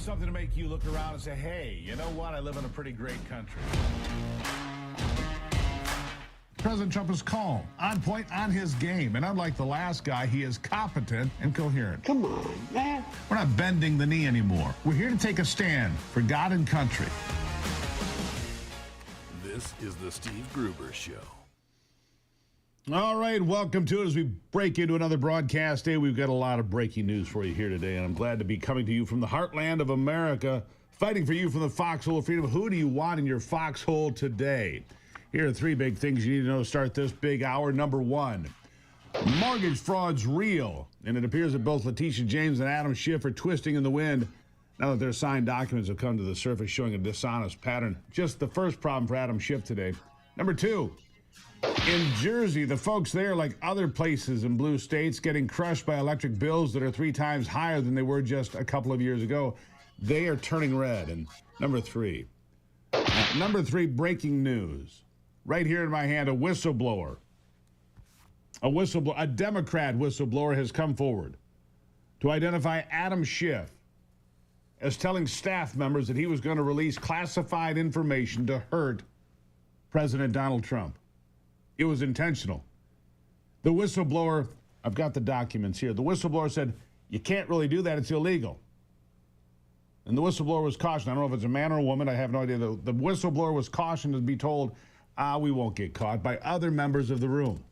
Something to make you look around and say, hey, you know what? I live in a pretty great country. President Trump is calm, on point, on his game. And unlike the last guy, he is competent and coherent. Come on, man. We're not bending the knee anymore. We're here to take a stand for God and country. This is the Steve Gruber Show. All right, welcome to it. As we break into another broadcast day, we've got a lot of breaking news for you here today, and I'm glad to be coming to you from the heartland of America, fighting for you from the foxhole of freedom. Who do you want in your foxhole today? Here are three big things you need to know to start this big hour. Number one, mortgage fraud's real, and it appears that both Letitia James and Adam Schiff are twisting in the wind now that their signed documents have come to the surface showing a dishonest pattern. Just the first problem for Adam Schiff today. Number two, in Jersey, the folks there, like other places in blue states, getting crushed by electric bills that are 3 times higher than they were just a couple of years ago, they are turning red. And number three, breaking news. Right here in my hand, a whistleblower. A Democrat whistleblower has come forward to identify Adam Schiff as telling staff members that he was going to release classified information to hurt President Donald Trump. It was intentional. The whistleblower, I've got the documents here. The whistleblower said, you can't really do that. It's illegal. And the whistleblower was cautioned. I don't know if it's a man or a woman. I have no idea. The whistleblower was cautioned to be told, we won't get caught, by other members of the room.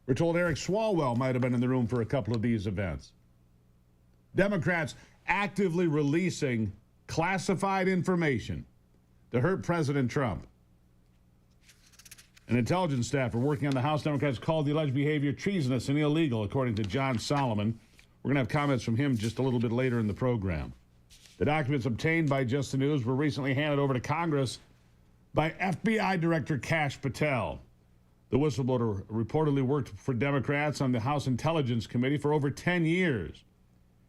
We're told Eric Swalwell might have been in the room for a couple of these events. Democrats actively releasing classified information to hurt President Trump. An intelligence staffer working on the House Democrats called the alleged behavior treasonous and illegal, according to John Solomon. We're going to have comments from him just a little bit later in the program. The documents obtained by Just the News were recently handed over to Congress by FBI Director Kash Patel. The whistleblower reportedly worked for Democrats on the House Intelligence Committee for over 10 years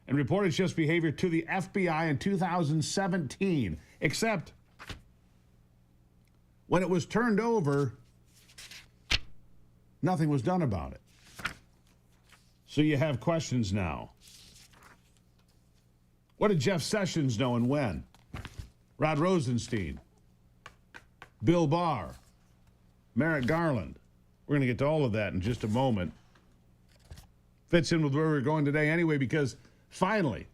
and reported Schiff's behavior to the FBI in 2017, except when it was turned over, nothing was done about it. So you have questions now. What did Jeff Sessions know and when? Rod Rosenstein, Bill Barr, Merrick Garland. We're going to get to all of that in just a moment. Fits in with where we're going today anyway, because finally,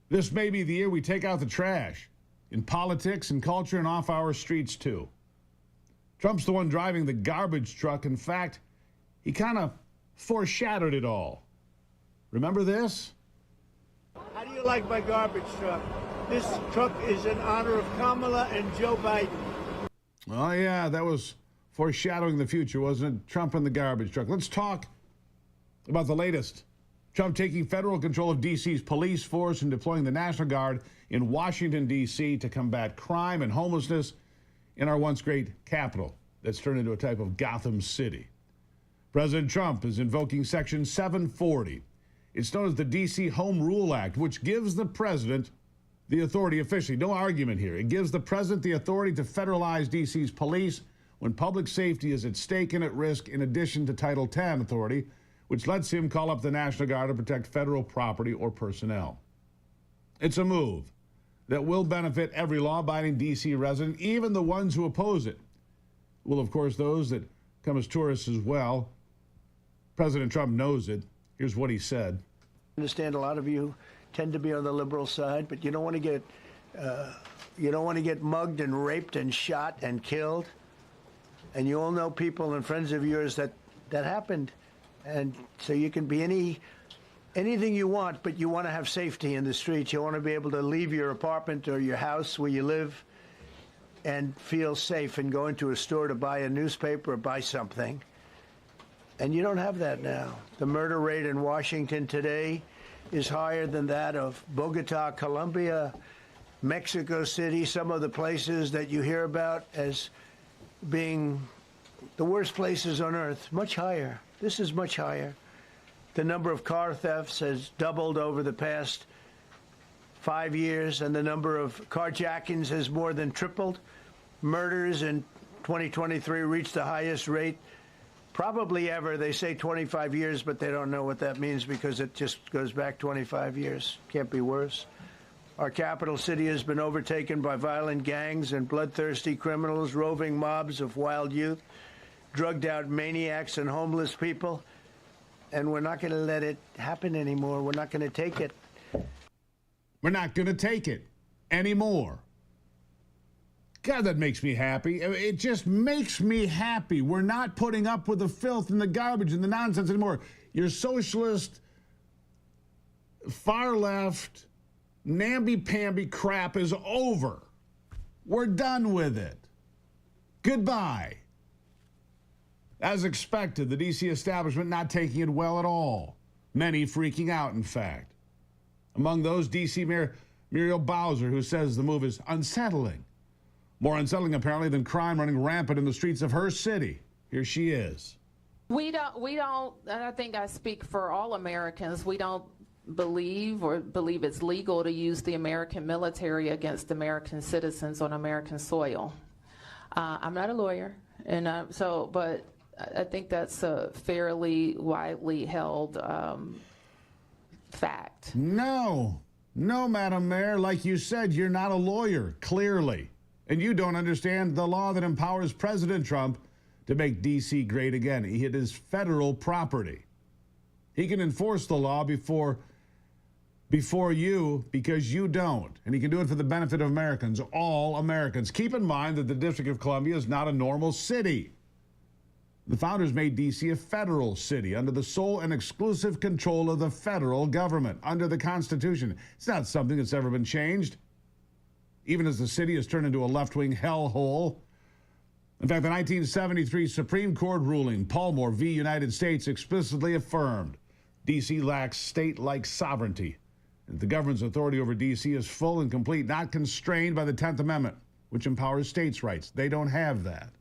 this may be the year we take out the trash in politics and culture and off our streets too. Trump's the one driving the garbage truck. In fact, he kind of foreshadowed it all. Remember this? How do you like my garbage truck? This truck is in honor of Kamala and Joe Biden. Oh, yeah, that was foreshadowing the future, wasn't it? Trump and the garbage truck. Let's talk about the latest. Trump taking federal control of D.C.'s police force and deploying the National Guard in Washington, D.C. to combat crime and homelessness in our once great capital that's turned into a type of Gotham City. President Trump is invoking Section 740. It's known as the D.C. Home Rule Act, which gives the president the authority officially. No argument here. It gives the president the authority to federalize D.C.'s police when public safety is at stake and at risk, in addition to Title 10 authority, which lets him call up the National Guard to protect federal property or personnel. It's a move that will benefit every law-abiding D.C. resident, even the ones who oppose it. Well, of course, those that come as tourists as well. President Trump knows it. Here's what he said. I understand a lot of you tend to be on the liberal side, but you don't want to get mugged and raped and shot and killed. And you all know people and friends of yours that happened. And so you can be anything you want, but you want to have safety in the streets. You want to be able to leave your apartment or your house where you live and feel safe and go into a store to buy a newspaper or buy something. And you don't have that now. The murder rate in Washington today is higher than that of Bogota, Colombia, Mexico City, some of the places that you hear about as being the worst places on earth, much higher. This is much higher. The number of car thefts has doubled over the past 5 years, and the number of carjackings has more than tripled. Murders in 2023 reached the highest rate probably ever. They say 25 years, but they don't know what that means because it just goes back 25 years. Can't be worse. Our capital city has been overtaken by violent gangs and bloodthirsty criminals, roving mobs of wild youth, drugged-out maniacs and homeless people. And we're not going to let it happen anymore. We're not going to take it. We're not going to take it anymore. God, that makes me happy. It just makes me happy. We're not putting up with the filth and the garbage and the nonsense anymore. Your socialist, far left, namby-pamby crap is over. We're done with it. Goodbye. As expected, the D.C. establishment not taking it well at all. Many freaking out, in fact. Among those, D.C. Mayor Muriel Bowser, who says the move is unsettling. More unsettling, apparently, than crime running rampant in the streets of her city. Here she is. We don't, and I think I speak for all Americans, we don't believe it's legal to use the American military against American citizens on American soil. I'm not a lawyer, and but I think that's a fairly widely held fact. No, Madam Mayor. Like you said, you're not a lawyer, clearly. And you don't understand the law that empowers President Trump to make D.C. great again. It is federal property. He can enforce the law before you because you don't. And he can do it for the benefit of Americans, all Americans. Keep in mind that the District of Columbia is not a normal city. The founders made D.C. a federal city under the sole and exclusive control of the federal government, under the Constitution. It's not something that's ever been changed, even as the city has turned into a left-wing hellhole. In fact, the 1973 Supreme Court ruling, Palmore v. United States, explicitly affirmed D.C. lacks state-like sovereignty. And the government's authority over D.C. is full and complete, not constrained by the 10th Amendment, which empowers states' rights. They don't have that.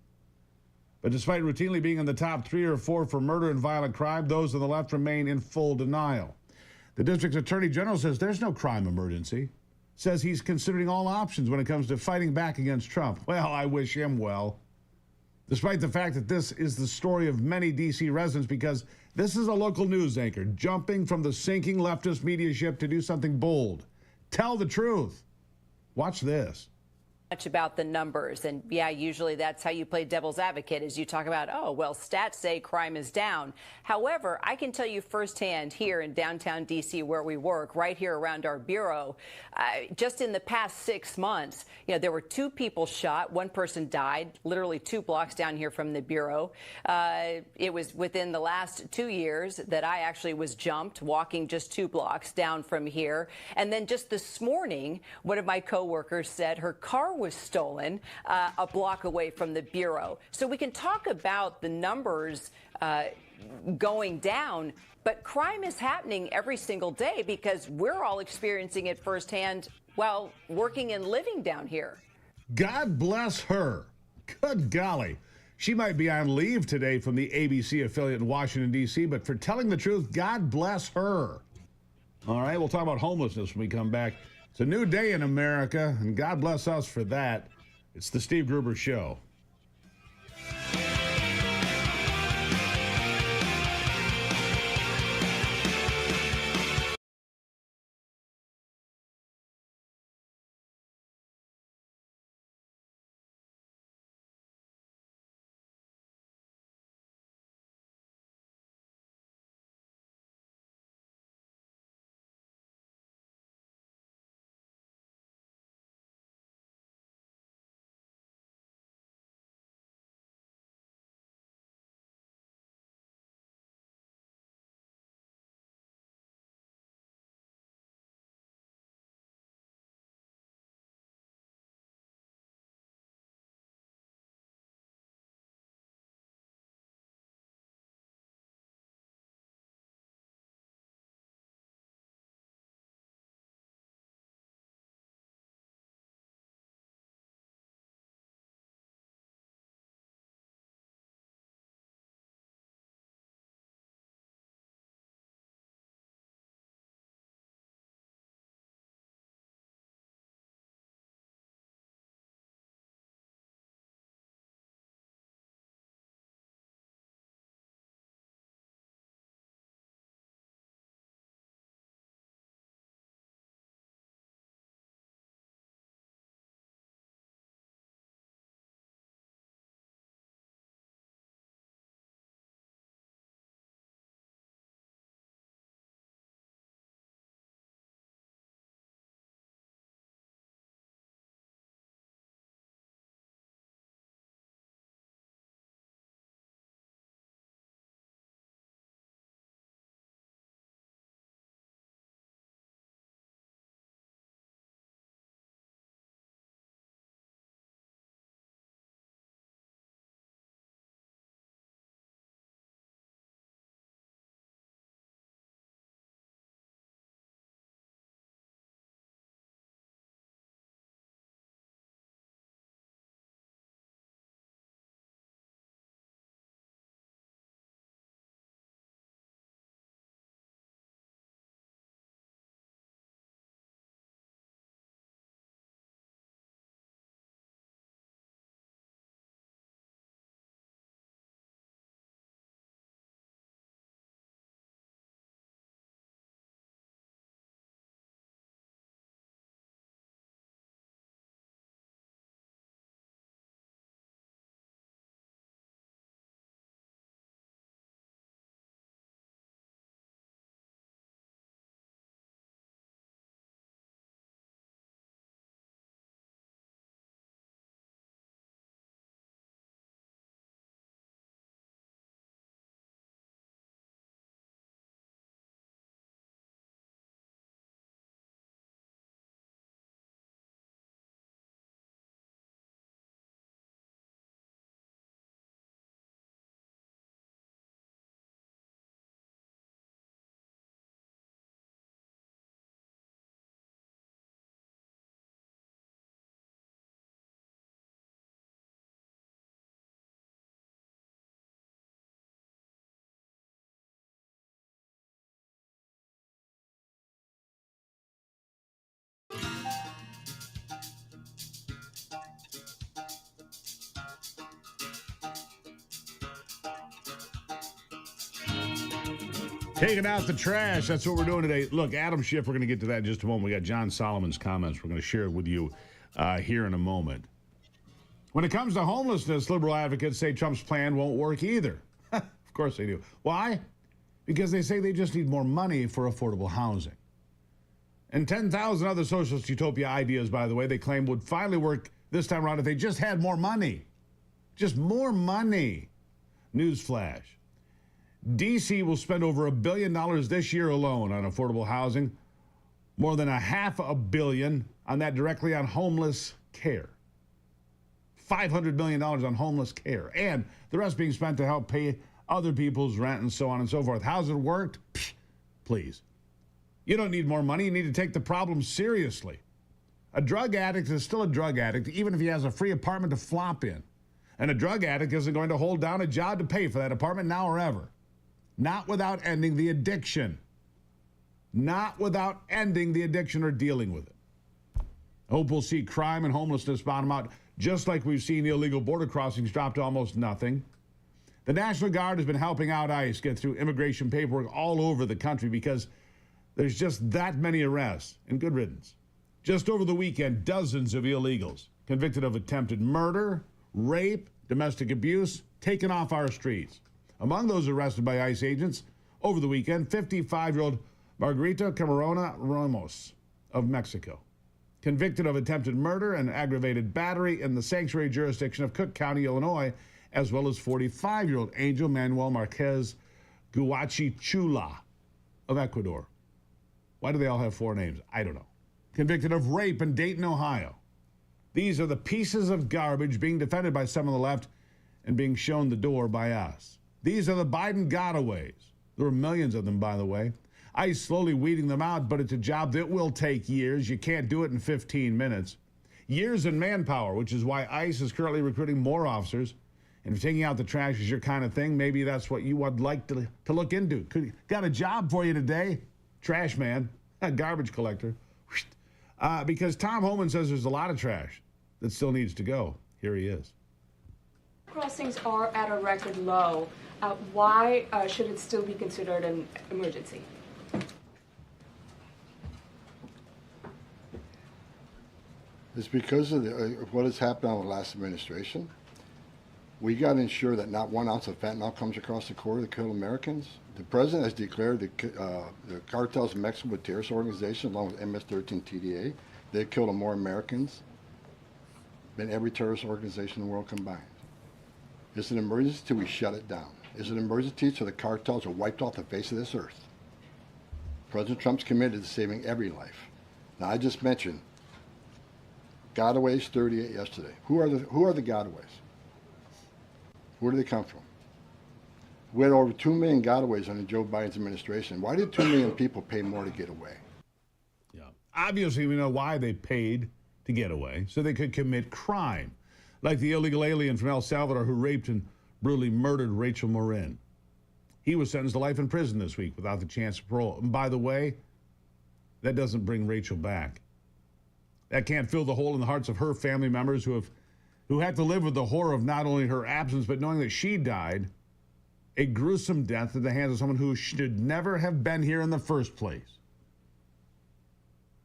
But despite routinely being in the top 3 or 4 for murder and violent crime, those on the left remain in full denial. The district's attorney general says there's no crime emergency. Says he's considering all options when it comes to fighting back against Trump. Well, I wish him well. Despite the fact that this is the story of many D.C. residents, because this is a local news anchor jumping from the sinking leftist media ship to do something bold. Tell the truth. Watch this. Much about the numbers, and yeah, usually that's how you play devil's advocate, is you talk about, oh, well, stats say crime is down. However, I can tell you firsthand here in downtown D.C. where we work, right here around our bureau, just in the past 6 months, there were 2 people shot. 1 person died, literally 2 blocks down here from the bureau. It was within the last 2 years that I actually was jumped walking just 2 blocks down from here. And then just this morning, one of my coworkers said her car was stolen a block away from the bureau. So we can talk about the numbers going down, but crime is happening every single day because we're all experiencing it firsthand while working and living down here. God bless her. Good golly. She might be on leave today from the ABC affiliate in Washington, D.C., but for telling the truth, God bless her. All right, we'll talk about homelessness when we come back. It's a new day in America, and God bless us for that. It's the Steve Gruber Show. Taking out the trash. That's what we're doing today. Look, Adam Schiff, we're going to get to that in just a moment. We got John Solomon's comments. We're going to share it with you here in a moment. When it comes to homelessness, liberal advocates say Trump's plan won't work either. Of course they do. Why? Because they say they just need more money for affordable housing. And 10,000 other socialist utopia ideas, by the way, they claim would finally work this time around if they just had more money. Just more money. Newsflash. D.C. will spend over $1 billion this year alone on affordable housing, more than $500 million on that directly on homeless care. $500 million on homeless care, and the rest being spent to help pay other people's rent and so on and so forth. How's it worked? Psh, please. You don't need more money. You need to take the problem seriously. A drug addict is still a drug addict, even if he has a free apartment to flop in. And a drug addict isn't going to hold down a job to pay for that apartment now or ever. Not without ending the addiction. Not without ending the addiction or dealing with it. I hope we'll see crime and homelessness bottom out, just like we've seen illegal border crossings drop to almost nothing. The National Guard has been helping out ICE get through immigration paperwork all over the country because there's just that many arrests, and good riddance. Just over the weekend, dozens of illegals convicted of attempted murder, rape, domestic abuse, taken off our streets. Among those arrested by ICE agents over the weekend, 55-year-old Margarita Camarona Ramos of Mexico, convicted of attempted murder and aggravated battery in the sanctuary jurisdiction of Cook County, Illinois, as well as 45-year-old Angel Manuel Marquez Guachichula of Ecuador. Why do they all have four names? I don't know. Convicted of rape in Dayton, Ohio. These are the pieces of garbage being defended by some on the left and being shown the door by us. These are the Biden gotaways. There are millions of them, by the way. ICE slowly weeding them out, but it's a job that will take years. You can't do it in 15 minutes. Years in manpower, which is why ICE is currently recruiting more officers. And if taking out the trash is your kind of thing, maybe that's what you would like to look into. Got a job for you today, trash man, a garbage collector. Because Tom Homan says there's a lot of trash that still needs to go. Here he is. Crossings are at a record low. Why should it still be considered an emergency? It's because of what has happened on the last administration. We got to ensure that not 1 ounce of fentanyl comes across the border to kill Americans. The president has declared the cartels in Mexico a terrorist organization, along with MS-13 TDA. They've killed more Americans than every terrorist organization in the world combined. It's an emergency till we shut it down. It's an emergency till the cartels are wiped off the face of this earth. President Trump's committed to saving every life. Now, I just mentioned gotaways, 38 yesterday. Who are the gotaways? Where do they come from? We had over 2 million gotaways under Joe Biden's administration. Why did 2 million people pay more to get away? Yeah. Obviously, we know why they paid to get away, so they could commit crime, like the illegal alien from El Salvador who raped and brutally murdered Rachel Morin. He was sentenced to life in prison this week without the chance of parole. And by the way, that doesn't bring Rachel back. That can't fill the hole in the hearts of her family members who had to live with the horror of not only her absence, but knowing that she died a gruesome death at the hands of someone who should never have been here in the first place.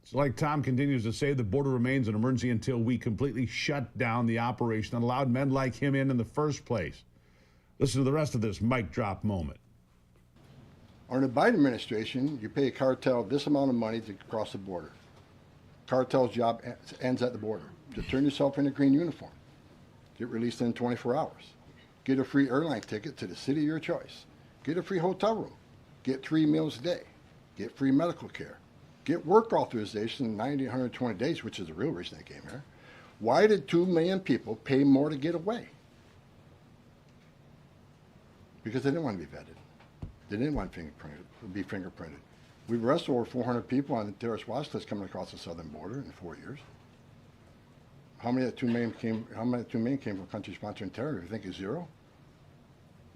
So like Tom continues to say, the border remains an emergency until we completely shut down the operation that allowed men like him in the first place. Listen to the rest of this mic drop moment. Under the Biden administration, you pay a cartel this amount of money to cross the border. Cartel's job ends at the border. To turn yourself in a green uniform. Get released in 24 hours. Get a free airline ticket to the city of your choice. Get a free hotel room. Get 3 meals a day. Get free medical care. Get work authorization in 90, 120 days, which is the real reason they came here. Why did 2 million people pay more to get away? Because they didn't want to be vetted. They didn't want to be fingerprinted. We've arrested over 400 people on the terrorist watch list coming across the southern border in 4 years. How many of the 2 million came? How many of the 2 million came from countries sponsoring terror? If you think it's zero,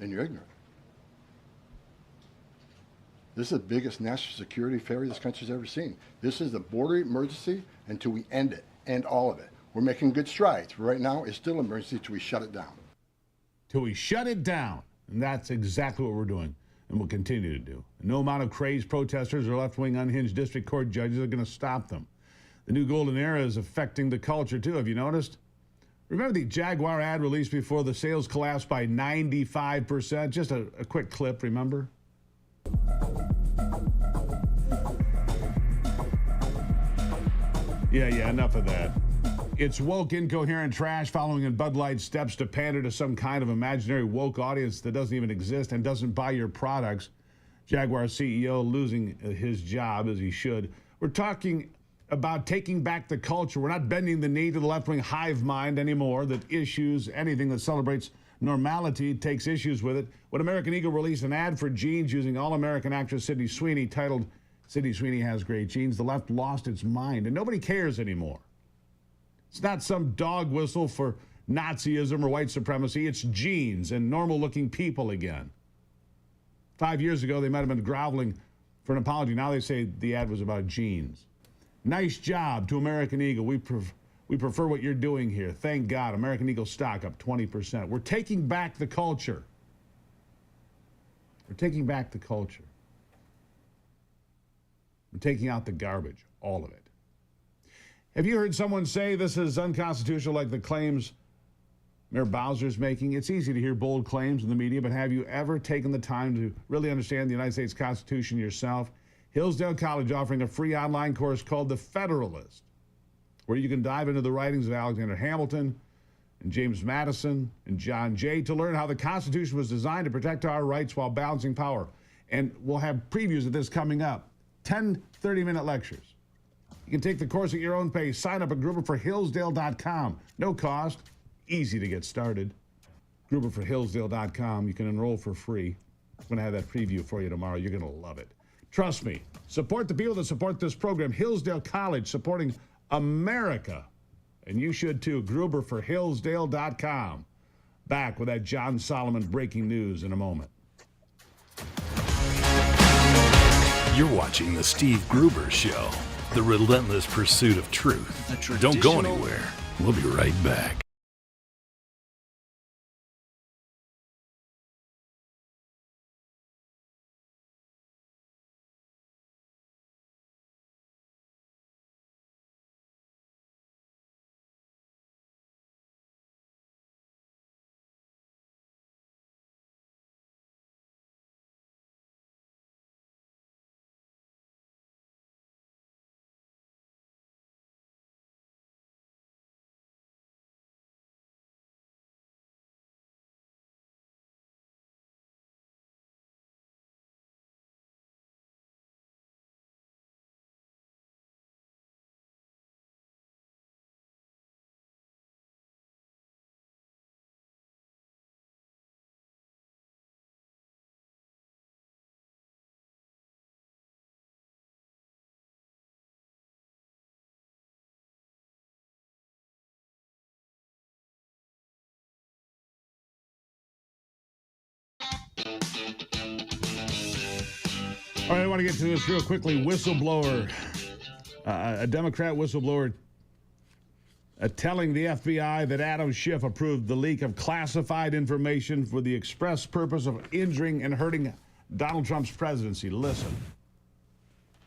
then you're ignorant. This is the biggest national security failure this country's ever seen. This is the border emergency until we end it, end all of it. We're making good strides, but right now it's still an emergency until we shut it down. Till we shut it down. And that's exactly what we're doing. and will continue to do. No amount of crazed protesters or left-wing unhinged district court judges are going to stop them. The new golden era is affecting the culture, too. Have you noticed? Remember the Jaguar ad released before the sales collapsed by 95%? Just a quick clip, remember? Yeah, enough of that. It's woke, incoherent trash following in Bud Light's steps to pander to some kind of imaginary woke audience that doesn't even exist and doesn't buy your products. Jaguar CEO losing his job, as he should. We're talking about taking back the culture. We're not bending the knee to the left-wing hive mind anymore that issues anything that celebrates normality takes issues with it. When American Eagle released an ad for jeans using All-American actress Sydney Sweeney titled, "Sydney Sweeney Has Great Jeans," the left lost its mind, and nobody cares anymore. It's not some dog whistle for Nazism or white supremacy. It's jeans and normal-looking people again. 5 years ago, they might have been groveling for an apology. Now they say the ad was about jeans. Nice job to American Eagle. We prefer what you're doing here. Thank God. American Eagle stock up 20%. We're taking back the culture. We're taking back the culture. We're taking out the garbage, all of it. Have you heard someone say this is unconstitutional like the claims Mayor Bowser's making? It's easy to hear bold claims in the media, but have you ever taken the time to really understand the United States Constitution yourself? Hillsdale College offering a free online course called The Federalist, where you can dive into the writings of Alexander Hamilton and James Madison and John Jay to learn how the Constitution was designed to protect our rights while balancing power. And we'll have previews of this coming up. 10 30-minute lectures. You can take the course at your own pace. Sign up at gruberforhillsdale.com. No cost. Easy to get started. gruberforhillsdale.com. You can enroll for free. I'm going to have that preview for you tomorrow. You're going to love it. Trust me. Support the people that support this program. Hillsdale College supporting America. And you should too. gruberforhillsdale.com. Back with that John Solomon breaking news in a moment. You're watching The Steve Gruber Show, the relentless pursuit of truth. Don't go anywhere. We'll be right back. All right, I want to get to this real quickly. Whistleblower, a Democrat whistleblower telling the FBI that Adam Schiff approved the leak of classified information for the express purpose of injuring and hurting Donald Trump's presidency. Listen.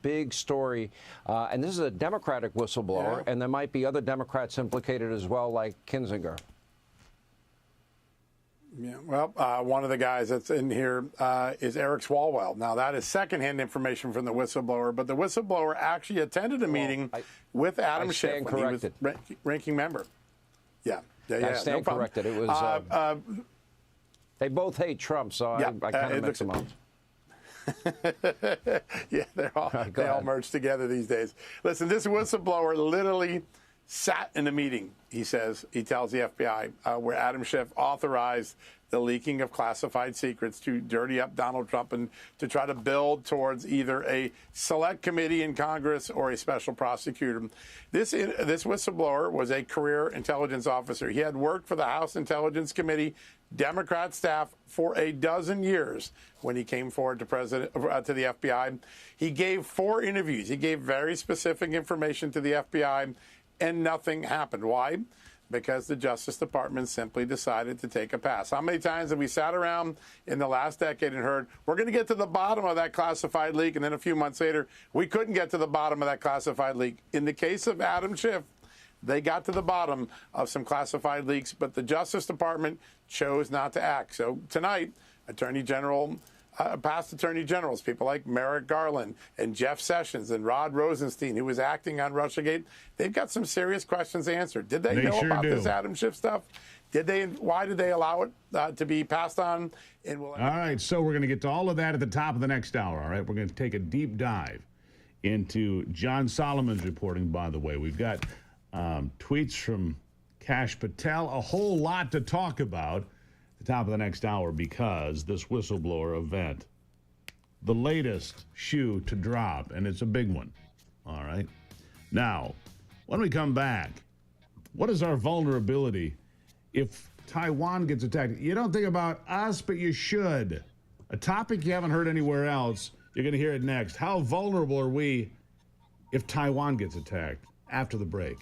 Big story, and this is a Democratic whistleblower, and there might be other Democrats implicated as well, like Kinzinger. Yeah, well, one of the guys that's in here is Eric Swalwell. Now, that is secondhand information from the whistleblower, but the whistleblower actually attended a meeting with Adam Schiff when he was ranking member. Yeah. I stand corrected. It was. They both hate Trump, so I kind of mix them up. Yeah, they all merge together these days. Listen, this whistleblower literally sat in a meeting, he tells the FBI, where Adam Schiff authorized the leaking of classified secrets to dirty up Donald Trump and to try to build towards either a select committee in Congress or a special prosecutor. This whistleblower was a career intelligence officer. He had worked for the House Intelligence Committee, Democrat staff for a dozen years when he came forward to the FBI. He gave 4 interviews. He gave very specific information to the FBI, and nothing happened. Why? because the Justice Department simply decided to take a pass. How many times have we sat around in the last decade and heard, we're going to get to the bottom of that classified leak, and then a few months later, we couldn't get to the bottom of that classified leak. In the case of Adam Schiff, they got to the bottom of some classified leaks, but the Justice Department chose not to act. So tonight, past attorney generals, people like Merrick Garland and Jeff Sessions and Rod Rosenstein, who was acting on Russiagate, they've got some serious questions answered. Did they know about this Adam Schiff stuff? Why did they allow it to be passed on? All right, so we're going to get to all of that at the top of the next hour, all right? We're going to take a deep dive into John Solomon's reporting, by the way. We've got tweets from Kash Patel, a whole lot to talk about at the top of the next hour, because this whistleblower event, the latest shoe to drop, and it's a big one. All right. Now, when we come back, what is our vulnerability if Taiwan gets attacked? You don't think about us, but you should. A topic you haven't heard anywhere else. You're going to hear it next. How vulnerable are we if Taiwan gets attacked? After the break.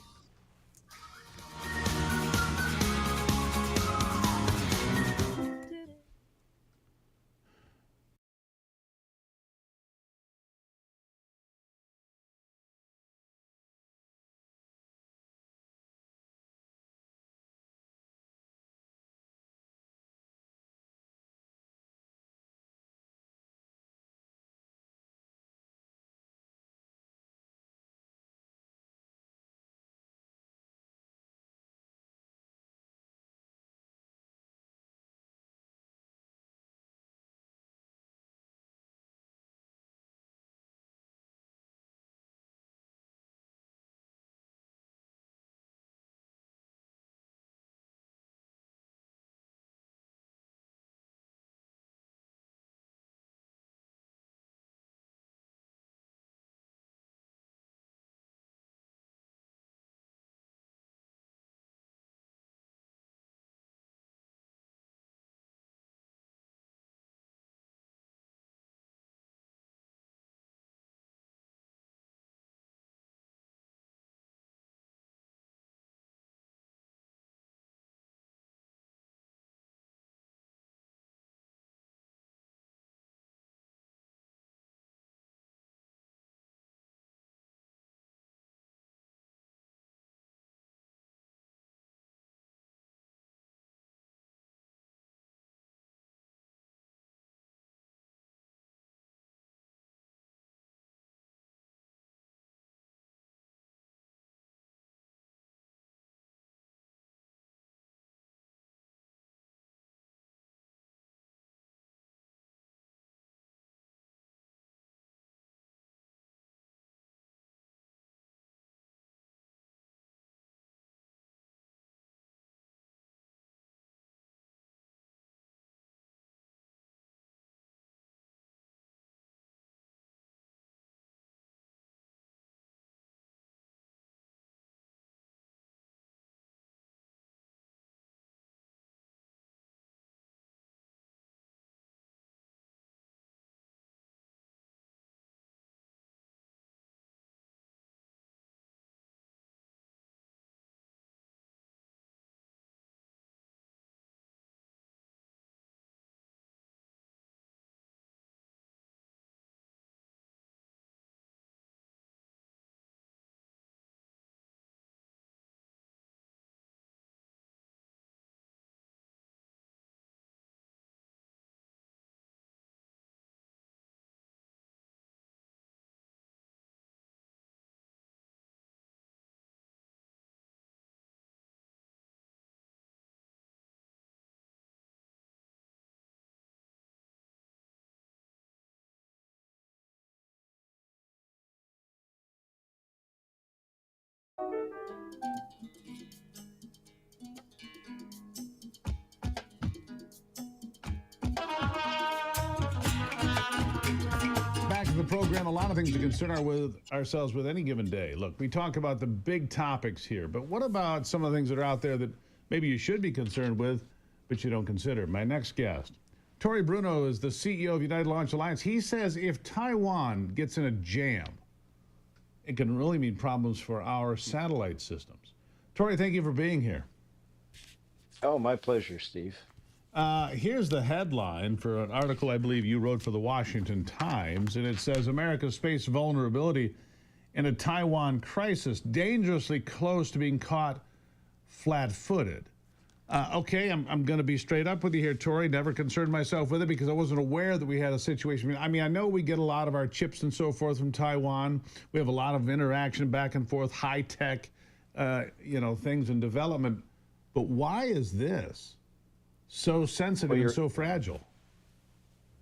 Back to the program, a lot of things to concern ourselves with any given day. Look, we talk about the big topics here, but what about some of the things that are out there that maybe you should be concerned with, but you don't consider? My next guest, Tory Bruno, is the CEO of United Launch Alliance. He says if Taiwan gets in a jam, it can really mean problems for our satellite systems. Tory, thank you for being here. Oh, my pleasure, Steve. Here's the headline for an article I believe you wrote for the Washington Times, and it says America's face vulnerability in a Taiwan crisis, dangerously close to being caught flat-footed. Okay, I'm going to be straight up with you here, Tori. Never concerned myself with it because I wasn't aware that we had a situation. I mean, I know we get a lot of our chips and so forth from Taiwan. We have a lot of interaction back and forth, high-tech, things in development. But why is this so sensitive and so fragile?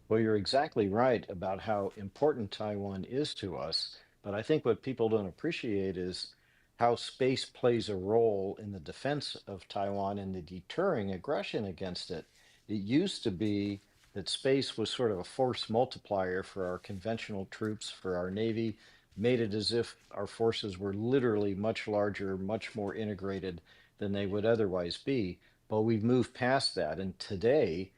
Well, you're exactly right about how important Taiwan is to us. But I think what people don't appreciate is how space plays a role in the defense of Taiwan and the deterring aggression against it. It used to be that space was sort of a force multiplier for our conventional troops, for our Navy, made it as if our forces were literally much larger, much more integrated than they would otherwise be. But we've moved past that. And today,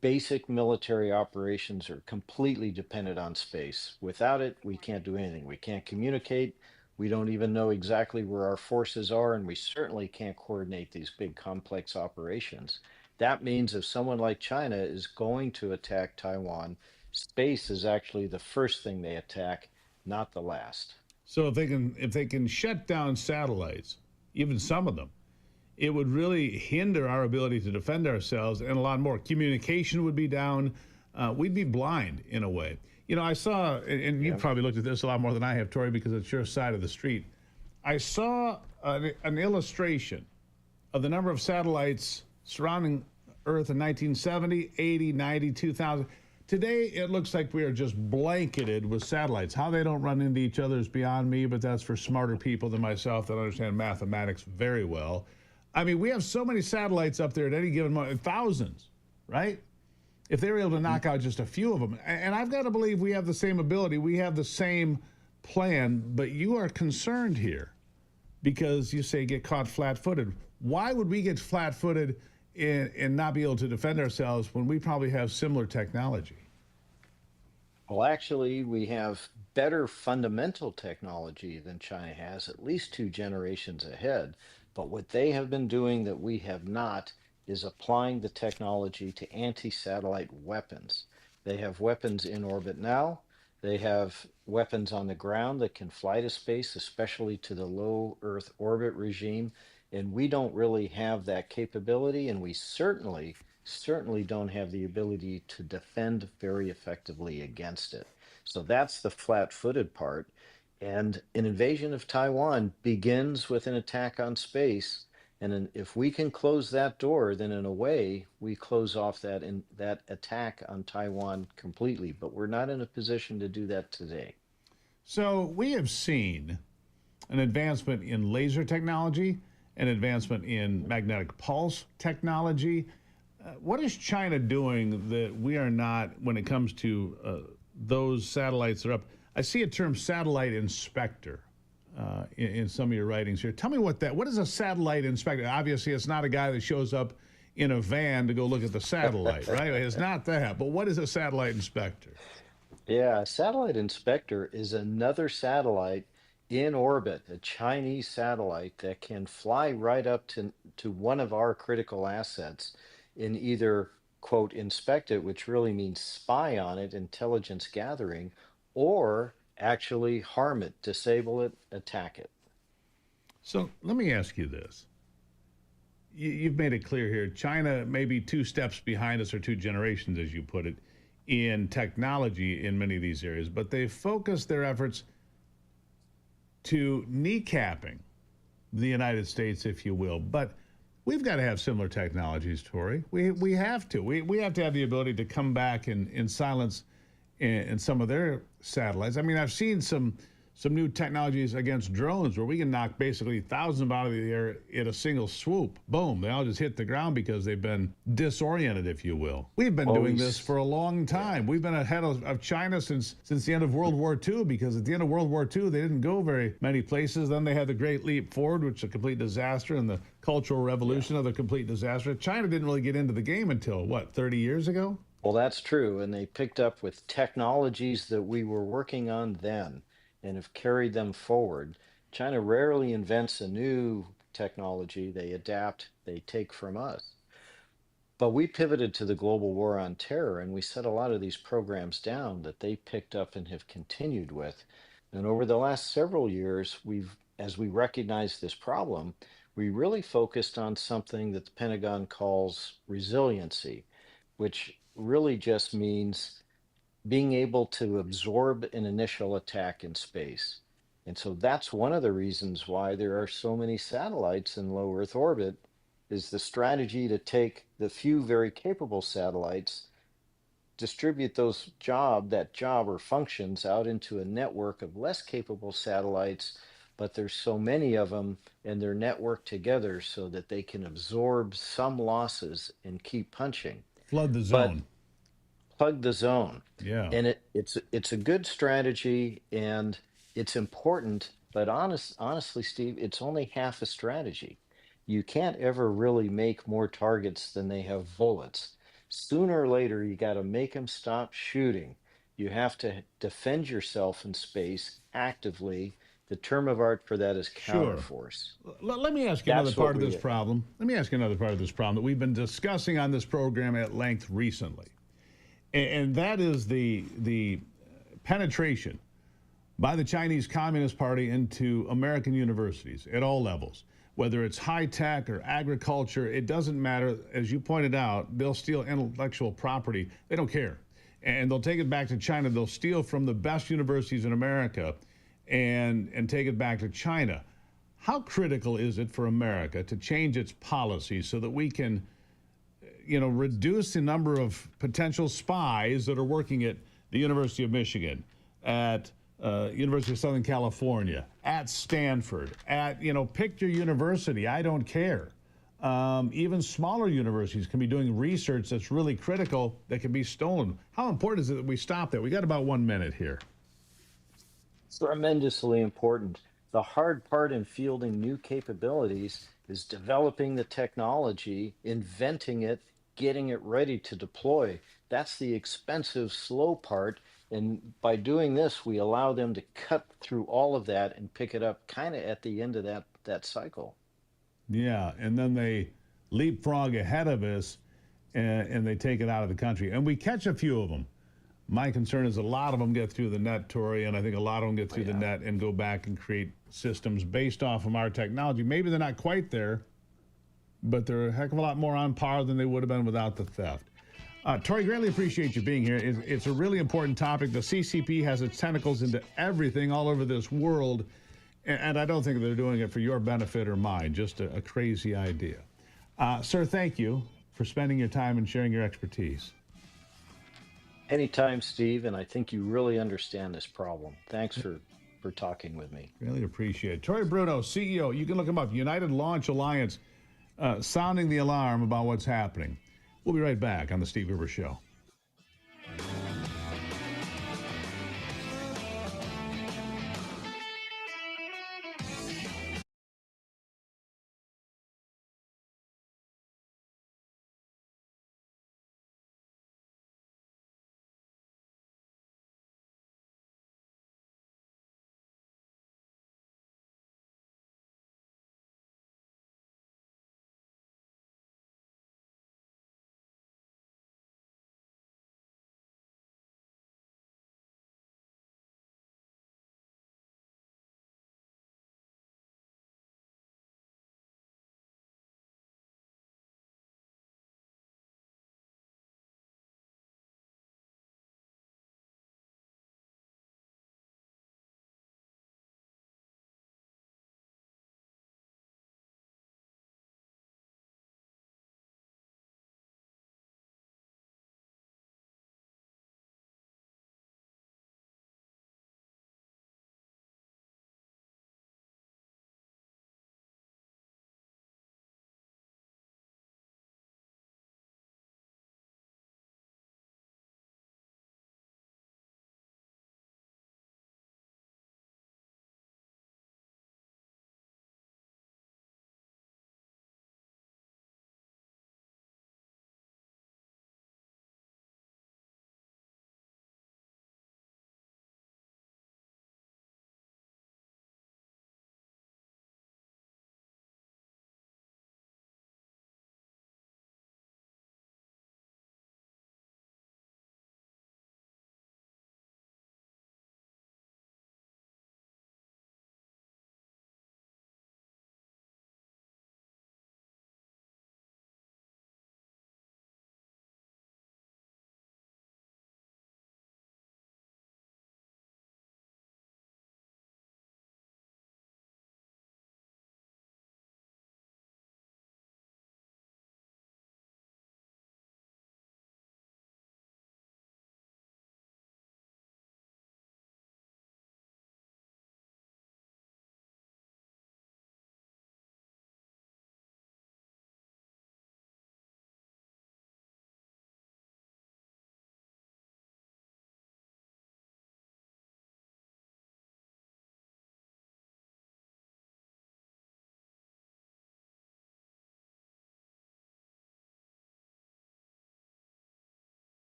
basic military operations are completely dependent on space. Without it, we can't do anything. We can't communicate. We don't even know exactly where our forces are, and we certainly can't coordinate these big complex operations. That means if someone like China is going to attack Taiwan, space is actually the first thing they attack, not the last. So if they can shut down satellites, even some of them, it would really hinder our ability to defend ourselves, and a lot more. Communication would be down. We'd be blind in a way. You know, I saw, and you probably looked at this a lot more than I have, Tori, because it's your side of the street. I saw an illustration of the number of satellites surrounding Earth in 1970, 80, 90, 2000. Today, it looks like we are just blanketed with satellites. How they don't run into each other is beyond me, but that's for smarter people than myself that understand mathematics very well. I mean, we have so many satellites up there at any given moment, thousands, right? If they were able to knock out just a few of them. And I've got to believe we have the same ability. We have the same plan, but you are concerned here because you say get caught flat-footed. Why would we get flat-footed and not be able to defend ourselves when we probably have similar technology? Well, actually, we have better fundamental technology than China has, at least 2 generations ahead. But what they have been doing that we have not is applying the technology to anti-satellite weapons. They have weapons in orbit now. They have weapons on the ground that can fly to space, especially to the low Earth orbit regime. And we don't really have that capability, and we certainly don't have the ability to defend very effectively against it. So that's the flat-footed part. And an invasion of Taiwan begins with an attack on space. And if we can close that door, then in a way, we close off that attack on Taiwan completely. But we're not in a position to do that today. So we have seen an advancement in laser technology, an advancement in magnetic pulse technology. What is China doing that we are not when it comes to those satellites that are up? I see a term satellite inspector in some of your writings here. Tell me what is a satellite inspector? Obviously, it's not a guy that shows up in a van to go look at the satellite, right? It's not that. But what is a satellite inspector? Yeah, a satellite inspector is another satellite in orbit, a Chinese satellite that can fly right up to one of our critical assets and either, quote, inspect it, which really means spy on it, intelligence gathering, or actually harm it, disable it, attack it. So let me ask you this. You've made it clear here, China may be 2 steps behind us, or 2 generations, as you put it, in technology in many of these areas, but they focus their efforts to kneecapping the United States, if you will. But we've got to have similar technologies, Tori. We have to. We have to have the ability to come back and silence in some of their satellites. I mean, I've seen some new technologies against drones where we can knock basically thousands of them out of the air in a single swoop. Boom, they all just hit the ground because they've been disoriented, if you will. We've been doing this for a long time. We've been ahead of China since the end of World War II, because at the end of World War II, they didn't go very many places. Then they had the Great Leap Forward, which was a complete disaster, and the Cultural Revolution, another complete disaster. China didn't really get into the game until, 30 years ago? Well, that's true, and they picked up with technologies that we were working on then and have carried them forward. China rarely invents a new technology, they adapt, they take from us. But we pivoted to the global war on terror, and we set a lot of these programs down that they picked up and have continued with. And over the last several years, as we recognized this problem, we really focused on something that the Pentagon calls resiliency, which really just means being able to absorb an initial attack in space. And so that's one of the reasons why there are so many satellites in low Earth orbit, is the strategy to take the few very capable satellites, distribute that job or functions out into a network of less capable satellites, but there's so many of them and they're networked together so that they can absorb some losses and keep punching. Flood the But zone. plug the zone. Yeah. And it's a good strategy and it's important, but honestly, Steve, it's only half a strategy. You can't ever really make more targets than they have bullets. Sooner or later, you got to make them stop shooting. You have to defend yourself in space actively. The term of art for that is Sure. counterforce. Let me ask you That's another part of what this we- problem. Let me ask you another part of this problem that we've been discussing on this program at length recently. And that is the penetration by the Chinese Communist Party into American universities at all levels. Whether it's high tech or agriculture, it doesn't matter. As you pointed out, they'll steal intellectual property. They don't care. And they'll take it back to China. They'll steal from the best universities in America and take it back to China. How critical is it for America to change its policies so that we can, reduce the number of potential spies that are working at the University of Michigan, at University of Southern California, at Stanford, at, pick your university, I don't care. Even smaller universities can be doing research that's really critical that can be stolen. How important is it that we stop that? We got about 1 minute here. Tremendously important. The hard part in fielding new capabilities is developing the technology, inventing it, getting it ready to deploy. That's the expensive, slow part. And by doing this, we allow them to cut through all of that and pick it up kind of at the end of that cycle. Yeah, and then they leapfrog ahead of us and they take it out of the country. And we catch a few of them. My concern is a lot of them get through the net, Tori, and I think a lot of them get through the net and go back and create systems based off of our technology. Maybe they're not quite there, but they're a heck of a lot more on par than they would have been without the theft. Tori, greatly appreciate you being here. It's a really important topic. The CCP has its tentacles into everything all over this world, and I don't think they're doing it for your benefit or mine. Just a crazy idea. Sir, thank you for spending your time and sharing your expertise. Anytime, Steve, and I think you really understand this problem. Thanks for talking with me. Really appreciate it. Tori Bruno, CEO, you can look him up, United Launch Alliance, sounding the alarm about what's happening. We'll be right back on The Steve Gruber Show.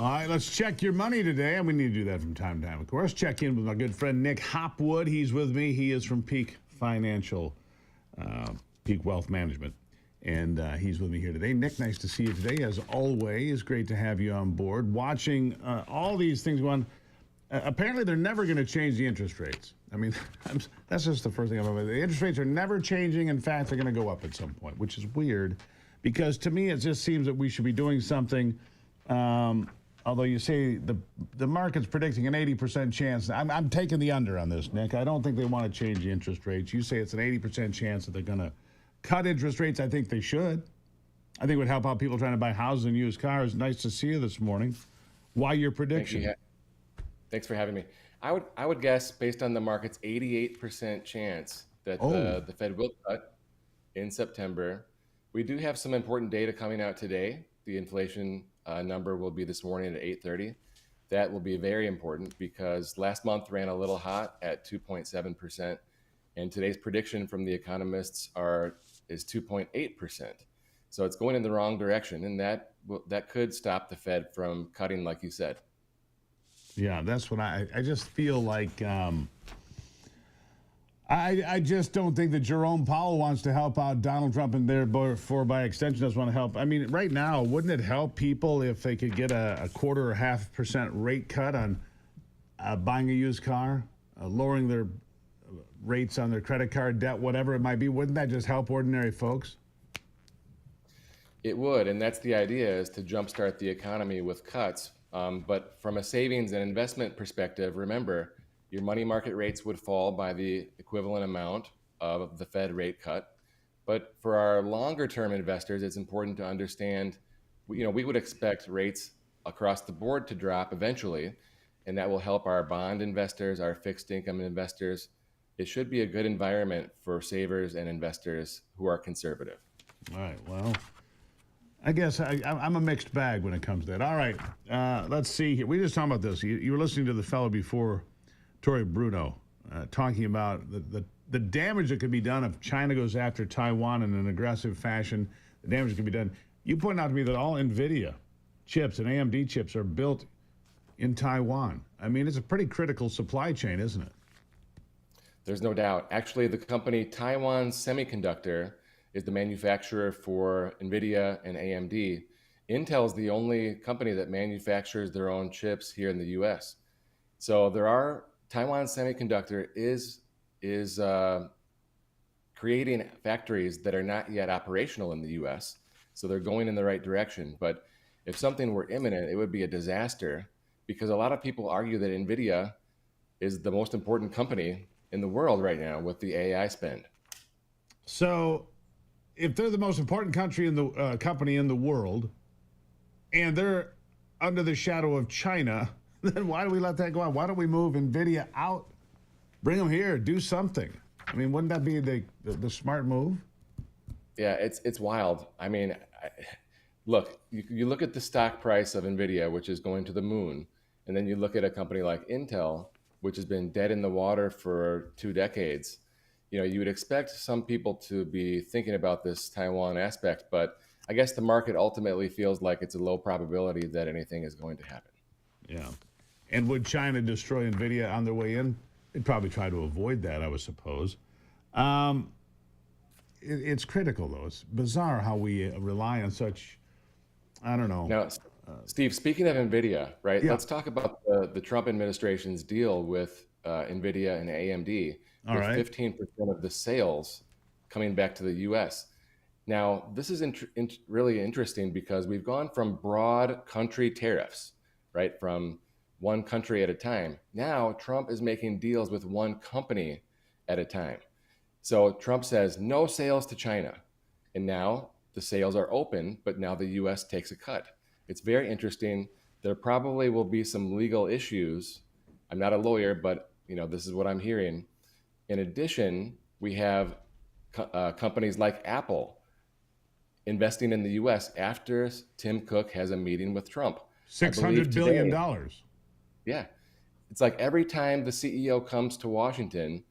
All right, let's check your money today, and we need to do that from time to time, of course. Check in with my good friend Nick Hopwood. He's with me. He is from Peak Financial, Peak Wealth Management, and he's with me here today. Nick, nice to see you today, as always. Great to have you on board. Watching all these things going. Apparently, they're never going to change the interest rates. I mean, that's just the first thing I'm about. The interest rates are never changing. In fact, they're going to go up at some point, which is weird, because to me, it just seems that we should be doing something. Although you say the market's predicting an 80% chance. I'm taking the under on this, Nick. I don't think they want to change the interest rates. You say it's an 80% chance that they're going to cut interest rates. I think they should. I think it would help out people trying to buy houses and used cars. Nice to see you this morning. Why your prediction? Thanks for having me. I would guess, based on the market's 88% chance that the Fed will cut in September. We do have some important data coming out today. The inflation number will be this morning at 8:30. That will be very important because last month ran a little hot at 2.7%, and today's prediction from the economists is 2.8%. So it's going in the wrong direction, and that could stop the Fed from cutting, like you said. Yeah, that's what I just feel like. I just don't think that Jerome Powell wants to help out Donald Trump, and therefore, by extension, doesn't want to help. I mean, right now, wouldn't it help people if they could get a 1/4% rate cut on buying a used car, lowering their rates on their credit card debt, whatever it might be? Wouldn't that just help ordinary folks? It would, and that's the idea, is to jumpstart the economy with cuts. But from a savings and investment perspective, remember, your money market rates would fall by the equivalent amount of the Fed rate cut. But for our longer term investors, it's important to understand, we would expect rates across the board to drop eventually, and that will help our bond investors, our fixed income investors. It should be a good environment for savers and investors who are conservative. All right, well, I guess I'm a mixed bag when it comes to that. All right, let's see here. We were just talking about this. You were listening to the fellow before, Torrey Bruno, talking about the damage that could be done if China goes after Taiwan in an aggressive fashion. The damage that could be done. You pointed out to me that all NVIDIA chips and AMD chips are built in Taiwan. I mean, it's a pretty critical supply chain, isn't it? There's no doubt. Actually, the company Taiwan Semiconductor is the manufacturer for NVIDIA and AMD. Intel is the only company that manufactures their own chips here in the U.S. So Taiwan Semiconductor is creating factories that are not yet operational in the U.S. So they're going in the right direction. But if something were imminent, it would be a disaster, because a lot of people argue that NVIDIA is the most important company in the world right now with the AI spend. So if they're the most important company in the world, and they're under the shadow of China, then why do we let that go on? Why don't we move NVIDIA out, bring them here, do something? I mean, wouldn't that be the smart move? Yeah, it's wild. I mean, look, you look at the stock price of NVIDIA, which is going to the moon, and then you look at a company like Intel, which has been dead in the water for 2 decades. You would expect some people to be thinking about this Taiwan aspect, but I guess the market ultimately feels like it's a low probability that anything is going to happen. Yeah. And would China destroy NVIDIA on their way in? They'd probably try to avoid that, I would suppose. It's critical, though. It's bizarre how we rely on such, I don't know. Now, Steve, speaking of NVIDIA, right? Yeah. Let's talk about the Trump administration's deal with NVIDIA and AMD, All with right. 15% of the sales coming back to the U.S. Now, this is really interesting because we've gone from broad country tariffs, right, from one country at a time. Now, Trump is making deals with one company at a time. So Trump says no sales to China. And now the sales are open, but now the U.S. takes a cut. It's very interesting. There probably will be some legal issues. I'm not a lawyer, but this is what I'm hearing. In addition, we have companies like Apple investing in the U.S. after Tim Cook has a meeting with Trump. $600 billion. Yeah. It's like every time the CEO comes to Washington,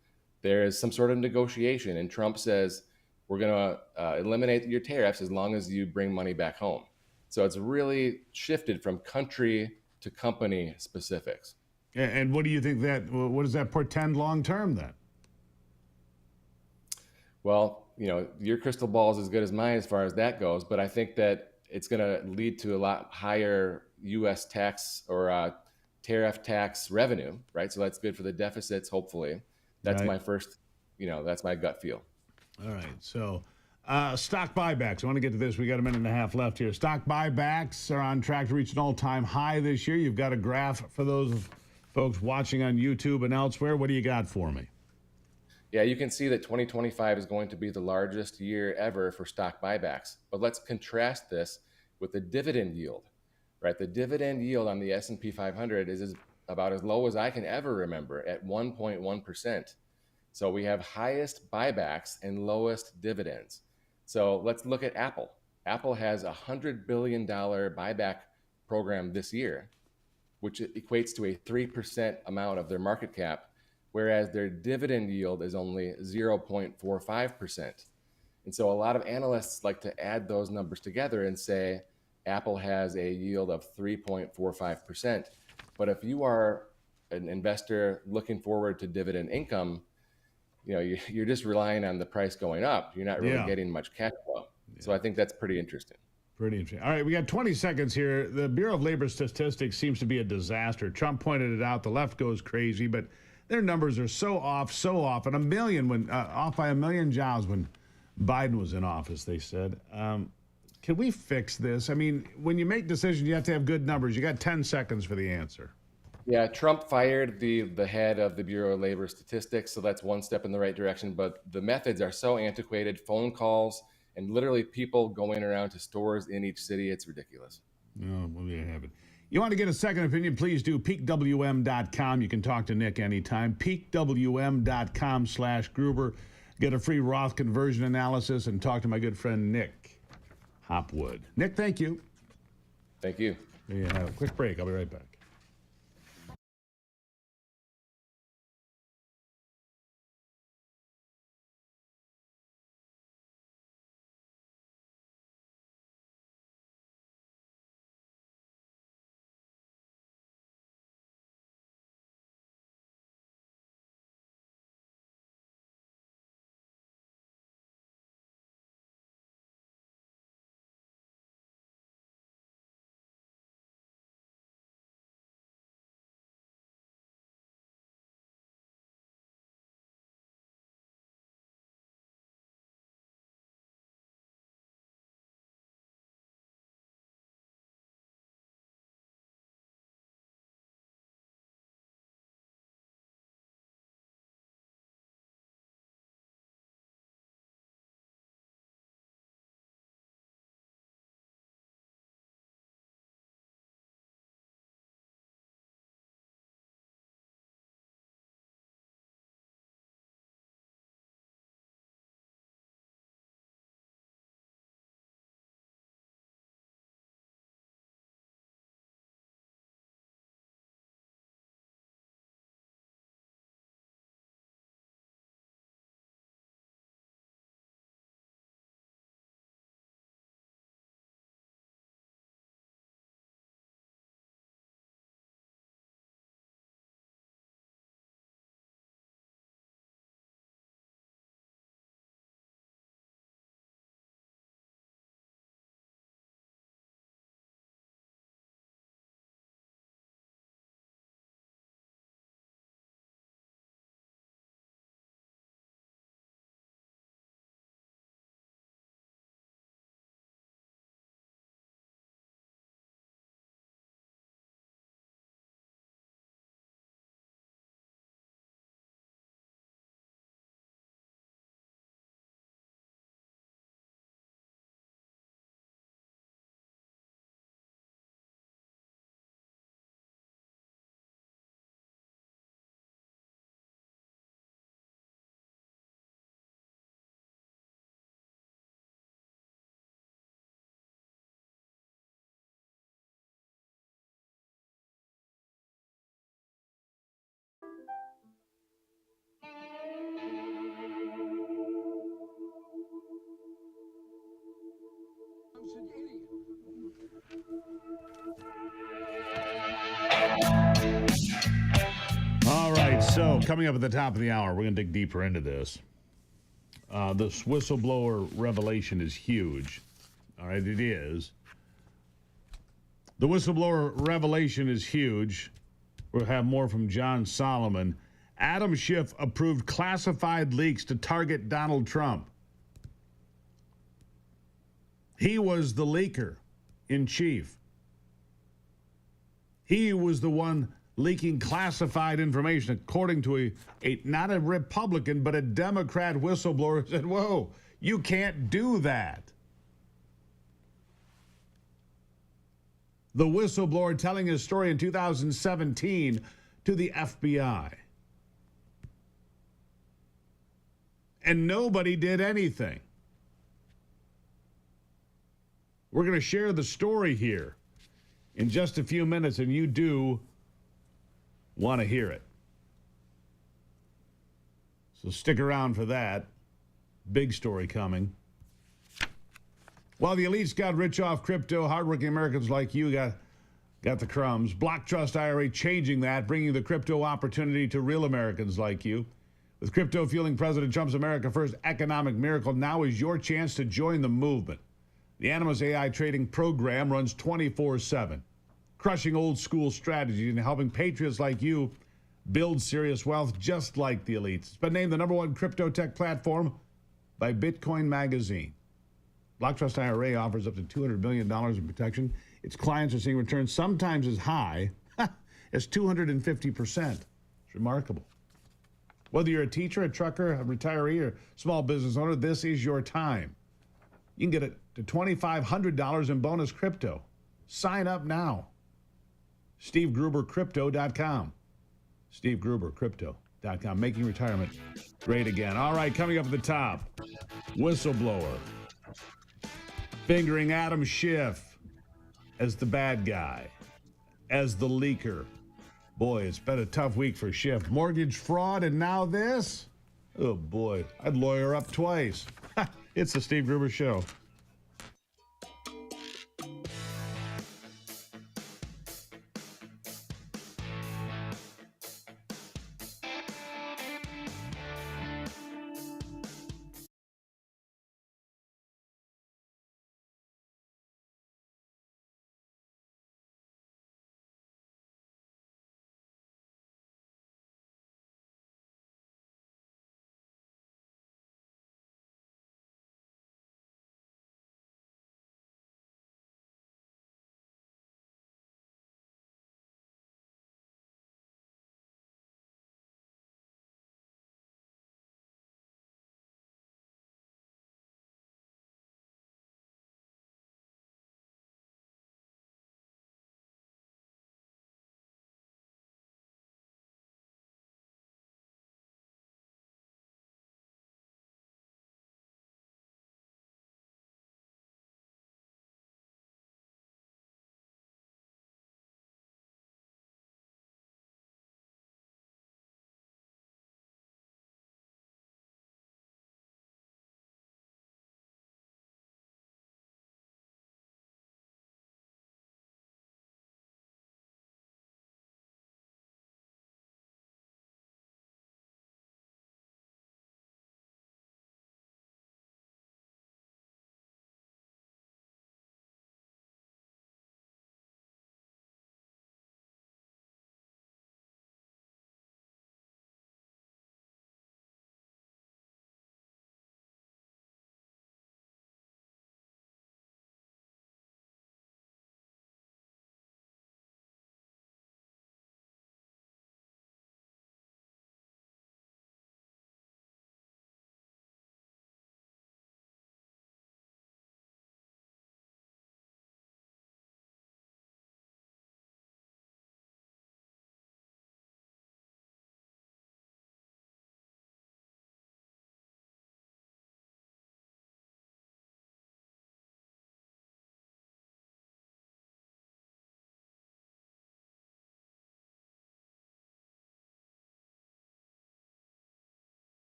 there is some sort of negotiation, and Trump says, we're going to eliminate your tariffs as long as you bring money back home. So it's really shifted from country to company specifics. And what do you think what does that portend long term then? Well, your crystal ball is as good as mine as far as that goes, but I think that it's going to lead to a lot higher U.S. tax or tariff tax revenue, right? So that's good for the deficits, hopefully. That's right. my first, that's my gut feel. All right. So stock buybacks. I want to get to this. We got a minute and a half left here. Stock buybacks are on track to reach an all-time high this year. You've got a graph for those folks watching on YouTube and elsewhere. What do you got for me? Yeah, you can see that 2025 is going to be the largest year ever for stock buybacks. But let's contrast this with the dividend yield, right? The dividend yield on the S&P 500 is about as low as I can ever remember at 1.1%. So we have highest buybacks and lowest dividends. So let's look at Apple. Apple has a $100 billion buyback program this year, which equates to a 3% amount of their market cap, whereas their dividend yield is only 0.45%. And so a lot of analysts like to add those numbers together and say Apple has a yield of 3.45%. But if you are an investor looking forward to dividend income, you're just relying on the price going up. You're not really getting much cash flow. Yeah. So I think that's pretty interesting. Pretty interesting. All right, we got 20 seconds here. The Bureau of Labor Statistics seems to be a disaster. Trump pointed it out. The left goes crazy, but their numbers are so off, and off by 1 million jobs when Biden was in office, they said. Can we fix this? I mean, when you make decisions, you have to have good numbers. You got 10 seconds for the answer. Yeah, Trump fired the head of the Bureau of Labor Statistics, so that's one step in the right direction. But the methods are so antiquated, phone calls, and literally people going around to stores in each city. It's ridiculous. Oh, well, there you have it. You want to get a second opinion, please do peakwm.com. You can talk to Nick anytime. peakwm.com/Gruber. Get a free Roth conversion analysis and talk to my good friend Nick Hopwood. Nick, thank you. Thank you. There you have a quick break. I'll be right back. So, coming up at the top of the hour, we're going to dig deeper into this. This whistleblower revelation is huge. All right, it is. The whistleblower revelation is huge. We'll have more from John Solomon. Adam Schiff approved classified leaks to target Donald Trump. He was the leaker in chief. He was the one leaking classified information, according to not a Republican, but a Democrat whistleblower who said, whoa, you can't do that. The whistleblower telling his story in 2017 to the FBI. And nobody did anything. We're going to share the story here in just a few minutes, and you do want to hear it. So stick around for that. Big story coming. While the elites got rich off crypto, hardworking Americans like you got the crumbs. Block Trust IRA changing that, bringing the crypto opportunity to real Americans like you. With crypto fueling President Trump's America First economic miracle, now is your chance to join the movement. The Animus AI trading program runs 24/7, crushing old school strategies and helping patriots like you build serious wealth just like the elites. It's been named the #1 crypto tech platform by Bitcoin Magazine. Block Trust IRA offers up to $200 million in protection. Its clients are seeing returns sometimes as high as 250%. It's remarkable. Whether you're a teacher, a trucker, a retiree, or small business owner, this is your time. You can get it to $2,500 in bonus crypto. Sign up now. SteveGruberCrypto.com. SteveGruberCrypto.com. Making retirement great again. All right, coming up at the top, whistleblower fingering Adam Schiff as the bad guy, as the leaker. Boy, it's been a tough week for Schiff. Mortgage fraud, and now this? Oh, boy, I'd lawyer up twice. It's the Steve Gruber Show.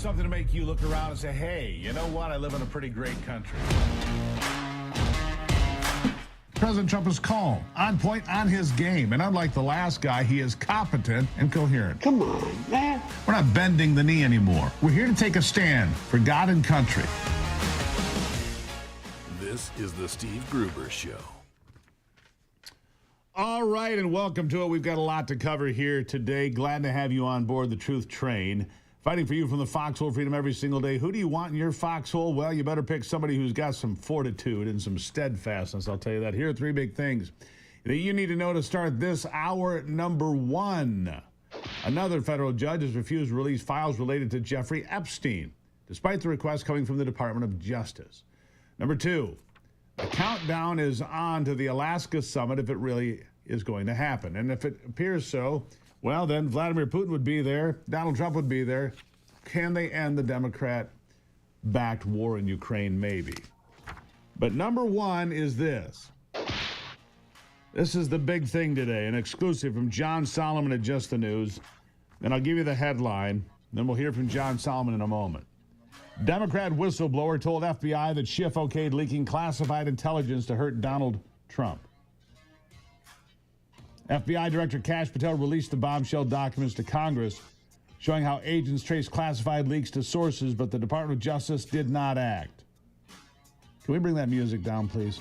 Something to make you look around and say, hey, you know what? I live in a pretty great country. President Trump is calm, on point, on his game. And unlike the last guy, he is competent and coherent. Come on, man. We're not bending the knee anymore. We're here to take a stand for God and country. This is the Steve Gruber Show. All right, and welcome to it. We've got a lot to cover here today. Glad to have you on board the Truth Train. Fighting for you from the foxhole freedom every single day. Who do you want in your foxhole? Well, you better pick somebody who's got some fortitude and some steadfastness. I'll tell you that. Here are three big things that you need to know to start this hour. Number one, another federal judge has refused to release files related to Jeffrey Epstein, despite the request coming from the Department of Justice. Number two, the countdown is on to the Alaska summit if it really is going to happen. And if it appears so, well, then Vladimir Putin would be there. Donald Trump would be there. Can they end the Democrat-backed war in Ukraine? Maybe. But number one is this. This is the big thing today, an exclusive from John Solomon at Just the News. And I'll give you the headline. Then we'll hear from John Solomon in a moment. Democrat whistleblower told FBI that Schiff okayed leaking classified intelligence to hurt Donald Trump. FBI Director Kash Patel released the bombshell documents to Congress, showing how agents traced classified leaks to sources, but the Department of Justice did not act. Can we bring that music down, please?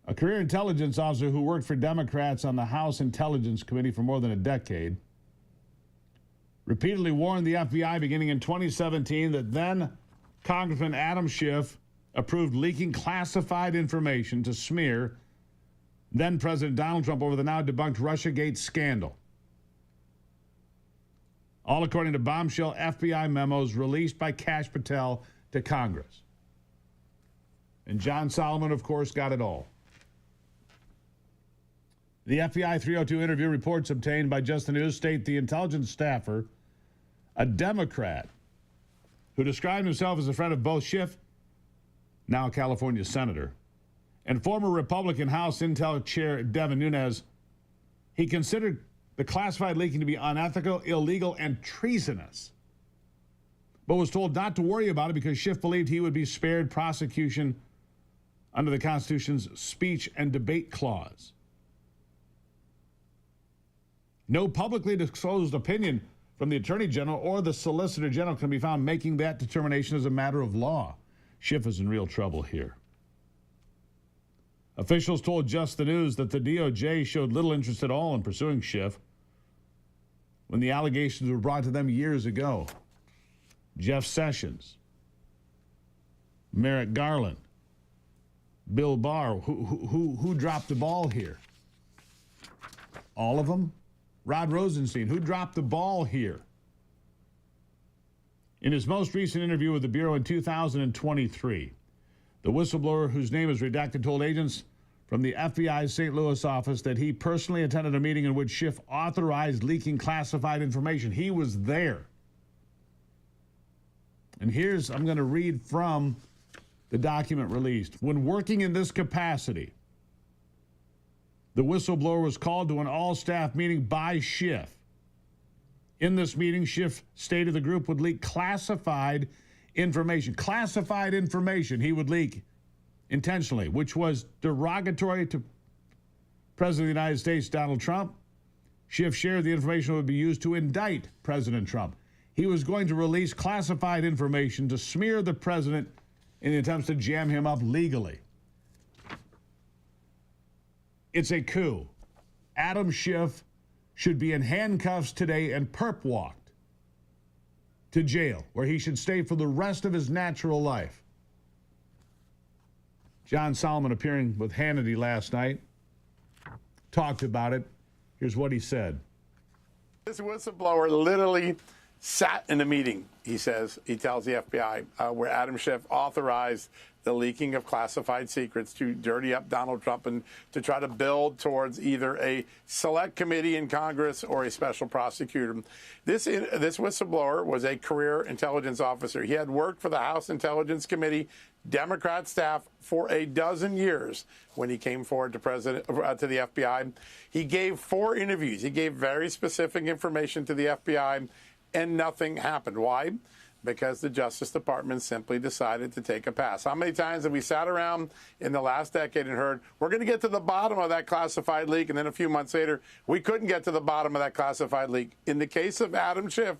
A career intelligence officer who worked for Democrats on the House Intelligence Committee for more than a decade repeatedly warned the FBI beginning in 2017 that then Congressman Adam Schiff approved leaking classified information to smear then President Donald Trump over the now debunked Russiagate scandal. All according to bombshell FBI memos released by Kash Patel to Congress. And John Solomon, of course, got it all. The FBI 302 interview reports obtained by Just the News state the intelligence staffer, a Democrat, who described himself as a friend of both Schiff, now a California senator, and former Republican House Intel Chair Devin Nunes, he considered the classified leaking to be unethical, illegal, and treasonous, but was told not to worry about it because Schiff believed he would be spared prosecution under the Constitution's speech and debate clause. No publicly disclosed opinion from the Attorney General or the Solicitor General can be found making that determination as a matter of law. Schiff is in real trouble here. Officials told Just the News that the DOJ showed little interest at all in pursuing Schiff when the allegations were brought to them years ago. Jeff Sessions, Merrick Garland, Bill Barr, who dropped the ball here? All of them? Rod Rosenstein, who dropped the ball here? In his most recent interview with the Bureau in 2023, the whistleblower, whose name is redacted, told agents from the FBI's St. Louis office that he personally attended a meeting in which Schiff authorized leaking classified information. He was there. And I'm going to read from the document released. When working in this capacity, the whistleblower was called to an all-staff meeting by Schiff. In this meeting, Schiff stated the group would leak classified information. Classified information he would leak intentionally, which was derogatory to President of the United States, Donald Trump. Schiff shared the information would be used to indict President Trump. He was going to release classified information to smear the president in the attempts to jam him up legally. It's a coup. Adam Schiff should be in handcuffs today and perp walked to jail, where he should stay for the rest of his natural life. John Solomon, appearing with Hannity last night, talked about it. Here's what he said. This whistleblower literally sat in a meeting, he says, he tells the FBI, where Adam Schiff authorized the leaking of classified secrets to dirty up Donald Trump and to try to build towards either a select committee in Congress or a special prosecutor. This whistleblower was a career intelligence officer. He had worked for the House Intelligence Committee, Democrat staff, for a dozen years when he came forward to the FBI. He gave 4 interviews. He gave very specific information to the FBI. and nothing happened. Why? Because the Justice Department simply decided to take a pass. How many times have we sat around in the last decade and heard, we're going to get to the bottom of that classified leak, and then a few months later, we couldn't get to the bottom of that classified leak. In the case of Adam Schiff,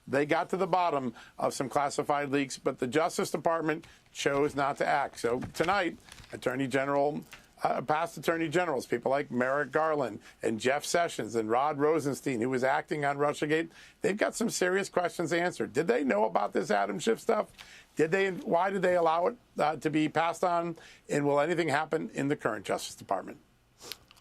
they got to the bottom of some classified leaks, but the Justice Department chose not to act. So tonight, past attorney generals, people like Merrick Garland and Jeff Sessions and Rod Rosenstein, who was acting on Russiagate, they've got some serious questions answered. Did they know about this Adam Schiff stuff? Why did they allow it to be passed on? And will anything happen in the current Justice Department?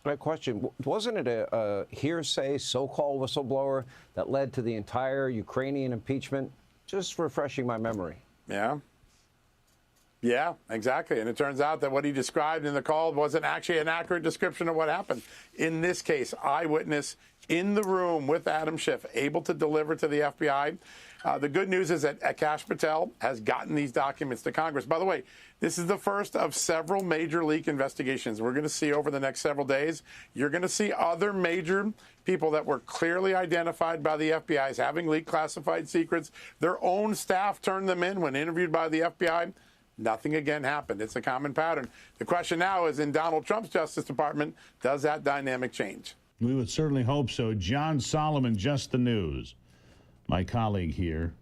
My question, wasn't it a hearsay so-called whistleblower that led to the entire Ukrainian impeachment? Just refreshing my memory. Yeah. Yeah, exactly. And it turns out that what he described in the call wasn't actually an accurate description of what happened. In this case, eyewitness in the room with Adam Schiff, able to deliver to the FBI. The good news is that Akash Patel has gotten these documents to Congress. By the way, this is the first of several major leak investigations we're going to see over the next several days. You're going to see other major people that were clearly identified by the FBI as having leaked classified secrets. Their own staff turned them in when interviewed by the FBI. Nothing again happened. It's a common pattern. The question now is, in Donald Trump's Justice Department, does that dynamic change? We would certainly hope so. John Solomon, Just the News, my colleague here.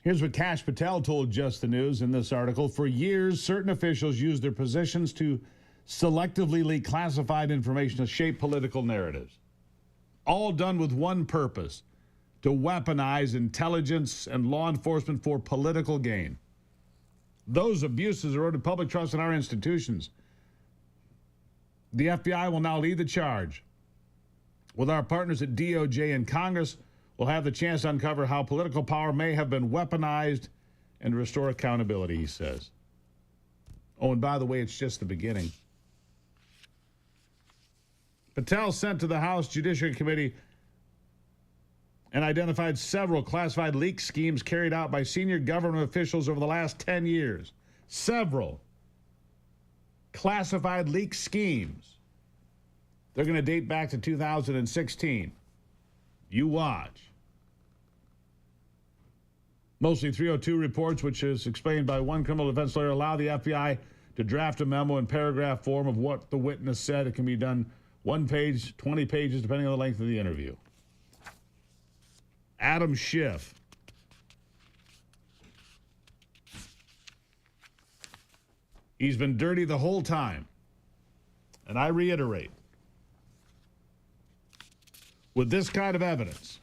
Here's what Kash Patel told Just the News in this article. For years, certain officials used their positions to selectively leak classified information to shape political narratives. All done with one purpose: to weaponize intelligence and law enforcement for political gain. Those abuses eroded public trust in our institutions. The FBI will now lead the charge. With our partners at DOJ and Congress, we'll have the chance to uncover how political power may have been weaponized and restore accountability, he says. Oh, and by the way, it's just the beginning. Patel sent to the House Judiciary Committee and identified several classified leak schemes carried out by senior government officials over the last 10 years. Several classified leak schemes. They're going to date back to 2016. You watch. Mostly 302 reports, which is explained by one criminal defense lawyer, allow the FBI to draft a memo in paragraph form of what the witness said. It can be done 1 page, 20 pages, depending on the length of the interview. Adam Schiff. He's been dirty the whole time. And I reiterate, with this kind of evidence,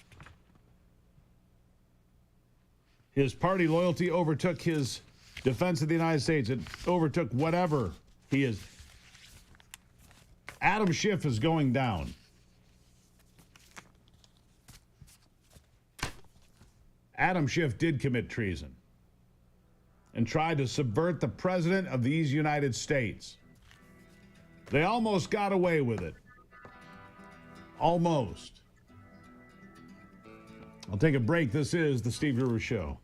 his party loyalty overtook his defense of the United States. It overtook whatever he is. Adam Schiff is going down. Adam Schiff did commit treason and tried to subvert the president of these United States. They almost got away with it. Almost. I'll take a break. This is the Steve Gruber Show.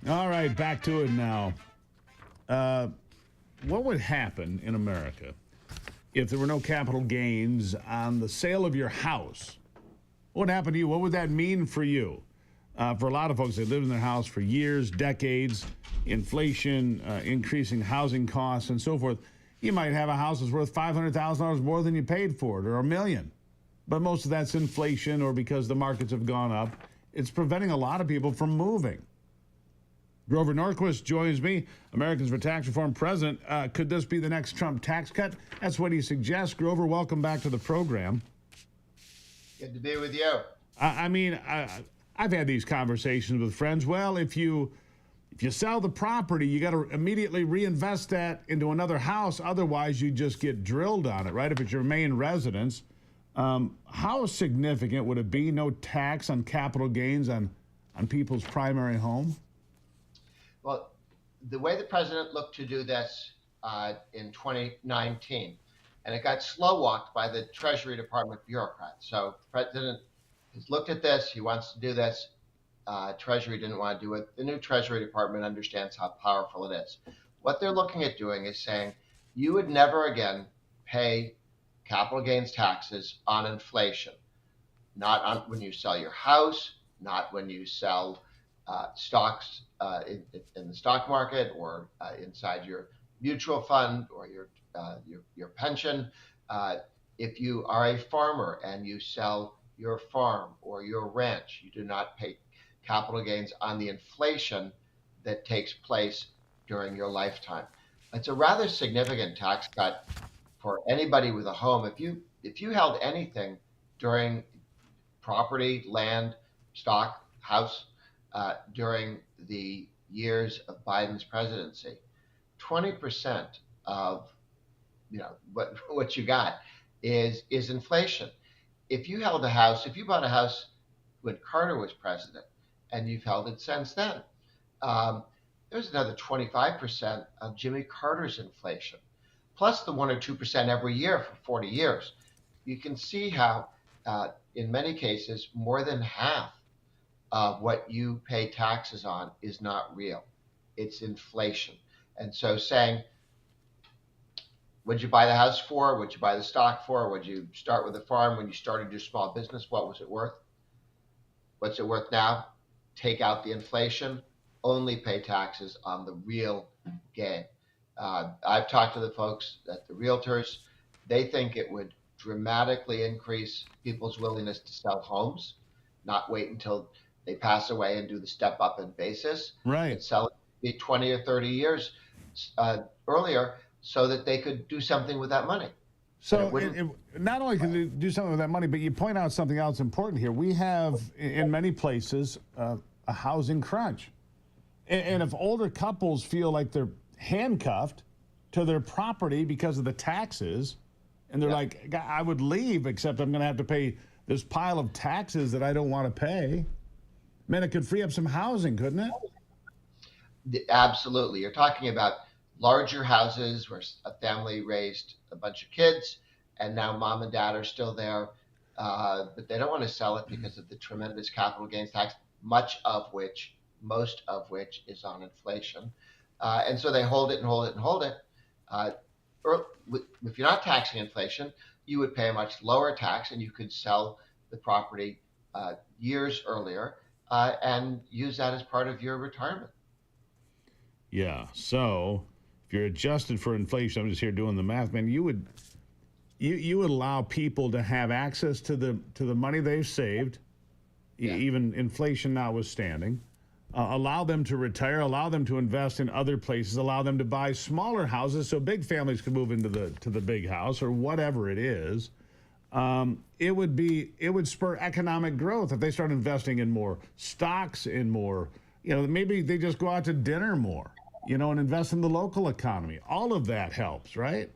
All right, back to it now. What would happen in America if there were no capital gains on the sale of your house? What would happen to you? What would that mean for you? For a lot of folks, they lived in their house for years, decades, inflation, increasing housing costs, and so forth. You might have a house that's worth $500,000 more than you paid for it, or $1 million. But most of that's inflation or because the markets have gone up. It's preventing a lot of people from moving. Grover Norquist joins me, Americans for Tax Reform president. Could this be the next Trump tax cut? That's what he suggests. Grover, welcome back to the program. Good to be with you. I've had these conversations with friends. Well, if you sell the property, you got to immediately reinvest that into another house. Otherwise, you just get drilled on it, right? If it's your main residence. How significant would it be, no tax on capital gains on people's primary home? Well, the way the president looked to do this in 2019, and it got slow-walked by the Treasury Department bureaucrats. So the president has looked at this. He wants to do this. Treasury didn't want to do it. The new Treasury Department understands how powerful it is. What they're looking at doing is saying, you would never again pay capital gains taxes on inflation, not on when you sell your house, not when you sell stocks in the stock market or inside your mutual fund or your pension. If you are a farmer and you sell your farm or your ranch, you do not pay capital gains on the inflation that takes place during your lifetime. It's a rather significant tax cut for anybody with a home. If you held anything during property, land, stock, house during the years of Biden's presidency, 20% of what you got is inflation. If you held a house, if you bought a house when Carter was president, and you've held it since then, there's another 25% of Jimmy Carter's inflation, plus the 1 or 2% every year for 40 years. You can see how, in many cases, more than half of what you pay taxes on is not real. It's inflation. And so saying, what'd you buy the house for? What'd you buy the stock for? What'd you start with a farm when you started your small business? What was it worth? What's it worth now? Take out the inflation, only pay taxes on the real gain. I've talked to the folks at the realtors. They think it would dramatically increase people's willingness to sell homes, not wait until they pass away and do the step up in basis. Right. And sell it 20 or 30 years earlier so that they could do something with that money. So not only can you do something with that money, but you point out something else important here. We have, in many places, a housing crunch. And if older couples feel like they're handcuffed to their property because of the taxes, and they're like, I would leave, except I'm going to have to pay this pile of taxes that I don't want to pay. Man, it could free up some housing, couldn't it? Absolutely. You're talking about larger houses where a family raised a bunch of kids and now mom and dad are still there, but they don't want to sell it because of the tremendous capital gains tax, most of which is on inflation. And so they hold it and hold it and hold it. If you're not taxing inflation, you would pay a much lower tax and you could sell the property years earlier and use that as part of your retirement. Yeah, so if you're adjusted for inflation, I'm just here doing the math, man, you would allow people to have access to the money they've saved, even inflation notwithstanding, allow them to retire, allow them to invest in other places, allow them to buy smaller houses so big families could move into the big house or whatever it is. It would spur economic growth if they start investing in more stocks, in more, maybe they just go out to dinner more, and invest in the local economy. All of that helps, right?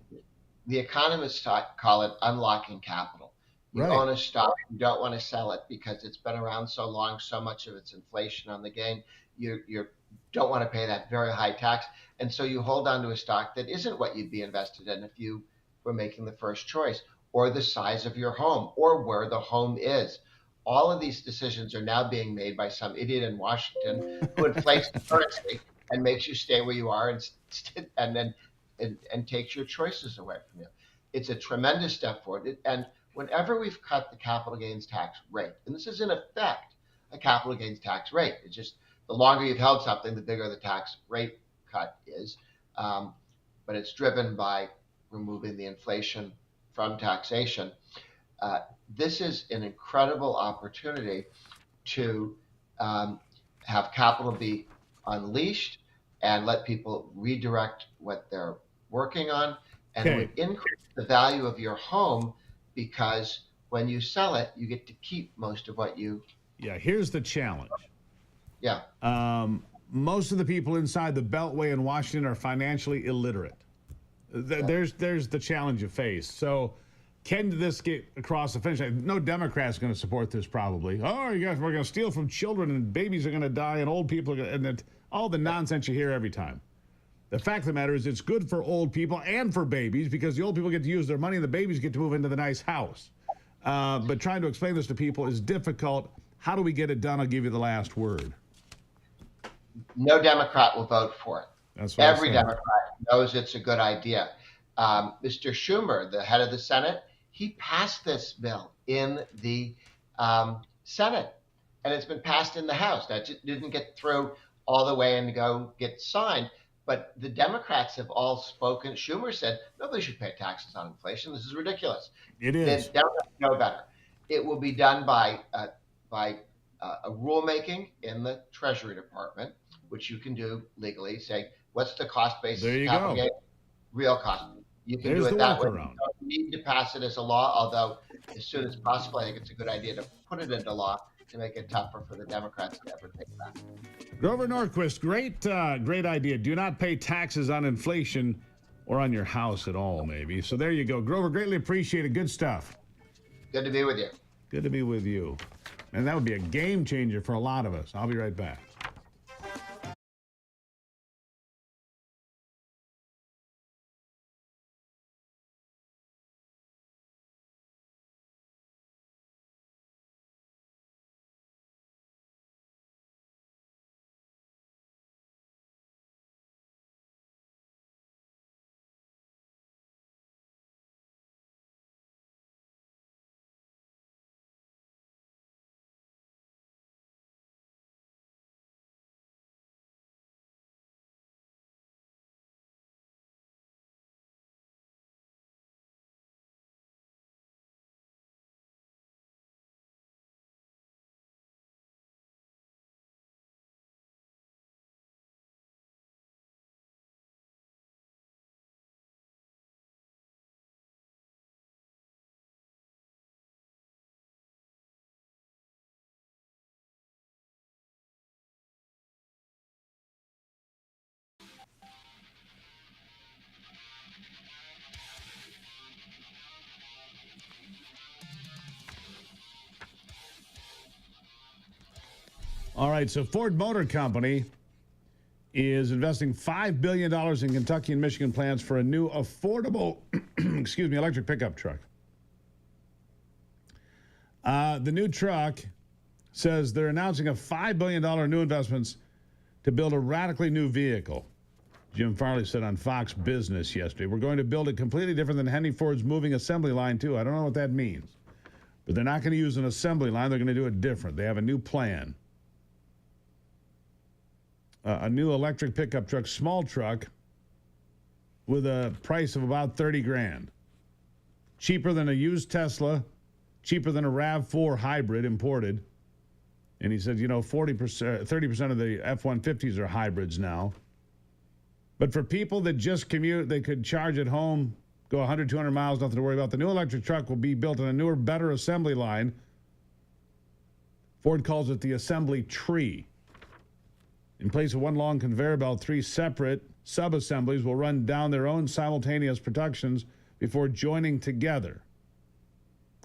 The economists call it unlocking capital. You own a stock, you don't want to sell it because it's been around so long, so much of it's inflation on the gain. You don't want to pay that very high tax. And so you hold on to a stock that isn't what you'd be invested in if you were making the first choice, or the size of your home, or where the home is, All of these decisions are now being made by some idiot in Washington who inflates the currency and makes you stay where you are and then takes your choices away from you. It's a tremendous step forward. And whenever we've cut the capital gains tax rate, and this is in effect a capital gains tax rate, it's just the longer you've held something, the bigger the tax rate cut is. But it's driven by removing the inflation from taxation. This is an incredible opportunity to have capital be unleashed and let people redirect what they're working on. And it would increase the value of your home because when you sell it, you get to keep most of what you... Yeah, here's the challenge. Yeah. Most of the people inside the Beltway in Washington are financially illiterate. There's the challenge you face. So can this get across the finish line? No Democrat's going to support this probably. Oh, you guys, we're going to steal from children and babies are going to die and old people are going to... And all the nonsense you hear every time. The fact of the matter is it's good for old people and for babies because the old people get to use their money and the babies get to move into the nice house. But trying to explain this to people is difficult. How do we get it done? I'll give you the last word. No Democrat will vote for it. That's what Every Democrat knows it's a good idea. Mr. Schumer, the head of the Senate, he passed this bill in the Senate, and it's been passed in the House. Now, it didn't get through all the way and go get signed, but the Democrats have all spoken. Schumer said, nobody should pay taxes on inflation. This is ridiculous. It is. The Democrats know better. It will be done by a rulemaking in the Treasury Department, which you can do legally. Say, what's the cost basis? There you go. Real cost. You can do it that way. You don't need to pass it as a law, although as soon as possible, I think it's a good idea to put it into law to make it tougher for the Democrats to ever take back. Grover Norquist, great idea. Do not pay taxes on inflation or on your house at all, maybe. So there you go. Grover, greatly appreciated. Good stuff. Good to be with you. Good to be with you. And that would be a game changer for a lot of us. I'll be right back. All right, so Ford Motor Company is investing $5 billion in Kentucky and Michigan plants for a new affordable, electric pickup truck. The new truck says they're announcing a $5 billion new investments to build a radically new vehicle. Jim Farley said on Fox Business yesterday, we're going to build it completely different than Henry Ford's moving assembly line, too. I don't know what that means. But they're not going to use an assembly line. They're going to do it different. They have a new plan. A new electric pickup truck, small truck, with a price of about $30,000. Cheaper than a used Tesla, cheaper than a RAV4 hybrid imported. And he said, 30% of the F-150s are hybrids now. But for people that just commute, they could charge at home, go 100, 200 miles, nothing to worry about. The new electric truck will be built on a newer, better assembly line. Ford calls it the assembly tree. In place of one long conveyor belt, 3 separate sub-assemblies will run down their own simultaneous productions before joining together.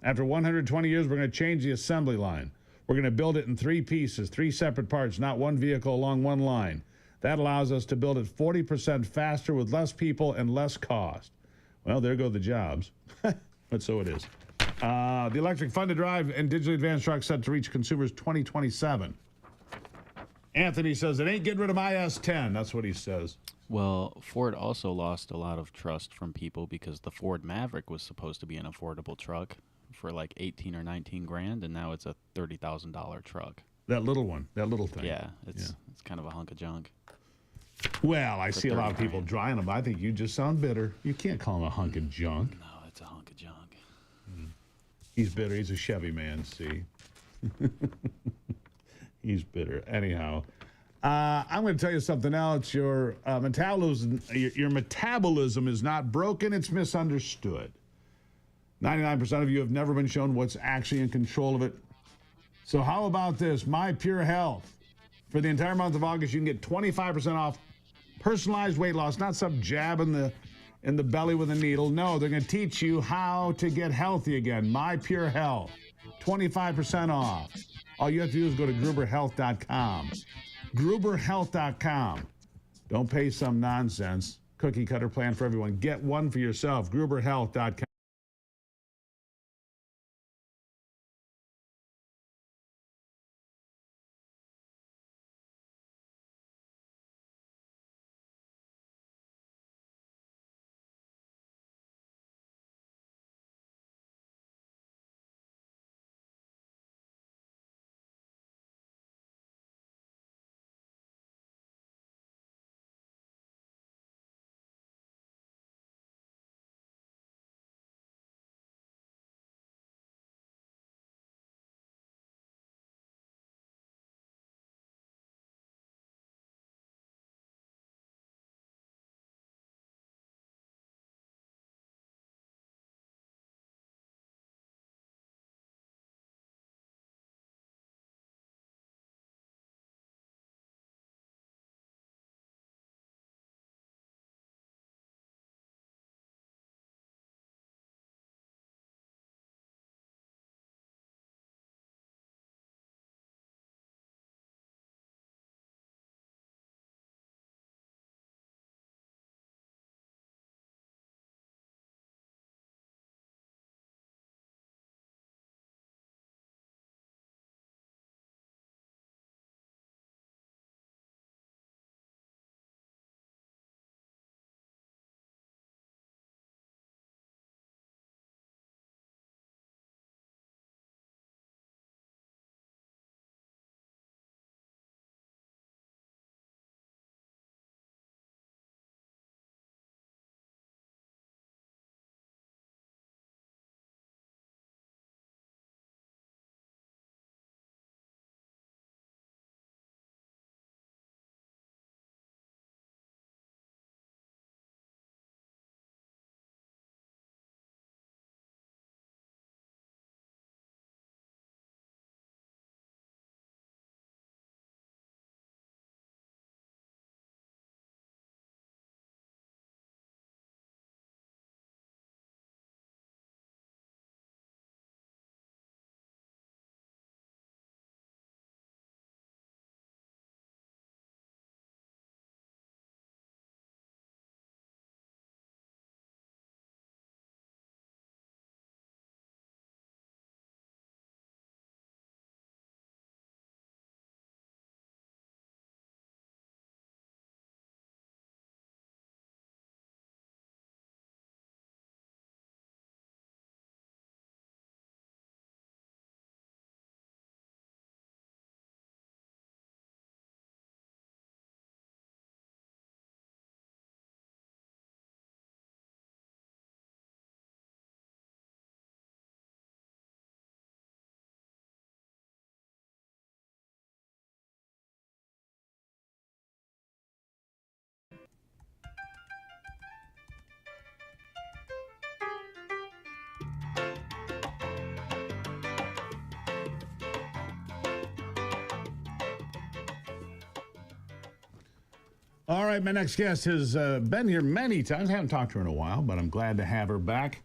After 120 years, we're going to change the assembly line. We're going to build it in 3 pieces, 3 separate parts, not one vehicle along one line. That allows us to build it 40% faster with less people and less cost. Well, there go the jobs. But so it is. The electric fun-to drive and digitally advanced truck set to reach consumers 2027. Anthony says, it ain't getting rid of my S10. That's what he says. Well, Ford also lost a lot of trust from people because the Ford Maverick was supposed to be an affordable truck for like 18 or 19 grand, and now it's a $30,000 truck. That little one, that little thing. Yeah, it's kind of a hunk of junk. Well, I see a lot of people drying them. I think you just sound bitter. You can't call him a hunk of junk. No, it's a hunk of junk. He's bitter. He's a Chevy man, see. He's bitter. Anyhow, I'm going to tell you something else. Your metabolism is not broken. It's misunderstood. 99% of you have never been shown what's actually in control of it. So how about this? My Pure Health. For the entire month of August, you can get 25% off personalized weight loss, not some jab in the belly with a needle. No, they're going to teach you how to get healthy again. My Pure Health. 25% off. All you have to do is go to gruberhealth.com. gruberhealth.com. Don't pay some nonsense cookie cutter plan for everyone. Get one for yourself. gruberhealth.com. All right, my next guest has been here many times. I haven't talked to her in a while, but I'm glad to have her back.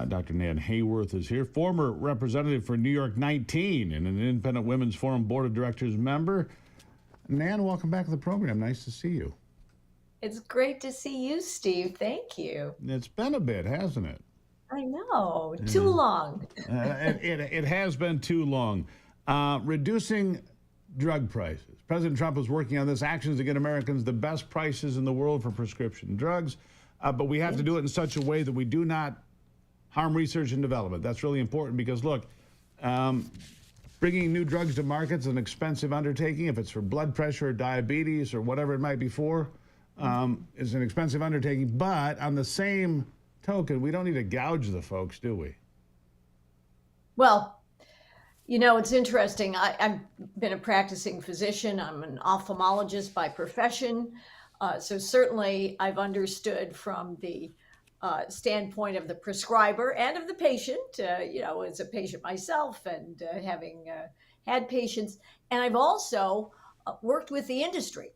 Dr. Nan Hayworth is here, former representative for New York 19 and an Independent Women's Forum Board of Directors member. Nan, welcome back to the program. Nice to see you. It's great to see you, Steve. Thank you. It's been a bit, hasn't it? I know. Too long. It has been too long. Reducing drug prices. President Trump is working on this. Actions to get Americans the best prices in the world for prescription drugs. But we have to do it in such a way that we do not harm research and development. That's really important because, look, bringing new drugs to market is an expensive undertaking. If it's for blood pressure or diabetes or whatever it might be for, it's an expensive undertaking. But on the same token, we don't need to gouge the folks, do we? Well, you know, it's interesting. I've been a practicing physician. I'm an ophthalmologist by profession. So certainly I've understood from the standpoint of the prescriber and of the patient, you know, as a patient myself and having had patients. And I've also worked with the industry.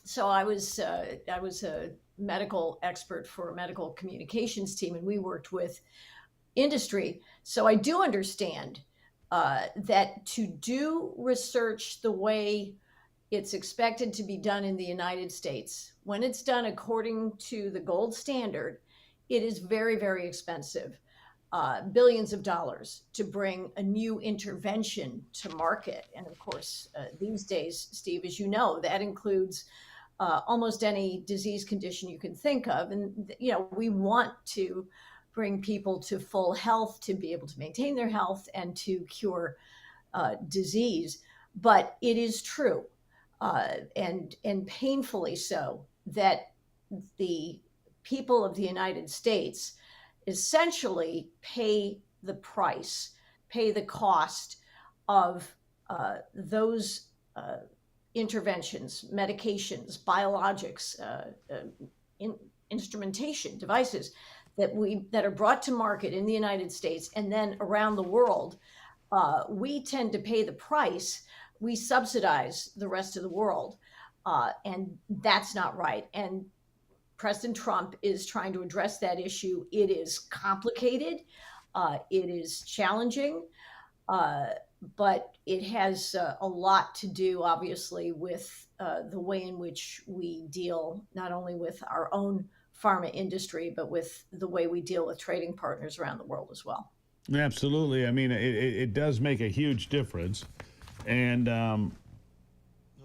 So I was a medical expert for a medical communications team, and we worked with industry. So I do understand that to do research the way it's expected to be done in the United States, when it's done according to the gold standard, it is very, very expensive. Billions of dollars to bring a new intervention to market. And of course, these days, Steve, as you know, that includes almost any disease condition you can think of. And, you know, we want to bring people to full health, to be able to maintain their health and to cure disease. But it is true, and painfully so, that the people of the United States essentially pay the price, pay the cost of those interventions, medications, biologics, instrumentation, devices that are brought to market in the United States and then around the world. We tend to pay the price. We subsidize the rest of the world, and that's not right. And President Trump is trying to address that issue. It is complicated. It is challenging. But it has a lot to do, obviously, with the way in which we deal not only with our own pharma industry, but with the way we deal with trading partners around the world as well. Absolutely. I mean, it does make a huge difference. And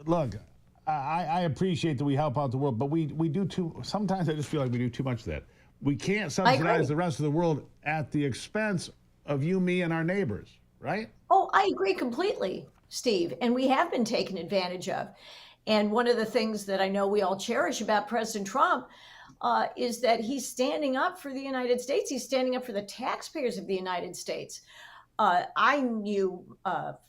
look, I appreciate that we help out the world, but we do too. Sometimes I just feel like we do too much of that. We can't subsidize the rest of the world at the expense of you, me, and our neighbors, right? Oh, I agree completely, Steve. And we have been taken advantage of. And one of the things that I know we all cherish about President Trump is that he's standing up for the United States. He's standing up for the taxpayers of the United States. I knew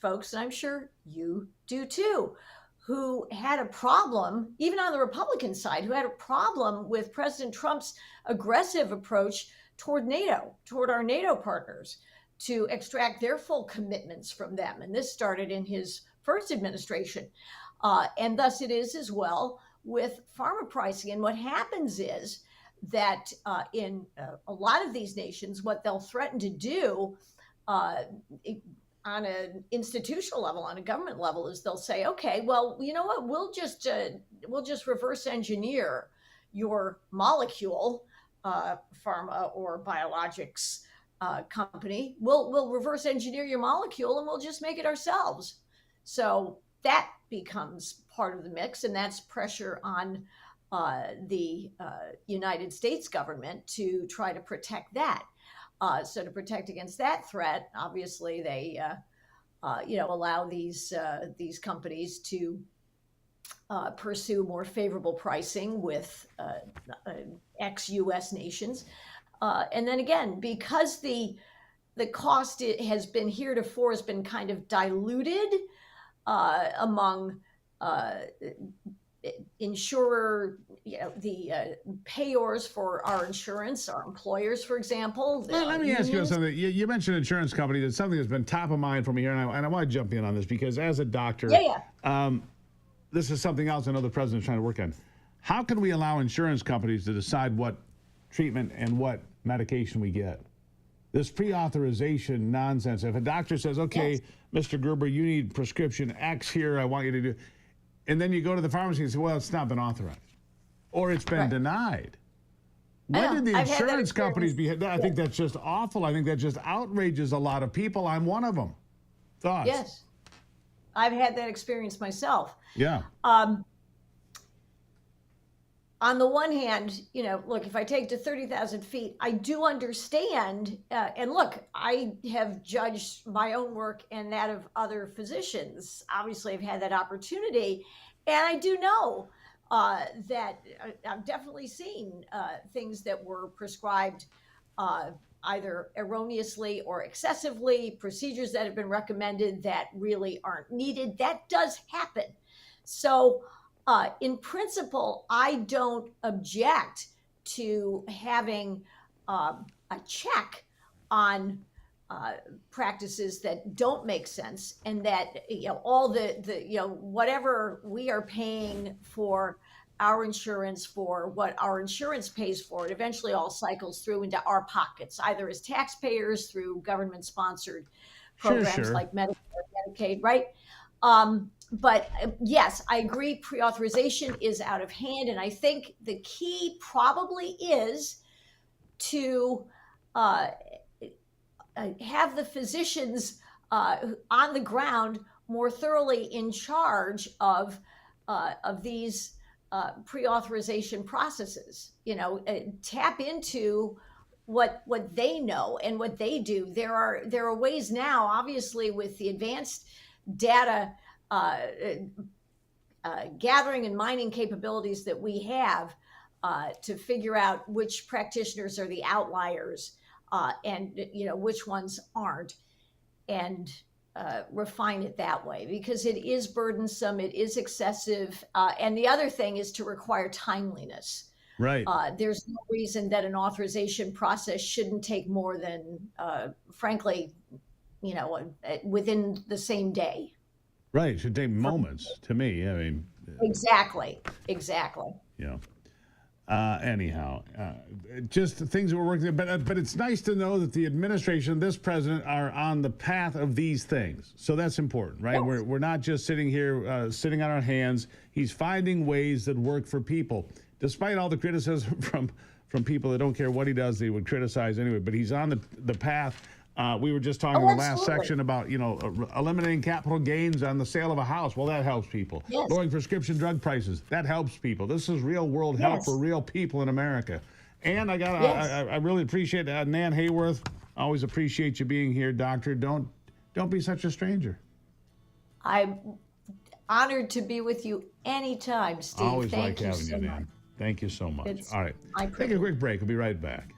folks, and I'm sure you do too, who had a problem, even on the Republican side, who had a problem with President Trump's aggressive approach toward NATO, toward our NATO partners, to extract their full commitments from them. And this started in his first administration. And thus it is as well with pharma pricing. And what happens is that in a lot of these nations, what they'll threaten to do on an institutional level, on a government level, is they'll say, okay, well, you know what, we'll just reverse engineer your molecule, pharma or biologics company. We'll reverse engineer your molecule and we'll just make it ourselves. So that becomes part of the mix, and that's pressure on the United States government to try to protect that. So to protect against that threat, obviously they allow these companies to pursue more favorable pricing with ex-U.S. nations. And then again, because the cost has been heretofore has been kind of diluted among insurer, the payors for our insurance, our employers, for example. Let me ask you something. You mentioned insurance companies. It's something that's been top of mind for me here, and I want to jump in on this because as a doctor, this is something else I know the president's trying to work on. How can we allow insurance companies to decide what treatment and what medication we get? This pre-authorization nonsense. If a doctor says, okay, Mr. Gruber, you need prescription X here, I want you to do, and then you go to the pharmacy and say, well, it's not been authorized, or it's been denied. When did the I've had that insurance companies experience. behave? I think that's just awful. I think that just outrages a lot of people. I'm one of them. Thoughts? Yes, I've had that experience myself. Yeah. On the one hand, look, if I take to 30,000 feet, I do understand. And look, I have judged my own work and that of other physicians. Obviously, I've had that opportunity. And I do know that I've definitely seen things that were prescribed either erroneously or excessively, procedures that have been recommended that really aren't needed. That does happen. So, in principle, I don't object to having a check on practices that don't make sense, and that all the whatever we are paying for our insurance, for what our insurance pays for, it eventually all cycles through into our pockets, either as taxpayers through government-sponsored programs like Medicare, Medicaid, right? But yes, I agree. Pre-authorization is out of hand, and I think the key probably is to have the physicians on the ground more thoroughly in charge of these pre-authorization processes. Tap into what they know and what they do. There are ways now, obviously, with the advanced data gathering and mining capabilities that we have to figure out which practitioners are the outliers and which ones aren't, and refine it that way, because it is burdensome, it is excessive, and the other thing is to require timeliness. Right. There's no reason that an authorization process shouldn't take more than, frankly, within the same day. Right. It should take moments to me. I mean, Exactly. Anyhow, just the things that we're working. But it's nice to know that the administration, this president, are on the path of these things. So that's important, right? Yes. We're not just sitting here, sitting on our hands. He's finding ways that work for people, despite all the criticism from people that don't care what he does. They would criticize anyway. But he's on the path. We were just talking in the last section about, eliminating capital gains on the sale of a house. Well, that helps people. Yes. Lowering prescription drug prices. That helps people. This is real world help for real people in America. And I really appreciate Nan Hayworth. Always appreciate you being here, Doctor. Don't be such a stranger. I'm honored to be with you anytime, Steve. Always Thank like having so you, Nan. much. Thank you so much. It's All right. my Take a quick break. We'll be right back.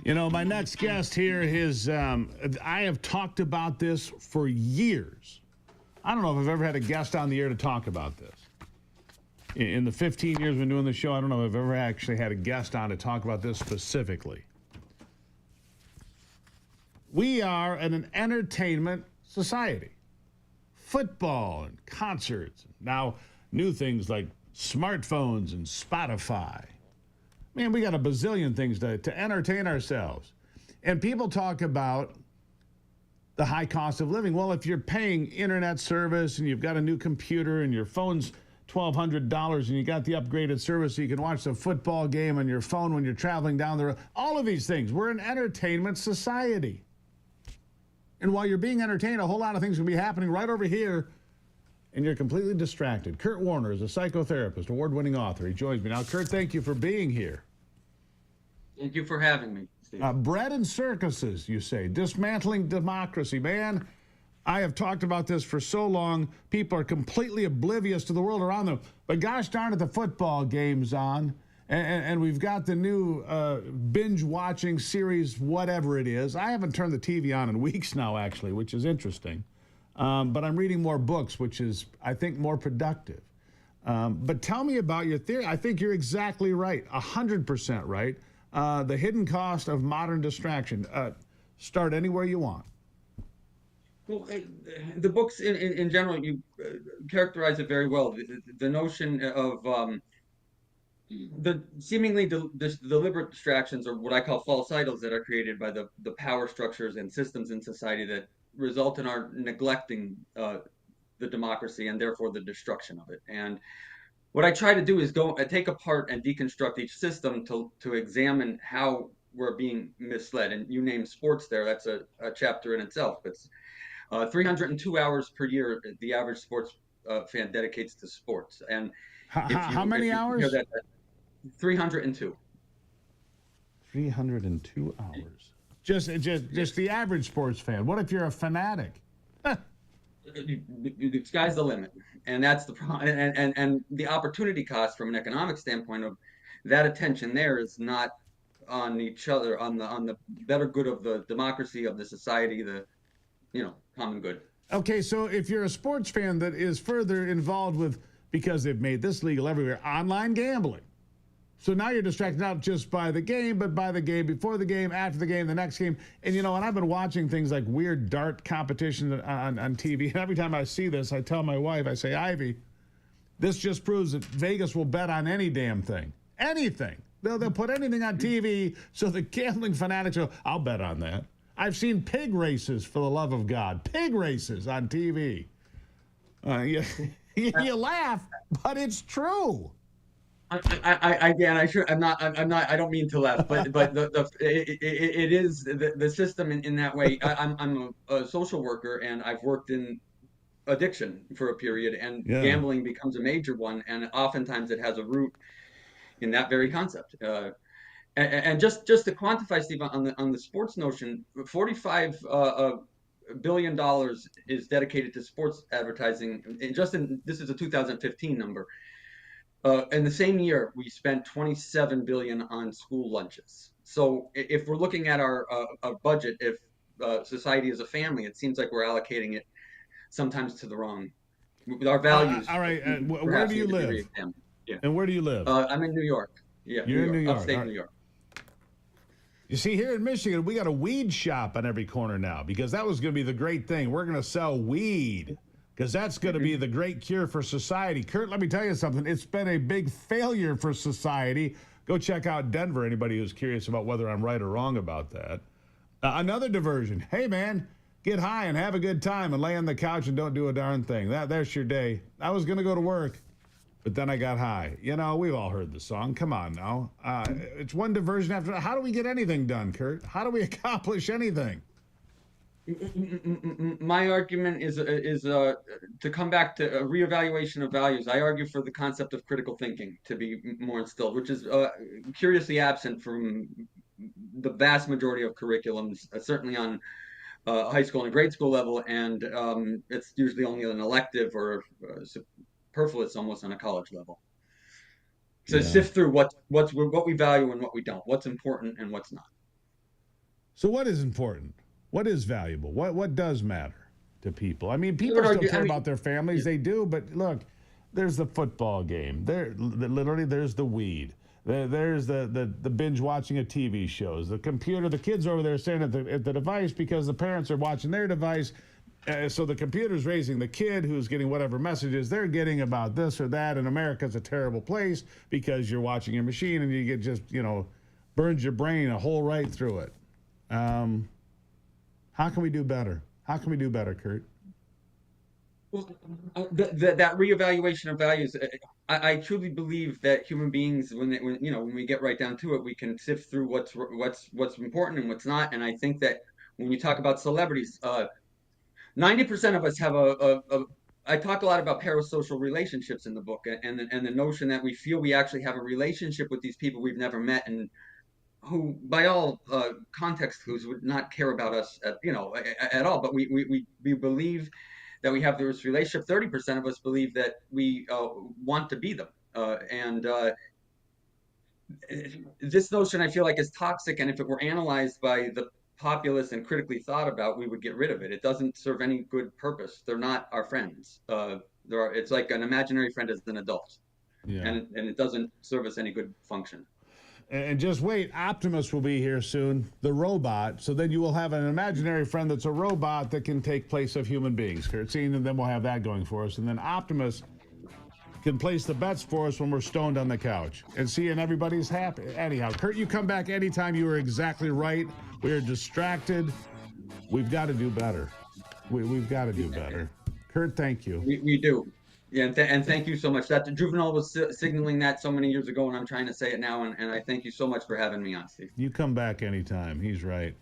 You know, my next guest here is, I have talked about this for years. I don't know if I've ever had a guest on the air to talk about this. In the 15 years I've been doing the show, I don't know if I've ever actually had a guest on to talk about this specifically. We are an entertainment society. Football and concerts. Now, new things like smartphones and Spotify. Man, we got a bazillion things to entertain ourselves. And people talk about the high cost of living. Well, if you're paying internet service and you've got a new computer and your phone's $1,200 and you got the upgraded service so you can watch the football game on your phone when you're traveling down the road, all of these things, we're an entertainment society. And while you're being entertained, a whole lot of things will be happening right over here, and you're completely distracted. Kurt Warner is a psychotherapist, award-winning author. He joins me now. Kurt, thank you for being here. Thank you for having me, Steve. Bread and circuses, you say. Dismantling democracy. Man, I have talked about this for so long. People are completely oblivious to the world around them. But gosh darn it, the football game's on. And we've got the new binge-watching series, whatever it is. I haven't turned the TV on in weeks now, actually, which is interesting. But I'm reading more books, which is, I think, more productive. But tell me about your theory. I think you're exactly right, 100% right. The hidden cost of modern distraction. Start anywhere you want. Well, the books in general, you characterize it very well. The notion of the seemingly deliberate distractions, or what I call false idols, that are created by the power structures and systems in society that result in our neglecting the democracy and therefore the destruction of it. And what I try to do is go take apart and deconstruct each system to examine how we're being misled. And you named sports there. That's a chapter in itself. It's 302 hours per year the average sports fan dedicates to sports. And how many hours? 302. 302 hours. Just the average sports fan. What if you're a fanatic? The sky's the limit, and that's the problem. And the opportunity cost from an economic standpoint of that attention there is not on each other, on the better good of the democracy, of the society, the common good. Okay, so if you're a sports fan that is further involved with, because they've made this legal everywhere, online gambling. So now you're distracted not just by the game, but by the game before the game, after the game, the next game. And and I've been watching things like weird dart competitions on TV. And every time I see this, I tell my wife, I say, Ivy, this just proves that Vegas will bet on any damn thing. Anything. They'll put anything on TV so the gambling fanatics will, I'll bet on that. I've seen pig races, for the love of God. Pig races on TV. You laugh, but it's true. I don't mean to laugh, but it is the system in that way. I'm a social worker, and I've worked in addiction for a period, and gambling becomes a major one, and oftentimes it has a root in that very concept. And just to quantify, Steve, on the sports notion, $45 billion is dedicated to sports advertising. This is a 2015 number. In the same year, we spent $27 billion on school lunches. So if we're looking at our budget, if society is a family, it seems like we're allocating it sometimes to the wrong. Our values. All right. Where do you live? Yeah. And where do you live? I'm in New York. Yeah, You're in New York. Upstate New York. You see, here in Michigan, we got a weed shop on every corner now, because that was going to be the great thing. We're going to sell weed, because that's going to be the great cure for society. Kurt, let me tell you something. It's been a big failure for society. Go check out Denver, anybody who's curious about whether I'm right or wrong about that. Another diversion. Hey, man, get high and have a good time and lay on the couch and don't do a darn thing. There's your day. I was going to go to work, but then I got high. We've all heard the song. Come on now. It's one diversion after another. How do we get anything done, Kurt? How do we accomplish anything? My argument is to come back to a reevaluation of values. I argue for the concept of critical thinking to be more instilled, which is curiously absent from the vast majority of curriculums, certainly on high school and grade school level, and it's usually only an elective or superfluous almost on a college level. So sift through what we value and what we don't, what's important and what's not. So what is important? What is valuable? What does matter to people? I mean, people still care about their families. They do, but look, there's the football game. Literally, there's the weed. There's the binge watching of TV shows. The computer. The kids over there staring at the device because the parents are watching their device. So the computer's raising the kid who's getting whatever messages they're getting about this or that. And America's a terrible place because you're watching your machine and you get just, burns your brain a hole right through it. How can we do better? How can we do better, Kurt? Well, that reevaluation of values, I truly believe that human beings, when we get right down to it, we can sift through what's important and what's not. And I think that when you talk about celebrities, 90% of us have I talk a lot about parasocial relationships in the book, and the notion that we feel we actually have a relationship with these people we've never met and who, by all context clues, would not care about us at all. But we believe that we have this relationship. 30% of us believe that we want to be them, and this notion I feel like is toxic. And if it were analyzed by the populace and critically thought about, we would get rid of it. It doesn't serve any good purpose. They're not our friends. It's like an imaginary friend as an adult, and it doesn't serve us any good function. And just wait, Optimus will be here soon, the robot. So then you will have an imaginary friend that's a robot that can take place of human beings, Kurt. And then we'll have that going for us. And then Optimus can place the bets for us when we're stoned on the couch. And everybody's happy. Anyhow, Kurt, you come back anytime. You were exactly right. We are distracted. We've got to do better. We've got to do better. Kurt, thank you. We do. Yeah, and thank you so much. That Juvenal was signaling that so many years ago, and I'm trying to say it now, and I thank you so much for having me on, Steve. You come back anytime. He's right.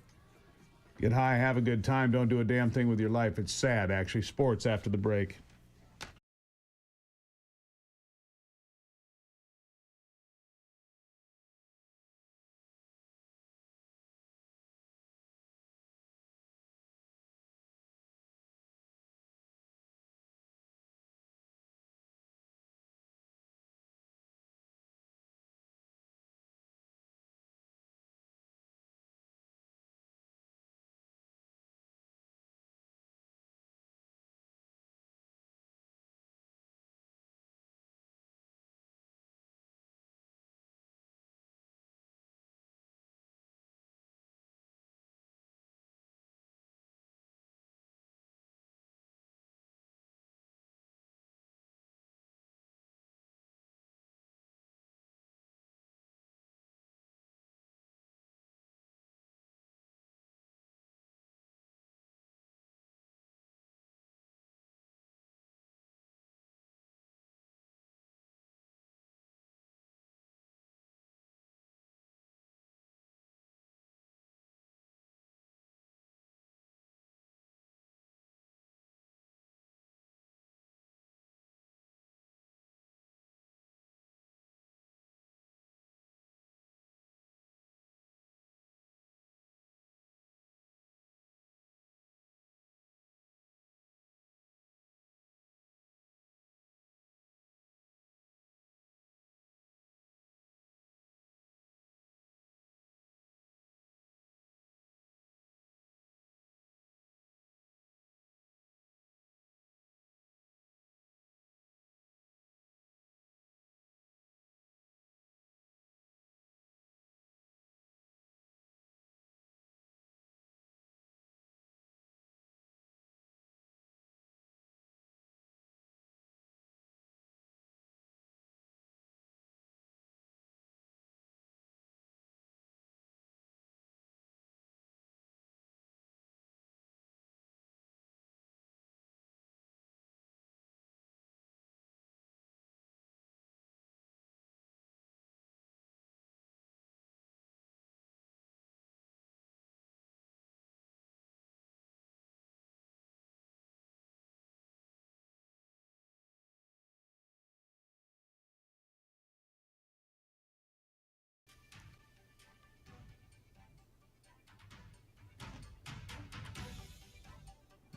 Get high, have a good time, don't do a damn thing with your life. It's sad, actually. Sports after the break.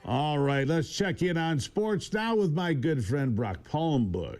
All right, let's check in on sports now with my good friend Brock Palmbush.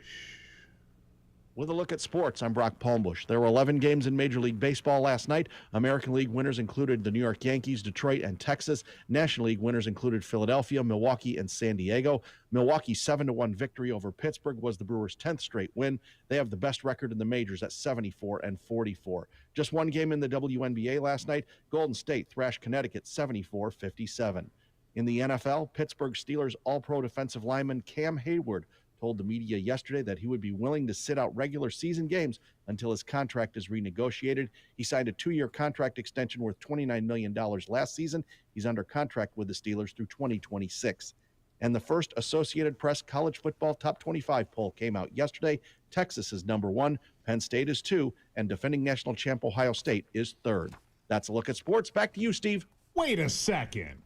With a look at sports, I'm Brock Palmbush. There were 11 games in Major League Baseball last night. American League winners included the New York Yankees, Detroit, and Texas. National League winners included Philadelphia, Milwaukee, and San Diego. Milwaukee's 7-1 victory over Pittsburgh was the Brewers' 10th straight win. They have the best record in the majors at 74-44. Just one game in the WNBA last night. Golden State thrashed Connecticut 74-57. In the NFL, Pittsburgh Steelers All-Pro defensive lineman Cam Hayward told the media yesterday that he would be willing to sit out regular season games until his contract is renegotiated. He signed a 2-year contract extension worth $29 million last season. He's under contract with the Steelers through 2026. And the first Associated Press college football top 25 poll came out yesterday. Texas is number 1, Penn State is 2, and defending national champ Ohio State is 3rd. That's a look at sports. Back to you, Steve. Wait a second.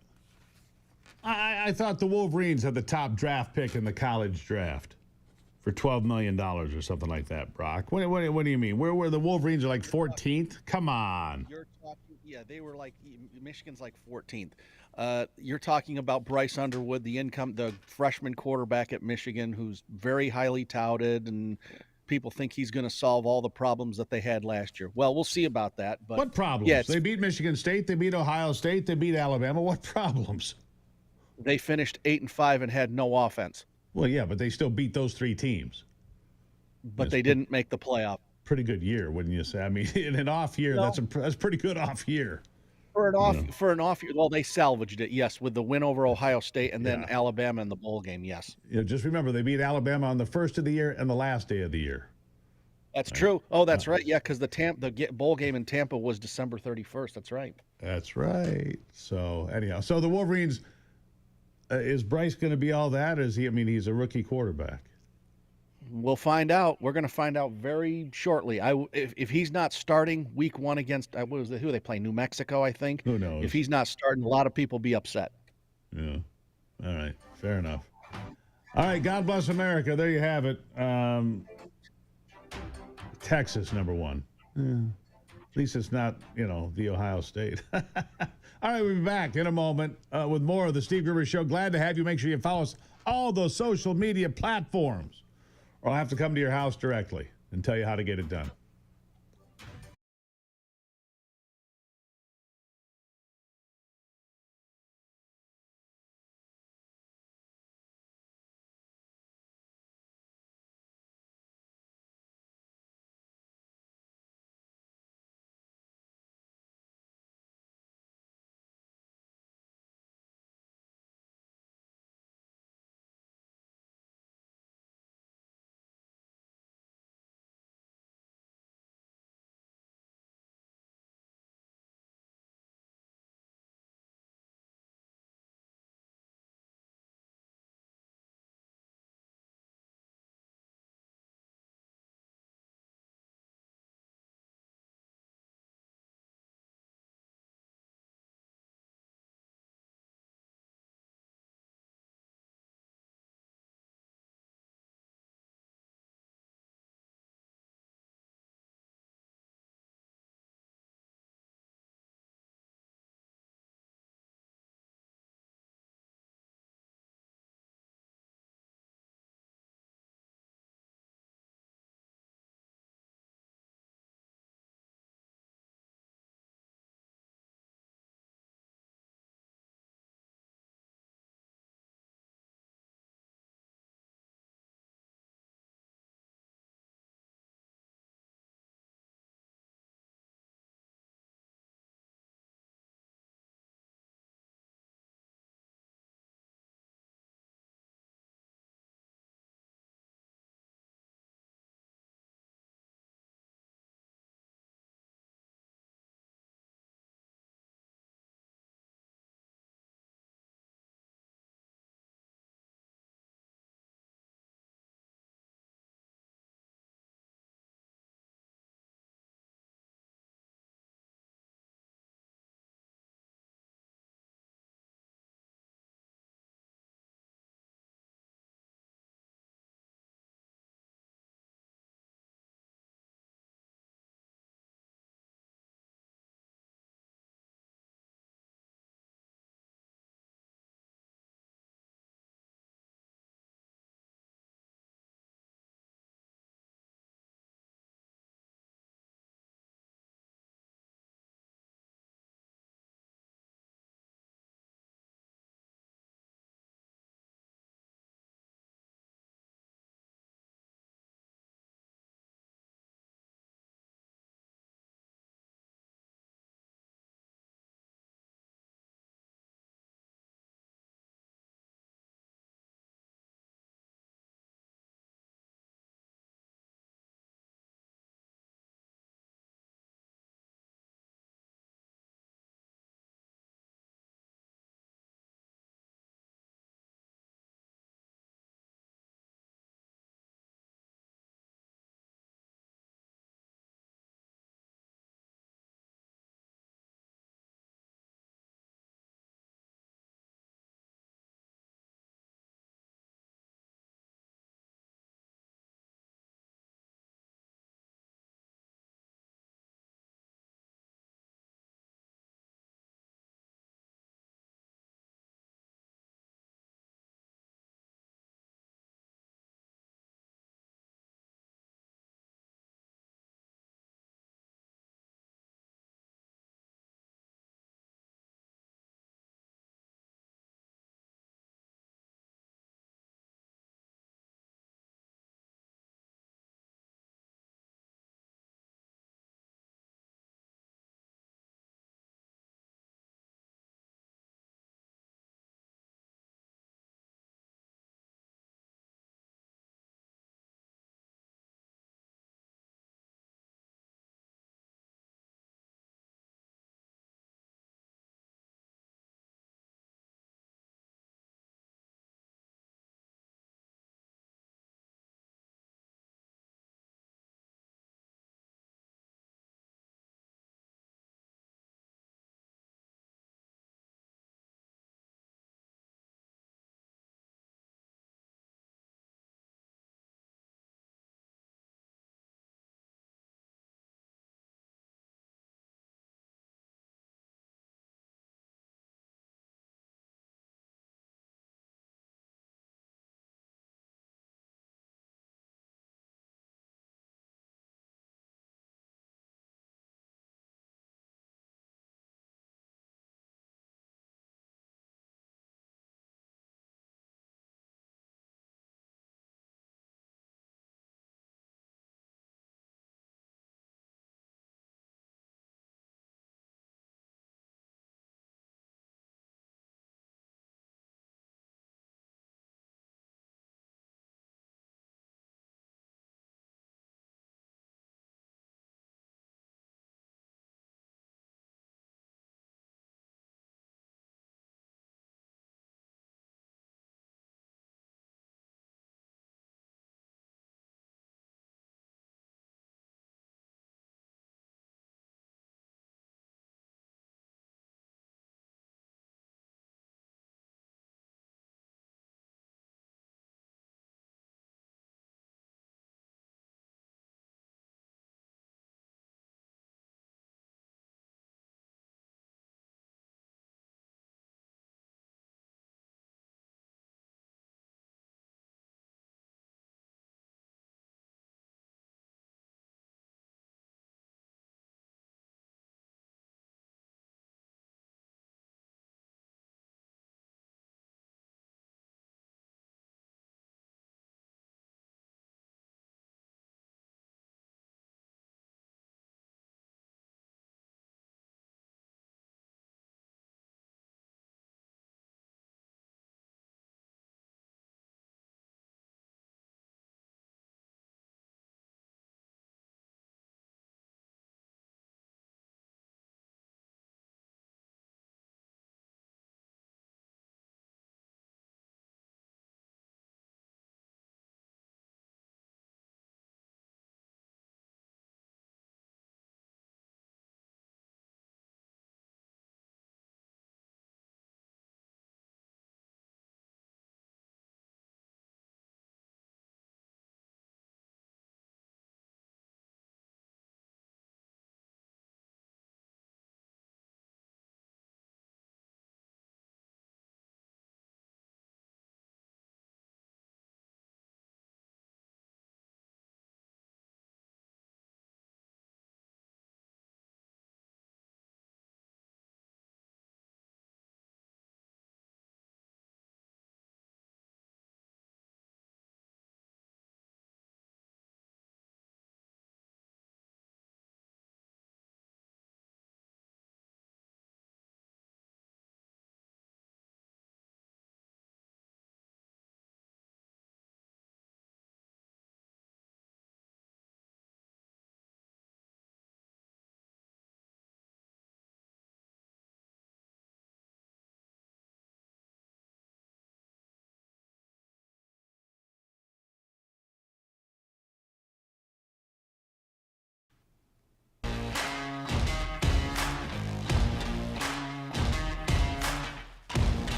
I thought the Wolverines had the top draft pick in the college draft for $12 million or something like that, Brock. What do you mean? Where the Wolverines are like 14th? Come on. You're talking, yeah, they were like, Michigan's like 14th. You're talking about Bryce Underwood, the freshman quarterback at Michigan, who's very highly touted, and people think he's going to solve all the problems that they had last year. Well, we'll see about that. But what problems? Yeah, they beat Michigan State. They beat Ohio State. They beat Alabama. What problems? They finished 8-5 and had no offense. Well, yeah, but they still beat those 3 teams. But they didn't make the playoff. Pretty good year, wouldn't you say? I mean, in an off year, No. that's pretty good off year. For an off year, well, they salvaged it, yes, with the win over Ohio State and then Alabama in the bowl game, yes. Just remember, they beat Alabama on the first of the year and the last day of the year. That's true. Oh, that's right. Yeah, because the bowl game in Tampa was December 31st. That's right. That's right. So anyhow, so the Wolverines. Is Bryce going to be all that? Or is he? I mean, he's a rookie quarterback. We'll find out. We're going to find out very shortly. If he's not starting week 1 against who are they playing? New Mexico, I think. Who knows? If he's not starting, a lot of people be upset. Yeah. All right. Fair enough. All right. God bless America. There you have it. Texas number 1. Yeah. At least it's not, the Ohio State. All right, we'll be back in a moment with more of the Steve Gruber Show. Glad to have you. Make sure you follow us all those social media platforms, or I'll have to come to your house directly and tell you how to get it done.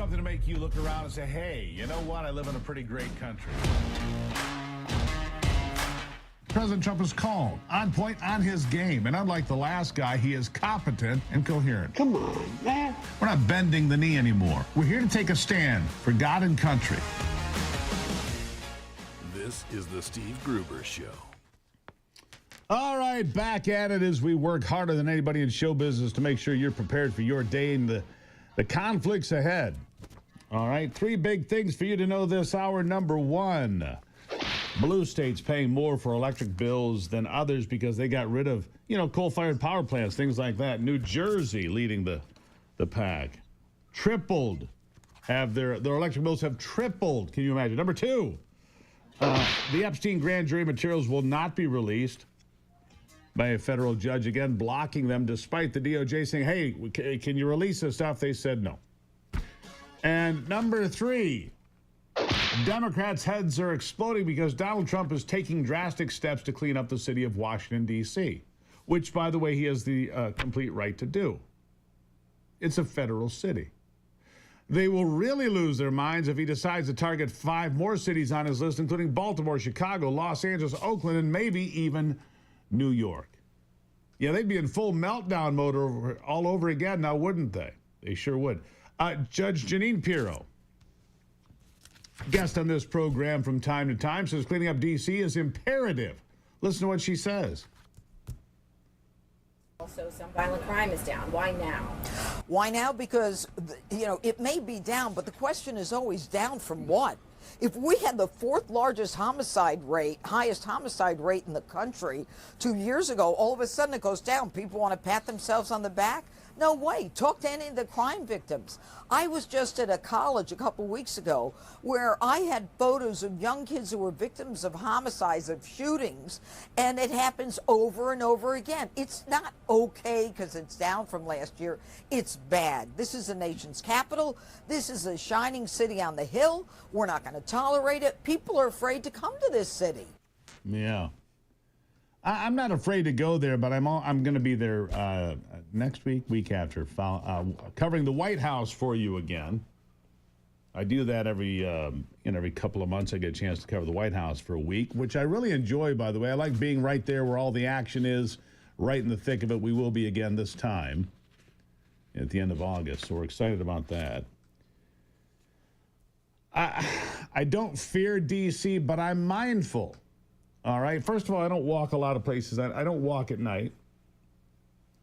something to make you look around and say, hey, you know what? I live in a pretty great country. President Trump is calm, on point, on his game. And unlike the last guy, he is competent and coherent. Come on, man. We're not bending the knee anymore. We're here to take a stand for God and country. This is the Steve Gruber Show. All right, back at it as we work harder than anybody in show business to make sure you're prepared for your day and the conflicts ahead. All right, 3 big things for you to know this hour. Number 1, blue states paying more for electric bills than others because they got rid of, coal-fired power plants, things like that. New Jersey leading the pack. Tripled. Their electric bills have tripled. Can you imagine? Number 2, the Epstein grand jury materials will not be released by a federal judge, again blocking them despite the DOJ saying, hey, can you release this stuff? They said no. And number 3, Democrats' heads are exploding because Donald Trump is taking drastic steps to clean up the city of Washington, D.C., which, by the way, he has the complete right to do. It's a federal city. They will really lose their minds if he decides to target 5 more cities on his list, including Baltimore, Chicago, Los Angeles, Oakland, and maybe even New York. Yeah, they'd be in full meltdown mode all over again now, wouldn't they? They sure would. Judge Jeanine Pirro, guest on this program from time to time, says cleaning up D.C. is imperative. Listen to what she says. Also, some violent crime is down. Why now? Why now? Because, it may be down, but the question is always down from what? If we had the 4th largest highest homicide rate in the country 2 years ago, all of a sudden it goes down. People want to pat themselves on the back? No way. Talk to any of the crime victims. I was just at a college a couple weeks ago where I had photos of young kids who were victims of homicides, of shootings, and it happens over and over again. It's not okay because it's down from last year. It's bad. This is the nation's capital. This is a shining city on the hill. We're not going to tolerate it. People are afraid to come to this city. Yeah. I'm not afraid to go there, but I'm going to be there next week after, covering the White House for you again. I do that every couple of months. I get a chance to cover the White House for a week, which I really enjoy, by the way. I like being right there where all the action is, right in the thick of it. We will be again this time at the end of August, so we're excited about that. I don't fear D.C., but I'm mindful. All right. First of all, I don't walk a lot of places. I don't walk at night.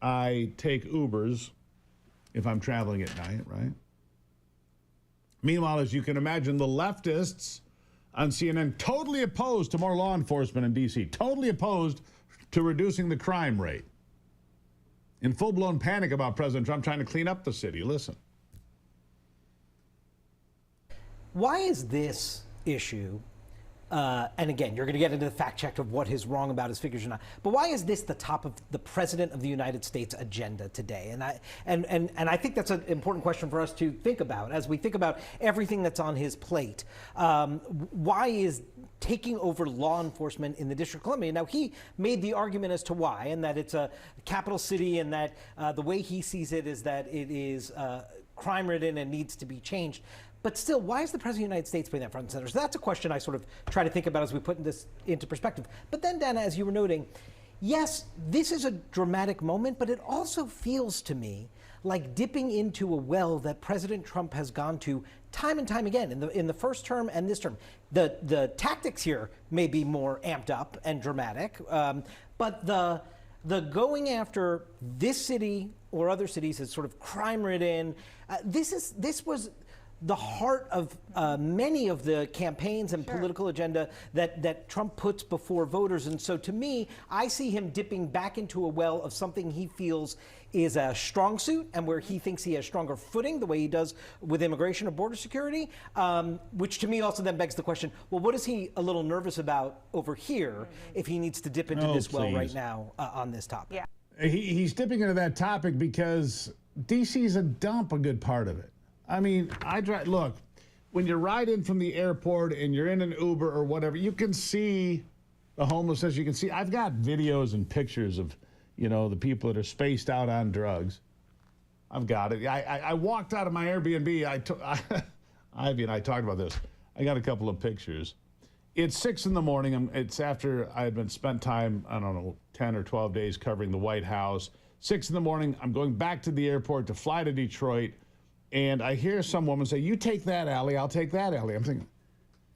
I take Ubers if I'm traveling at night, right? Meanwhile, as you can imagine, the leftists on CNN totally opposed to more law enforcement in D.C., totally opposed to reducing the crime rate. In full-blown panic about President Trump trying to clean up the city. Listen. Why is this issue, and again, you're going to get into the fact check of what is wrong about his figures or not, but why is this the top of the President of the United States agenda today? And I think that's an important question for us to think about as we think about everything that's on his plate. Why is taking over law enforcement in the District of Columbia? Now, he made the argument as to why, and that it's a capital city, and that the way he sees it is that it is crime-ridden and needs to be changed. But still, why is the President of the United States putting that front and center? So that's a question I sort of try to think about as we put this into perspective. But then, Dana, as you were noting, yes, this is a dramatic moment, but it also feels to me like dipping into a well that President Trump has gone to time and time again in the first term and this term. The tactics here may be more amped up and dramatic, but the going after this city or other cities as sort of crime-ridden, this was the heart of many of the campaigns and political agenda that Trump puts before voters. And so to me, I see him dipping back into a well of something he feels is a strong suit and where he thinks he has stronger footing, the way he does with immigration or border security, which to me also then begs the question, well, what is he a little nervous about over here if he needs to dip into this well right now on this topic? Yeah. He's dipping into that topic because D.C.'s a dump, a good part of it. I mean, look, when you ride in from the airport and you're in an Uber or whatever, you can see the homelessness. You can see, I've got videos and pictures of, the people that are spaced out on drugs. I've got it. I walked out of my Airbnb. Ivy and I talked about this. I got a couple of pictures. It's 6 in the morning. It's after I had been spent time, I don't know, 10 or 12 days covering the White House. 6 in the morning, I'm going back to the airport to fly to Detroit, and I hear some woman say, "You take that alley, I'll take that alley." I'm thinking,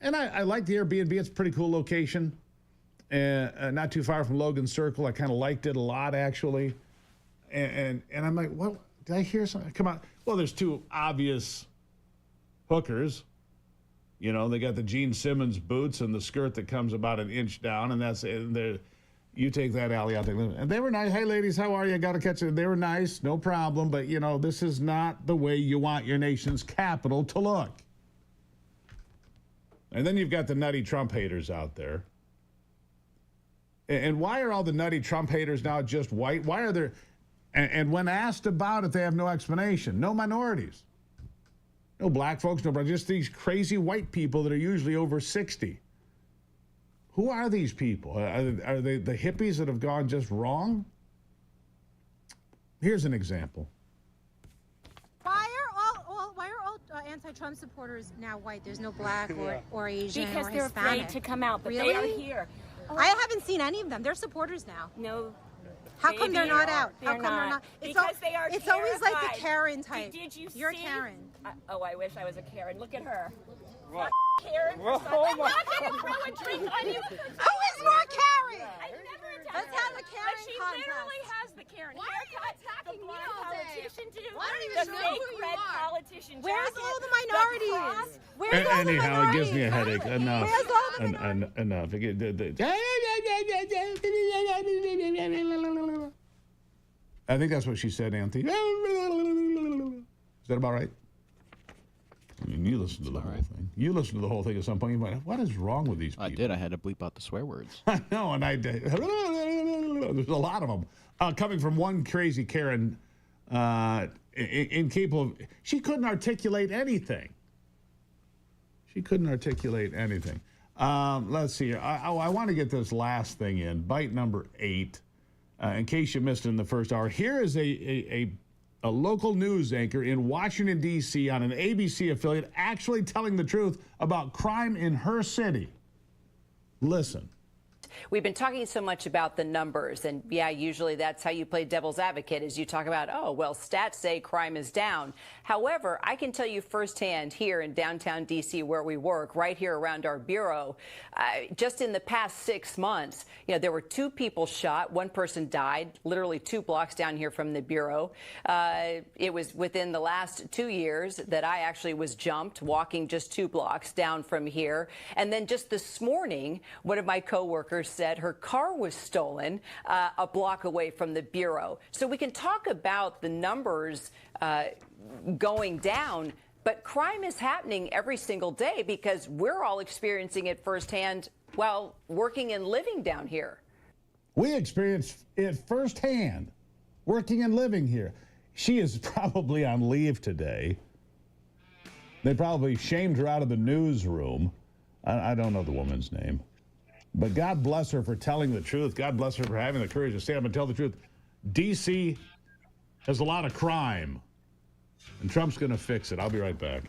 and I like the Airbnb. It's a pretty cool location. Not too far from Logan Circle. I kind of liked it a lot, actually. And I'm like, what? Did I hear something? Come on. Well, there's two obvious hookers. You know, they got the Gene Simmons boots and the skirt that comes about an inch down, and you take that alley, I'll take that. And they were nice. "Hey, ladies, how are you? I got to catch it." They were nice, no problem. But, you know, this is not the way you want your nation's capital to look. And then you've got the nutty Trump haters out there. And why are all the nutty Trump haters now just white? Why are there... And when asked about it, they have no explanation. No minorities. No black folks, no, just these crazy white people that are usually over 60. Who are these people? Are they the hippies that have gone just wrong? Here's an example. Why are all anti-Trump supporters now white? There's no black or Asian because or they're Hispanic. afraid to come out, but really? they are here. I haven't seen any of them. They're supporters now. No. How come they're not out? How come they're not? Because they are It's always like the terrified. Karen type. Did you You're see? Karen. I wish I was a Karen. Look at her. What? Karen. Whoa, I'm my not going to throw a drink on you. Who is more Karen? I never attacked Let's have a Karen But she contest. literally has the Karen Why are you haircut. attacking the me blonde all day? politician too. I don't even the know fake who you red are. politician Where's jacket, all the minorities? cross. Where's all the Anyhow, it gives me a minorities? headache. Enough. Where's all the Enough. I think that's what she said, Anthony. Is that about right? I mean, you listened to the whole thing. You listened to the whole thing at some point. You might have, what is wrong with these people? I did. I had to bleep out the swear words. I know, and I did. There's a lot of them. Coming from one crazy Karen, incapable of... She couldn't articulate anything. Let's see here. I want to get this last thing in. Bite number 8. In case you missed it in the first hour. Here is a local news anchor in Washington, D.C. on an ABC affiliate actually telling the truth about crime in her city. Listen. We've been talking so much about the numbers, and yeah, usually that's how you play devil's advocate, is you talk about, oh, well, stats say crime is down. However, I can tell you firsthand here in downtown D.C. where we work, right here around our bureau, just in the past 6 months, you know, there were 2 people shot. 1 person died, literally 2 blocks down here from the bureau. It was within the last 2 years that I actually was jumped walking just 2 blocks down from here. And then just this morning, one of my coworkers said her car was stolen a block away from the bureau. So we can talk about the numbers going down, but crime is happening every single day because we're all experiencing it firsthand while working and living down here. We experienced it firsthand, working and living here. She is probably on leave today. They probably shamed her out of the newsroom. I don't know the woman's name. But God bless her for telling the truth. God bless her for having the courage to stand up and tell the truth. D.C. has a lot of crime, and Trump's going to fix it. I'll be right back.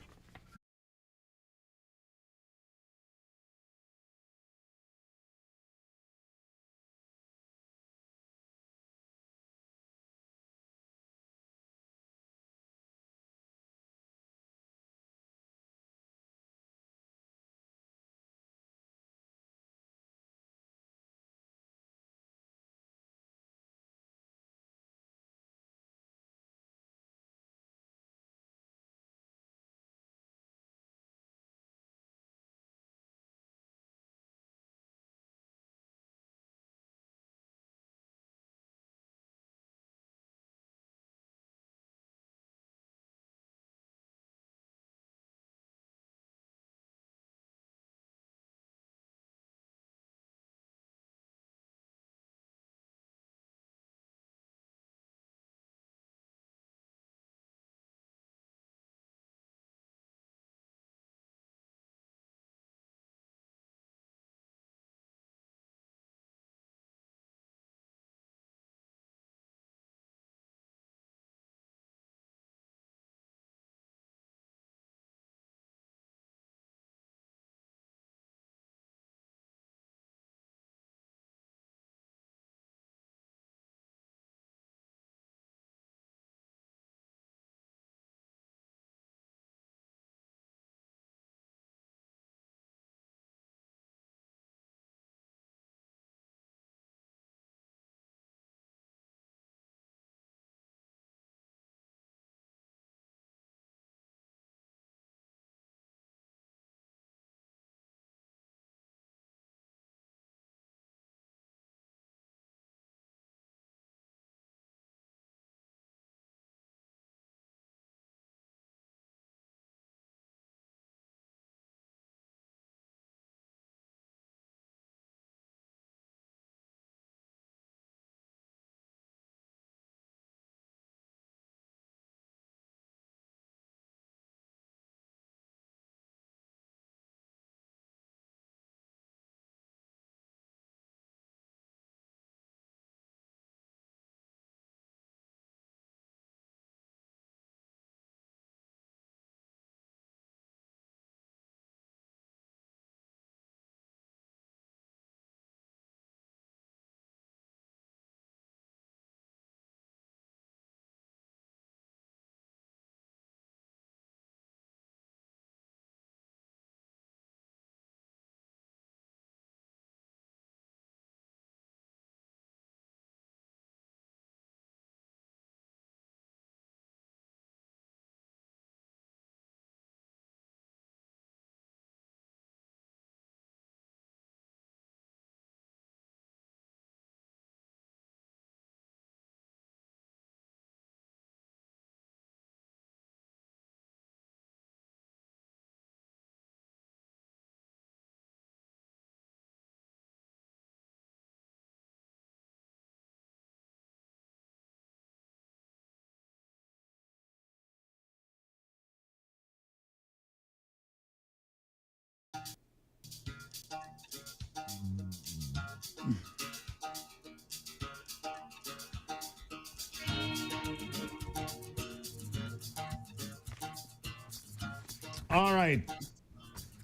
All right.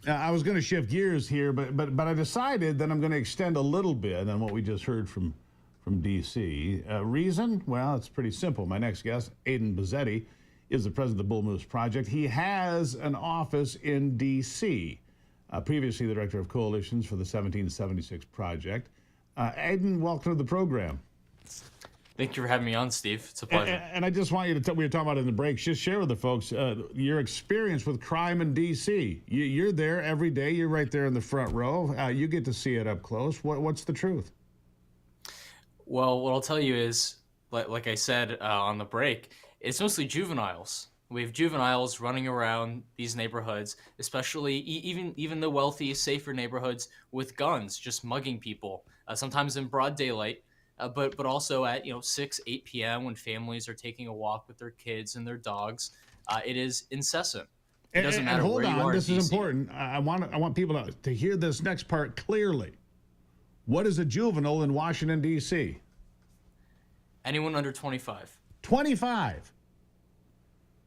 I was going to shift gears here, but I decided that I'm going to extend a little bit on what we just heard from D.C. Reason? Well, it's pretty simple. My next guest, Aidan Bazzetti, is the president of the Bull Moose Project. He has an office in D.C., previously the director of coalitions for the 1776 Project. Aidan, welcome to the program. Thank you for having me on, Steve. It's a pleasure. And I just want you to we were talking about it in the break, just share with the folks your experience with crime in D.C. You're there every day. You're right there in the front row. You get to see it up close. What's the truth? Well, what I'll tell you is, like I said on the break, it's mostly juveniles. We have juveniles running around these neighborhoods, especially even the wealthy, safer neighborhoods, with guns, just mugging people, sometimes in broad daylight. But also at 6, 8 p.m. when families are taking a walk with their kids and their dogs. It is incessant. It doesn't matter where you are. Hold on, this is DC. important. I want people to hear this next part clearly. What is a juvenile in Washington, D.C.? Anyone under 25. 25.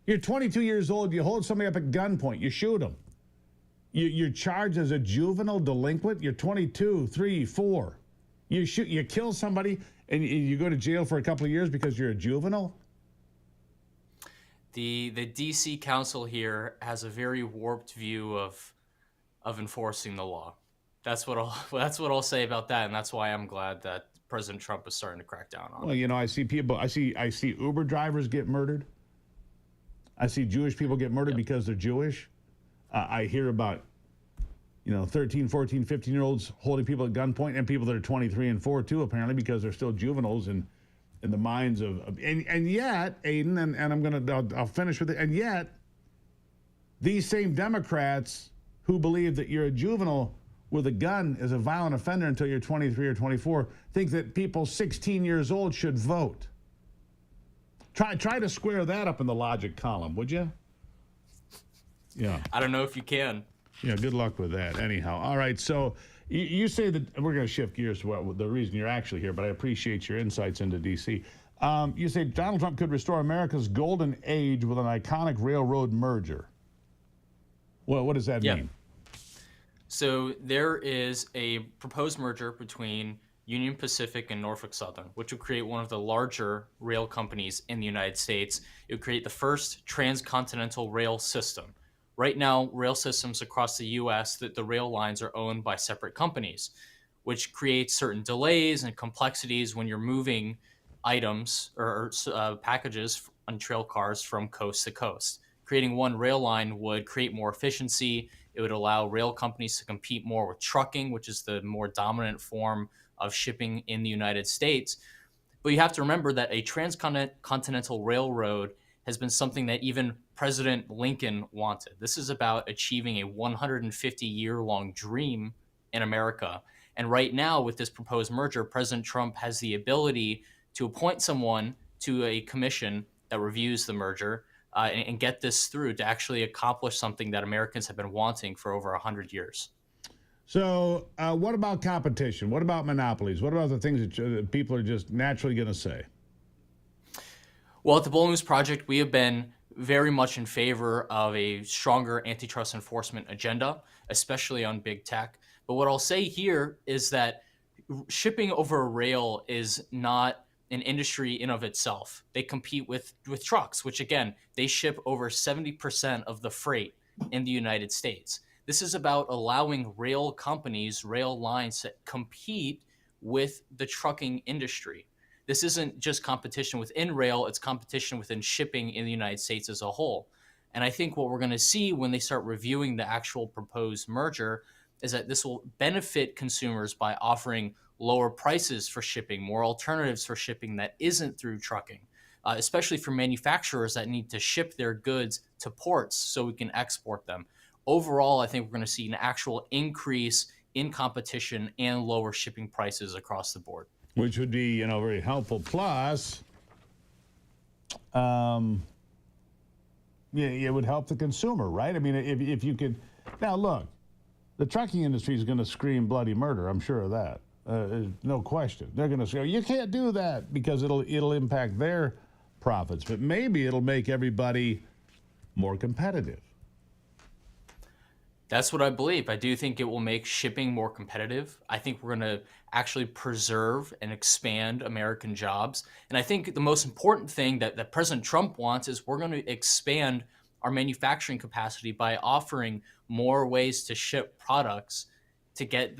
You're 22 years old. You hold somebody up at gunpoint. You shoot them. You're charged as a juvenile delinquent. You're 22, 3, 4. You kill somebody and you go to jail for a couple of years because you're a juvenile? The DC Council here has a very warped view of enforcing the law. That's what I'll say about that, and that's why I'm glad that President Trump is starting to crack down on it. Well, I see people. I see Uber drivers get murdered. I see Jewish people get murdered because they're Jewish. I hear about 13, 14, 15-year-olds holding people at gunpoint, and people that are 23 and 4 too, apparently, because they're still juveniles in the minds of and yet, Aidan, and I'll finish with it. And yet, these same Democrats who believe that you're a juvenile with a gun is a violent offender until you're 23 or 24 think that people 16 years old should vote. Try to square that up in the logic column, would you? Yeah. I don't know if you can. Yeah, good luck with that. Anyhow, all right. So you say that we're going to shift gears to the reason you're actually here, but I appreciate your insights into D.C. You say Donald Trump could restore America's golden age with an iconic railroad merger. Well, what does that mean? So there is a proposed merger between Union Pacific and Norfolk Southern, which would create one of the larger rail companies in the United States. It would create the first transcontinental rail system. Right now, rail systems across the U.S., the rail lines are owned by separate companies, which creates certain delays and complexities when you're moving items or packages on trail cars from coast to coast. Creating one rail line would create more efficiency. It would allow rail companies to compete more with trucking, which is the more dominant form of shipping in the United States. But you have to remember that a transcontinental railroad has been something that even President Lincoln wanted. This is about achieving a 150-year-long dream in America. And right now, with this proposed merger, President Trump has the ability to appoint someone to a commission that reviews the merger and get this through to actually accomplish something that Americans have been wanting for over 100 years. So what about competition? What about monopolies? What about the things that people are just naturally going to say? Well, at the Bull Moose Project, we have been very much in favor of a stronger antitrust enforcement agenda, especially on big tech. But what I'll say here is that shipping over rail is not an industry in of itself. They compete with trucks, which again, they ship over 70% of the freight in the United States. This is about allowing rail companies, rail lines to compete with the trucking industry. This isn't just competition within rail, it's competition within shipping in the United States as a whole. And I think what we're going to see when they start reviewing the actual proposed merger is that this will benefit consumers by offering lower prices for shipping, more alternatives for shipping that isn't through trucking, especially for manufacturers that need to ship their goods to ports so we can export them. Overall, I think we're going to see an actual increase in competition and lower shipping prices across the board. Which would be, very helpful. Plus, it would help the consumer, right? I mean, if you could. Now, look, the trucking industry is going to scream bloody murder. I'm sure of that. No question. They're going to say, you can't do that because it'll impact their profits. But maybe it'll make everybody more competitive. That's what I believe. I do think it will make shipping more competitive. I think we're going to actually preserve and expand American jobs. And I think the most important thing that President Trump wants is we're going to expand our manufacturing capacity by offering more ways to ship products to get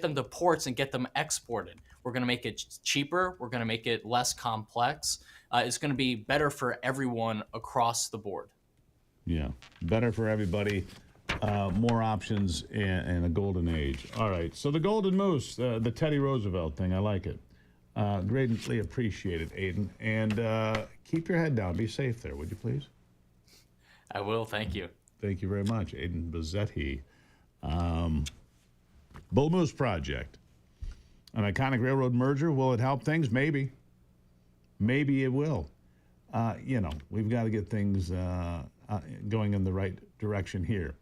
them to ports and get them exported. We're going to make it cheaper. We're going to make it less complex. It's going to be better for everyone across the board. Yeah, better for everybody. More options in a golden age. All right, so the golden moose, the Teddy Roosevelt thing, I like it. Greatly appreciated, Aiden. And keep your head down. Be safe there, would you please? I will. Thank you. Thank you very much, Aiden Bazzetti. Bull Moose Project. An iconic railroad merger. Will it help things? Maybe. Maybe it will. We've got to get things going in the right direction here.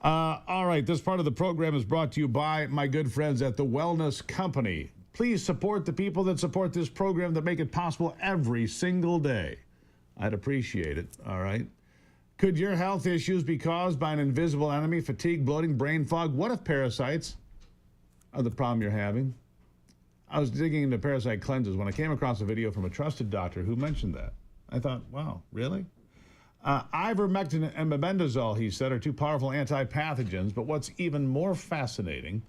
All right, this part of the program is brought to you by my good friends at the Wellness Company. Please support the people that support this program that make it possible every single day. I'd appreciate it, all right? Could your health issues be caused by an invisible enemy, fatigue, bloating, brain fog? What if parasites are the problem you're having? I was digging into parasite cleanses when I came across a video from a trusted doctor who mentioned that. I thought, wow, really? Ivermectin and mebendazole, he said, are two powerful anti-pathogens, but what's even more fascinating,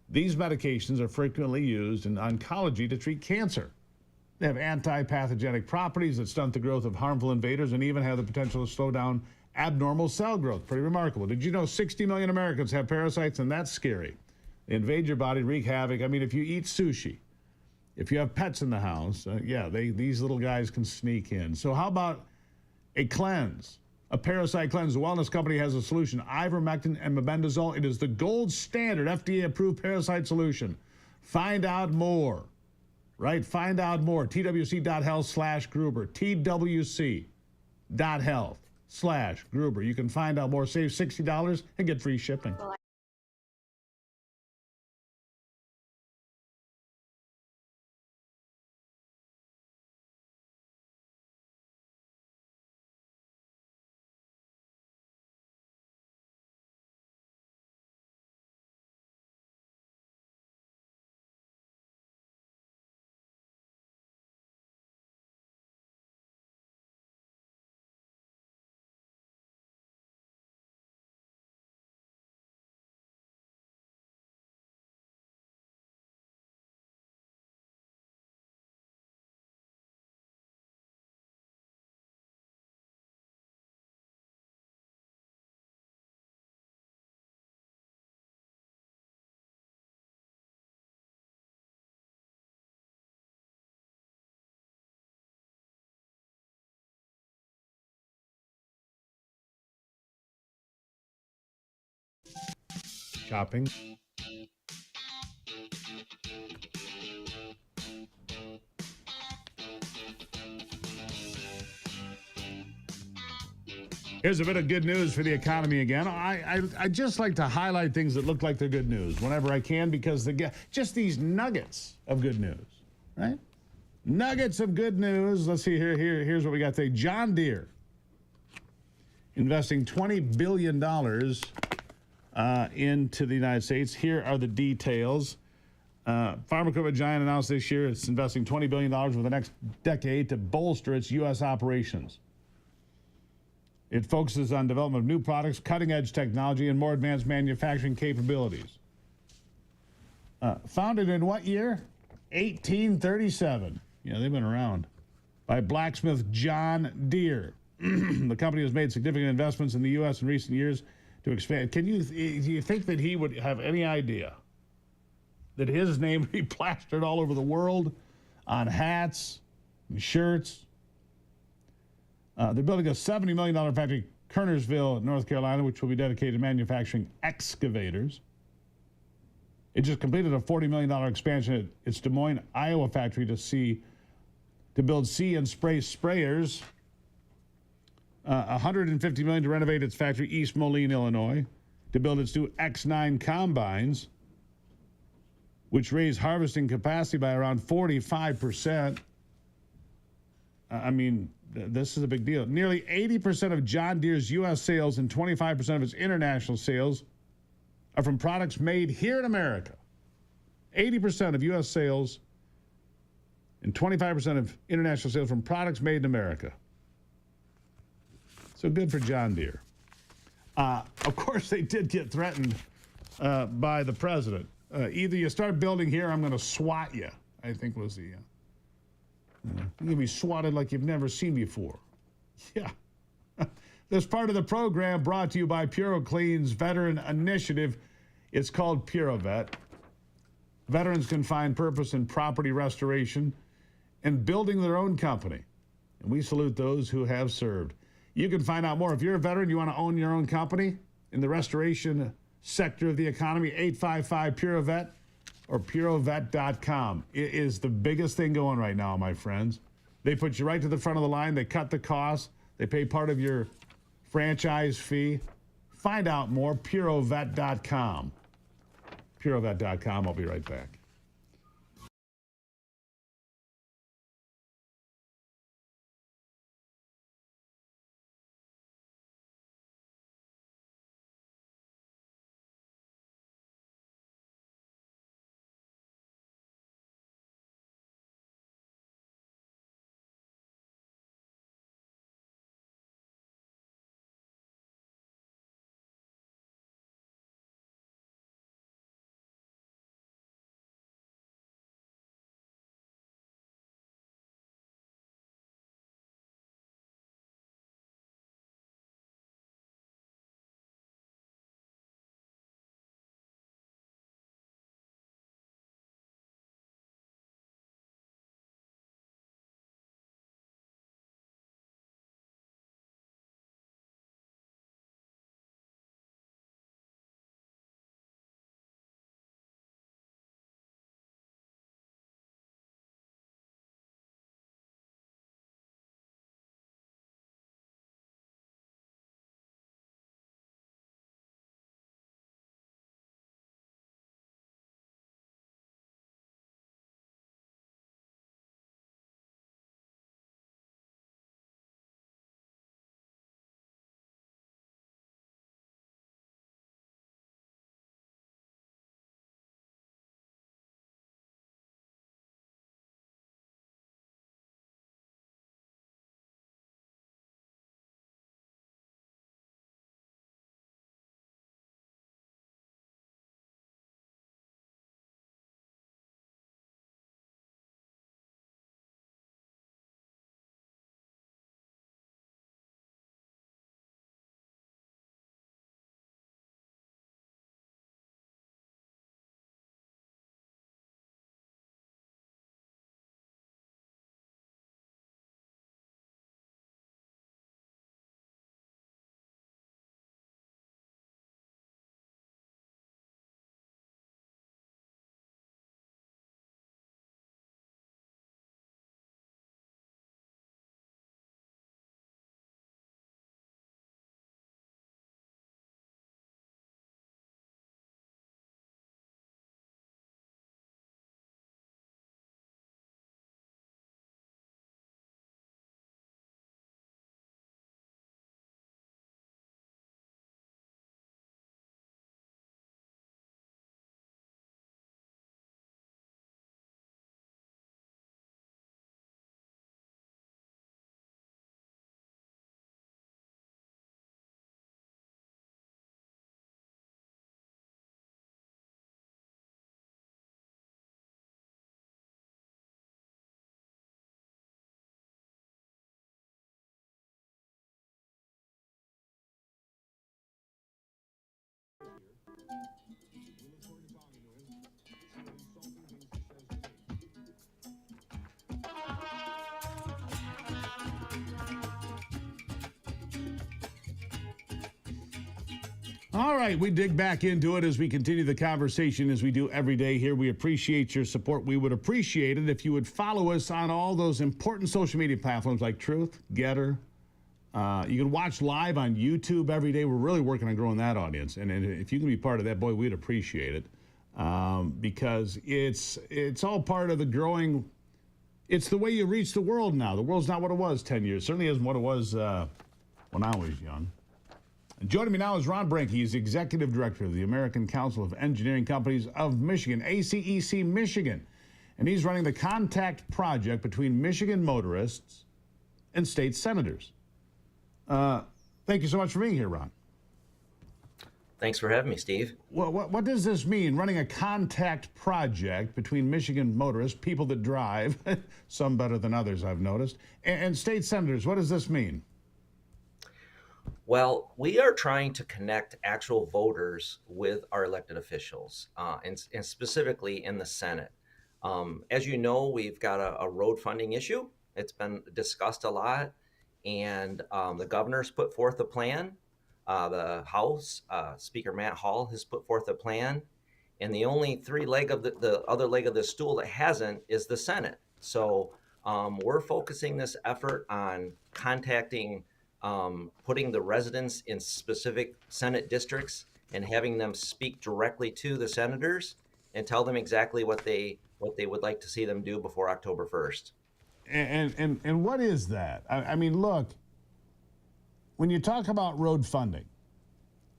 these medications are frequently used in oncology to treat cancer. They have anti-pathogenic properties that stunt the growth of harmful invaders and even have the potential to slow down abnormal cell growth. Pretty remarkable. Did you know 60 million Americans have parasites, and that's scary? They invade your body, wreak havoc. I mean, if you eat sushi, if you have pets in the house, these little guys can sneak in. So how about a cleanse, a parasite cleanse? The Wellness Company has a solution, ivermectin and mebendazole. It is the gold standard FDA-approved parasite solution. Find out more, right? Find out more. TWC.health/Gruber. TWC.health/Gruber. You can find out more, save $60 and get free shipping. Shopping. Here's a bit of good news for the economy again. I just like to highlight things that look like they're good news whenever I can, because just these nuggets of good news, right? Nuggets of good news. Let's see here. Here's what we got today. John Deere investing $20 billion into the United States. Here are the details. Farm equipment giant announced this year it's investing $20 billion over the next decade to bolster its U.S. operations. It focuses on development of new products, cutting-edge technology, and more advanced manufacturing capabilities. Founded in what year? 1837. Yeah, they've been around. By blacksmith John Deere. The company has made significant investments in the U.S. in recent years to expand. Do you think that he would have any idea that his name would be plastered all over the world on hats and shirts? They're building a $70 million factory, Kernersville, North Carolina, which will be dedicated to manufacturing excavators. It just completed a $40 million expansion at its Des Moines, Iowa factory to build see and spray sprayers. $150 million to renovate its factory, East Moline, Illinois, to build its new X9 combines, which raise harvesting capacity by around 45%. I mean, this is a big deal. Nearly 80% of John Deere's U.S. sales and 25% of its international sales are from products made here in America. 80% of U.S. sales and 25% of international sales from products made in America. So good for John Deere. Of course, they did get threatened by the president. Either you start building here, I'm going to swat you, I think was the... you're going to be swatted like you've never seen before. Yeah. This part of the program brought to you by PuroClean's veteran initiative. It's called PuroVet. Veterans can find purpose in property restoration and building their own company. And we salute those who have served. You can find out more. If you're a veteran, you want to own your own company in the restoration sector of the economy, 855-PuroVet or purovet.com. It is the biggest thing going right now, my friends. They put you right to the front of the line. They cut the cost. They pay part of your franchise fee. Find out more, purovet.com. Purovet.com. I'll be right back. All right, we dig back into it as we continue the conversation as we do every day here. We appreciate your support. We would appreciate it if you would follow us on all those important social media platforms like Truth, Getter. You can watch live on YouTube every day. We're really working on growing that audience. And if you can be part of that, boy, we'd appreciate it. Because it's all part of the growing. It's the way you reach the world now. The world's not what it was 10 years. Certainly isn't what it was when I was young. And joining me now is Ron Brink. He's Executive Director of the American Council of Engineering Companies of Michigan, ACEC Michigan. And he's running the contact project between Michigan motorists and state senators. Thank you so much for being here, Ron. Thanks for having me, Steve. Well, what does this mean, running a contact project between Michigan motorists, people that drive, some better than others, I've noticed, and state senators? What does this mean? Well, we are trying to connect actual voters with our elected officials, and specifically in the Senate. As you know, we've got a road funding issue. It's been discussed a lot, and the governor's put forth a plan. The House, Speaker Matt Hall has put forth a plan, and the only the other leg of the stool that hasn't is the Senate. So we're focusing this effort on contacting, putting the residents in specific Senate districts and having them speak directly to the senators and tell them exactly what they would like to see them do before October 1st. And what is that? I mean, look. When you talk about road funding,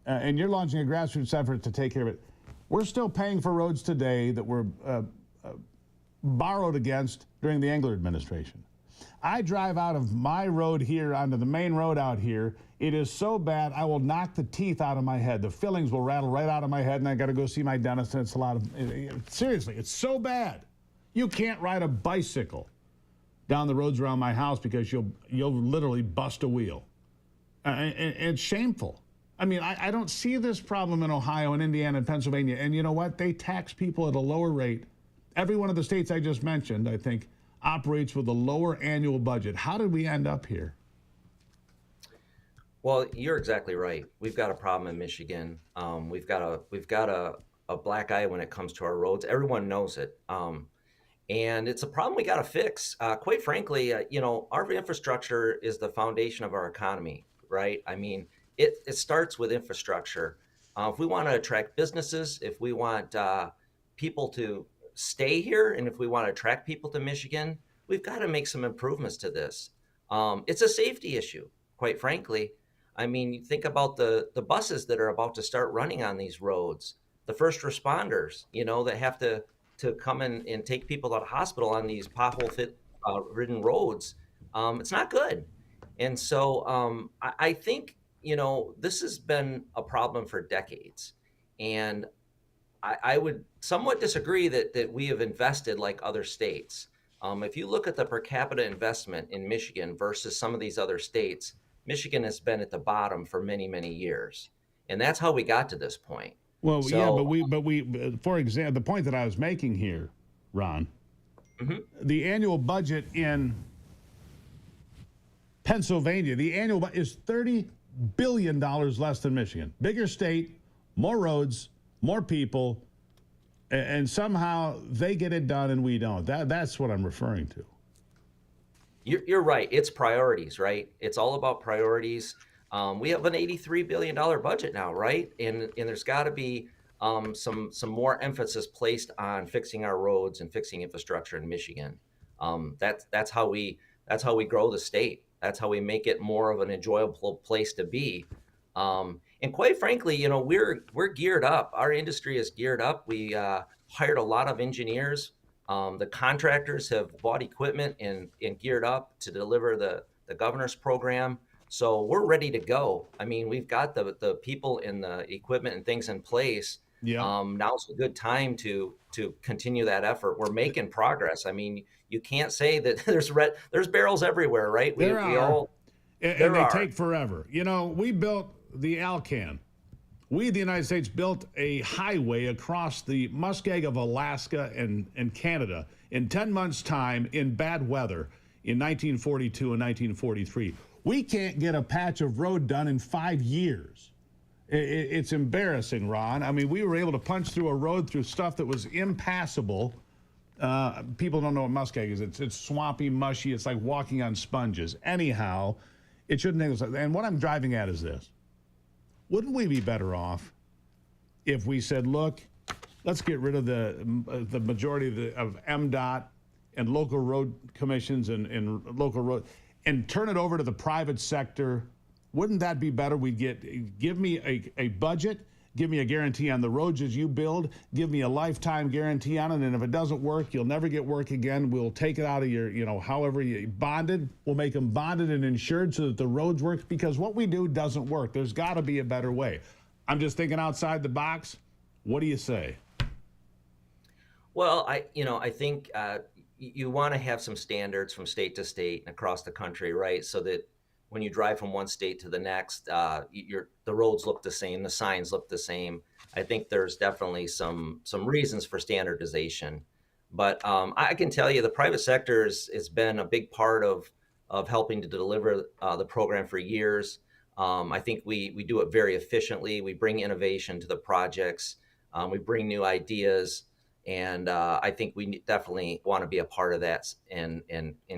and you're launching a grassroots effort to take care of it, we're still paying for roads today that were borrowed against during the Engler administration. I drive out of my road here onto the main road out here. It is so bad, I will knock the teeth out of my head. The fillings will rattle right out of my head, and I got to go see my dentist, and it's a lot of... Seriously, it's so bad. You can't ride a bicycle down the roads around my house because you'll literally bust a wheel. And it's shameful. I mean, I don't see this problem in Ohio and Indiana and Pennsylvania. And you know what? They tax people at a lower rate. Every one of the states I just mentioned, I think, operates with a lower annual budget. How did we end up here? Well, you're exactly right. We've got a problem in Michigan. We've got a black eye when it comes to our roads. Everyone knows it. And it's a problem we got to fix. Quite frankly, our infrastructure is the foundation of our economy. Right? I mean, it starts with infrastructure. If we want to attract businesses, if we want people to stay here, and if we want to attract people to Michigan, we've got to make some improvements to this. It's a safety issue, quite frankly. I mean, you think about the buses that are about to start running on these roads, the first responders, that have to come in and take people to the hospital on these pothole-ridden roads. It's not good. And so I think, this has been a problem for decades. And I would somewhat disagree that we have invested like other states. If you look at the per capita investment in Michigan versus some of these other states, Michigan has been at the bottom for many, many years. And that's how we got to this point. Well, so, yeah, but we, for example, the point that I was making here, Ron, the annual budget in Pennsylvania, the annual budget is $30 billion less than Michigan. Bigger state, more roads, more people, and somehow they get it done and we don't. That's what I'm referring to. You're right. It's priorities, right? It's all about priorities. We have an $83 billion budget now, right? And there's got to be some more emphasis placed on fixing our roads and fixing infrastructure in Michigan. That's how we grow the state. That's how we make it more of an enjoyable place to be. And quite frankly, we're geared up. Our industry is geared up. We hired a lot of engineers. The contractors have bought equipment and geared up to deliver the governor's program. So we're ready to go. I mean, we've got the people and the equipment and things in place. Yeah. Now's a good time to continue that effort. We're making progress. I mean, you can't say that there's barrels everywhere, right? There are. And they take forever. We built the Alcan. We, the United States, built a highway across the muskeg of Alaska and Canada in 10 months' time in bad weather in 1942 and 1943. We can't get a patch of road done in 5 years. It's embarrassing, Ron. I mean, we were able to punch through a road through stuff that was impassable. People don't know what muskeg is. It's swampy, mushy. It's like walking on sponges. Anyhow, it shouldn't take us. And what I'm driving at is this. Wouldn't we be better off if we said, look, let's get rid of the majority of MDOT and local road commissions and local road and turn it over to the private sector Wouldn't that be better? Give me a budget, give me a guarantee on the roads as you build, give me a lifetime guarantee on it, and if it doesn't work, you'll never get work again. We'll take it out of your, however you bonded. We'll make them bonded and insured so that the roads work, because what we do doesn't work. There's got to be a better way. I'm just thinking outside the box. What do you say? Well, I think you want to have some standards from state to state and across the country, right? So that when you drive from one state to the next, the roads look the same, the signs look the same. I think there's definitely some reasons for standardization, but I can tell you the private sector has been a big part of helping to deliver the program for years. I think we do it very efficiently. We bring innovation to the projects. We bring new ideas. And I think we definitely want to be a part of that and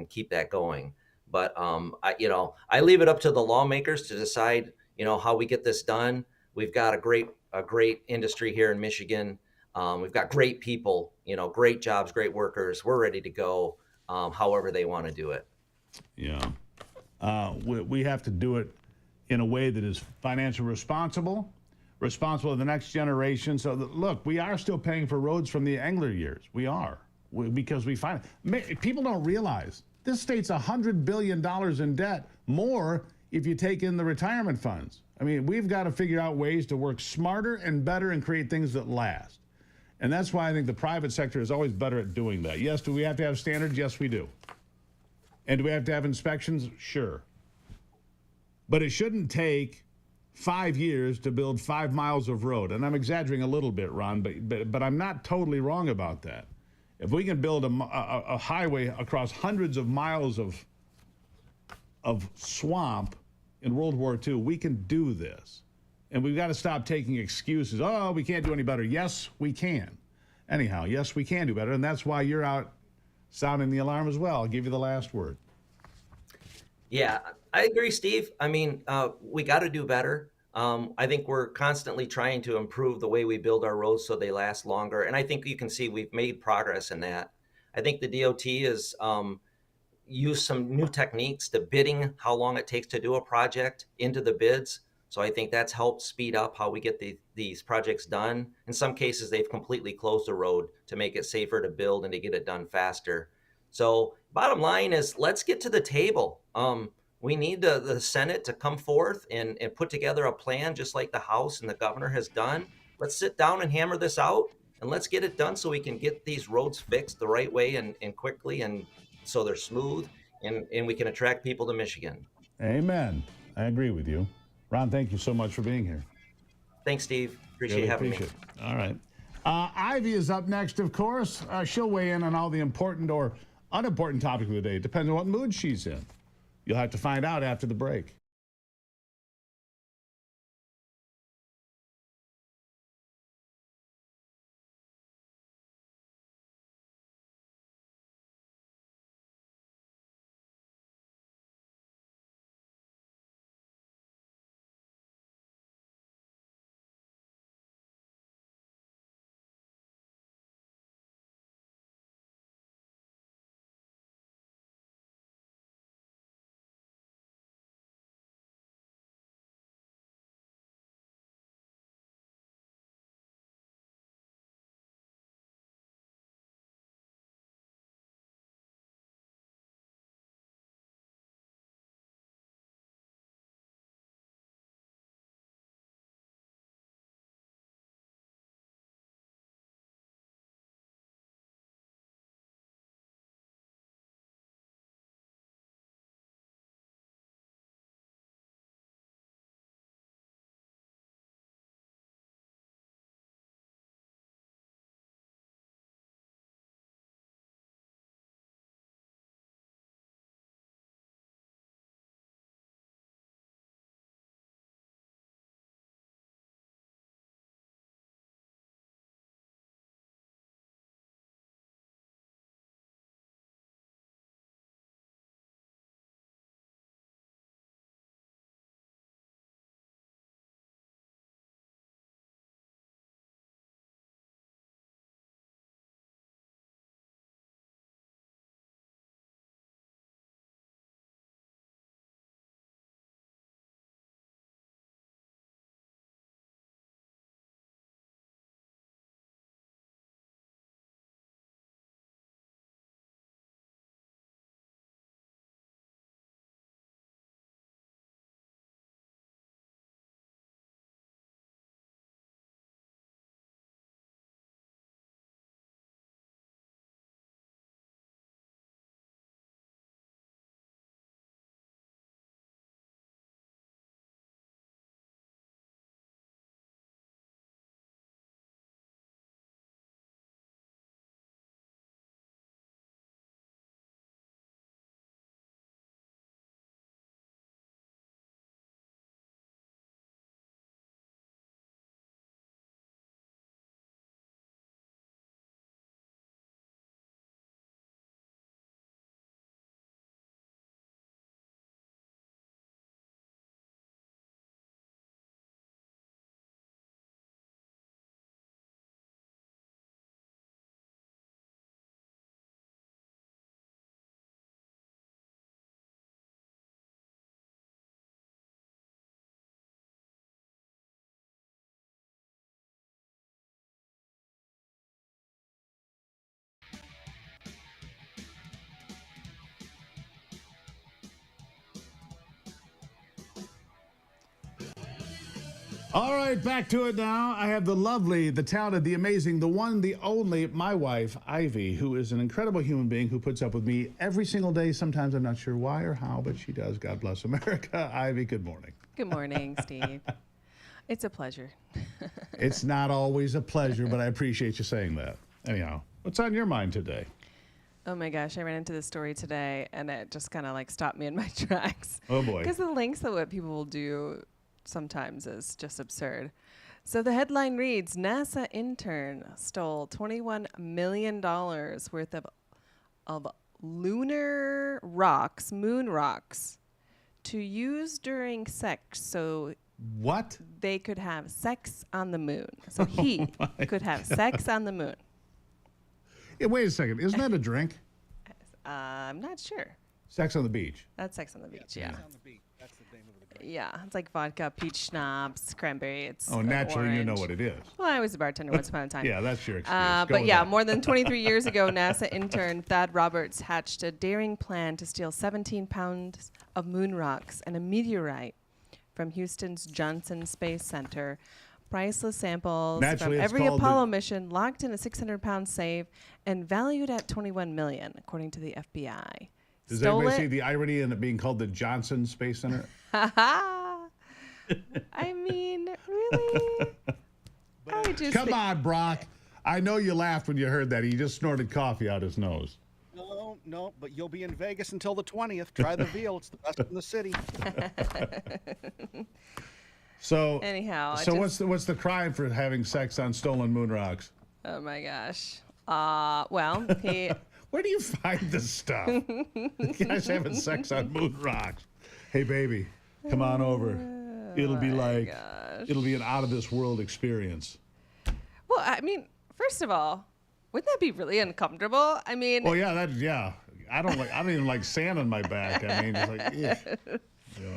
keep that going. But I leave it up to the lawmakers to decide, how we get this done. We've got a great industry here in Michigan. We've got great people, great jobs, great workers. We're ready to go, however they want to do it. Yeah, we have to do it in a way that is financially responsible to the next generation. So look, we are still paying for roads from the Engler years. We are, because we find people don't realize this state's $100 billion in debt, more if you take in the retirement funds. I mean, we've got to figure out ways to work smarter and better and create things that last. And that's why I think the private sector is always better at doing that. Yes, do we have to have standards? Yes, we do. And do we have to have inspections? Sure. But it shouldn't take 5 years to build 5 miles of road. And I'm exaggerating a little bit, Ron, but I'm not totally wrong about that. If we can build a highway across hundreds of miles of swamp in World War II, we can do this. And we've got to stop taking excuses. Oh, we can't do any better. Yes, we can. Anyhow, yes, we can do better. And that's why you're out sounding the alarm as well. I'll give you the last word. Yeah, I agree, Steve. I mean, we got to do better. I think we're constantly trying to improve the way we build our roads so they last longer. And I think you can see we've made progress in that. I think the DOT has used some new techniques to bidding how long it takes to do a project into the bids. So I think that's helped speed up how we get these projects done. In some cases, they've completely closed the road to make it safer to build and to get it done faster. So bottom line is, let's get to the table. We need the Senate to come forth and put together a plan just like the House and the governor has done. Let's sit down and hammer this out, and let's get it done so we can get these roads fixed the right way and quickly, and so they're smooth, and we can attract people to Michigan. Amen. I agree with you. Ron, thank you so much for being here. Thanks, Steve. Appreciate having me. All right. Ivy is up next, of course. She'll weigh in on all the important or unimportant topics of the day. It depends on what mood she's in. You'll have to find out after the break. All right, back to it now. I have the lovely, the talented, the amazing, the one, the only, my wife, Ivy, who is an incredible human being who puts up with me every single day. Sometimes I'm not sure why or how, but she does. God bless America. Ivy, good morning. Good morning, Steve. It's a pleasure. It's not always a pleasure, but I appreciate you saying that. Anyhow, what's on your mind today? Oh my gosh, I ran into this story today, and it just kind of like stopped me in my tracks. Oh boy. Because the lengths of what people will do sometimes is just absurd. So the headline reads, NASA intern stole $21 million worth of lunar rocks, moon rocks, to use during sex. So what? They could have sex on the moon. So he could have sex on the moon. Yeah, wait a second. Isn't that a drink? I'm not sure. Sex on the beach. That's Sex on the Beach, yeah. Sex on the Beach. That's the name of the drink. Yeah, it's like vodka, peach schnapps, cranberry. It's Naturally, you know orange. what it is. Well, I was a bartender once upon a time. Yeah, that's your excuse. Go But with yeah, that. more than 23 years ago, NASA intern Thad Roberts hatched a daring plan to steal 17 pounds of moon rocks and a meteorite from Houston's Johnson Space Center. Priceless samples Naturally, from it's every called Apollo mission locked in a 600-pound safe and valued at $21 million, according to the FBI. Does Stole anybody it. see the irony in it being called the Johnson Space Center? I mean, really? I just Come on, Brock. I know you laughed when you heard that. He just snorted coffee out his nose. No, but you'll be in Vegas until the 20th. Try the veal. It's the best in the city. So Anyhow, I so just- what's the crime for having sex on stolen moon rocks? Oh my gosh. Well, he. Where do you find this stuff? You guys having sex on moon rocks? Hey, baby, come on over. It'll be like it'll be an out of this world experience. Well, I mean, first of all, wouldn't that be really uncomfortable? I mean. Oh yeah. I don't even like sand on my back. I mean, it's like, ew,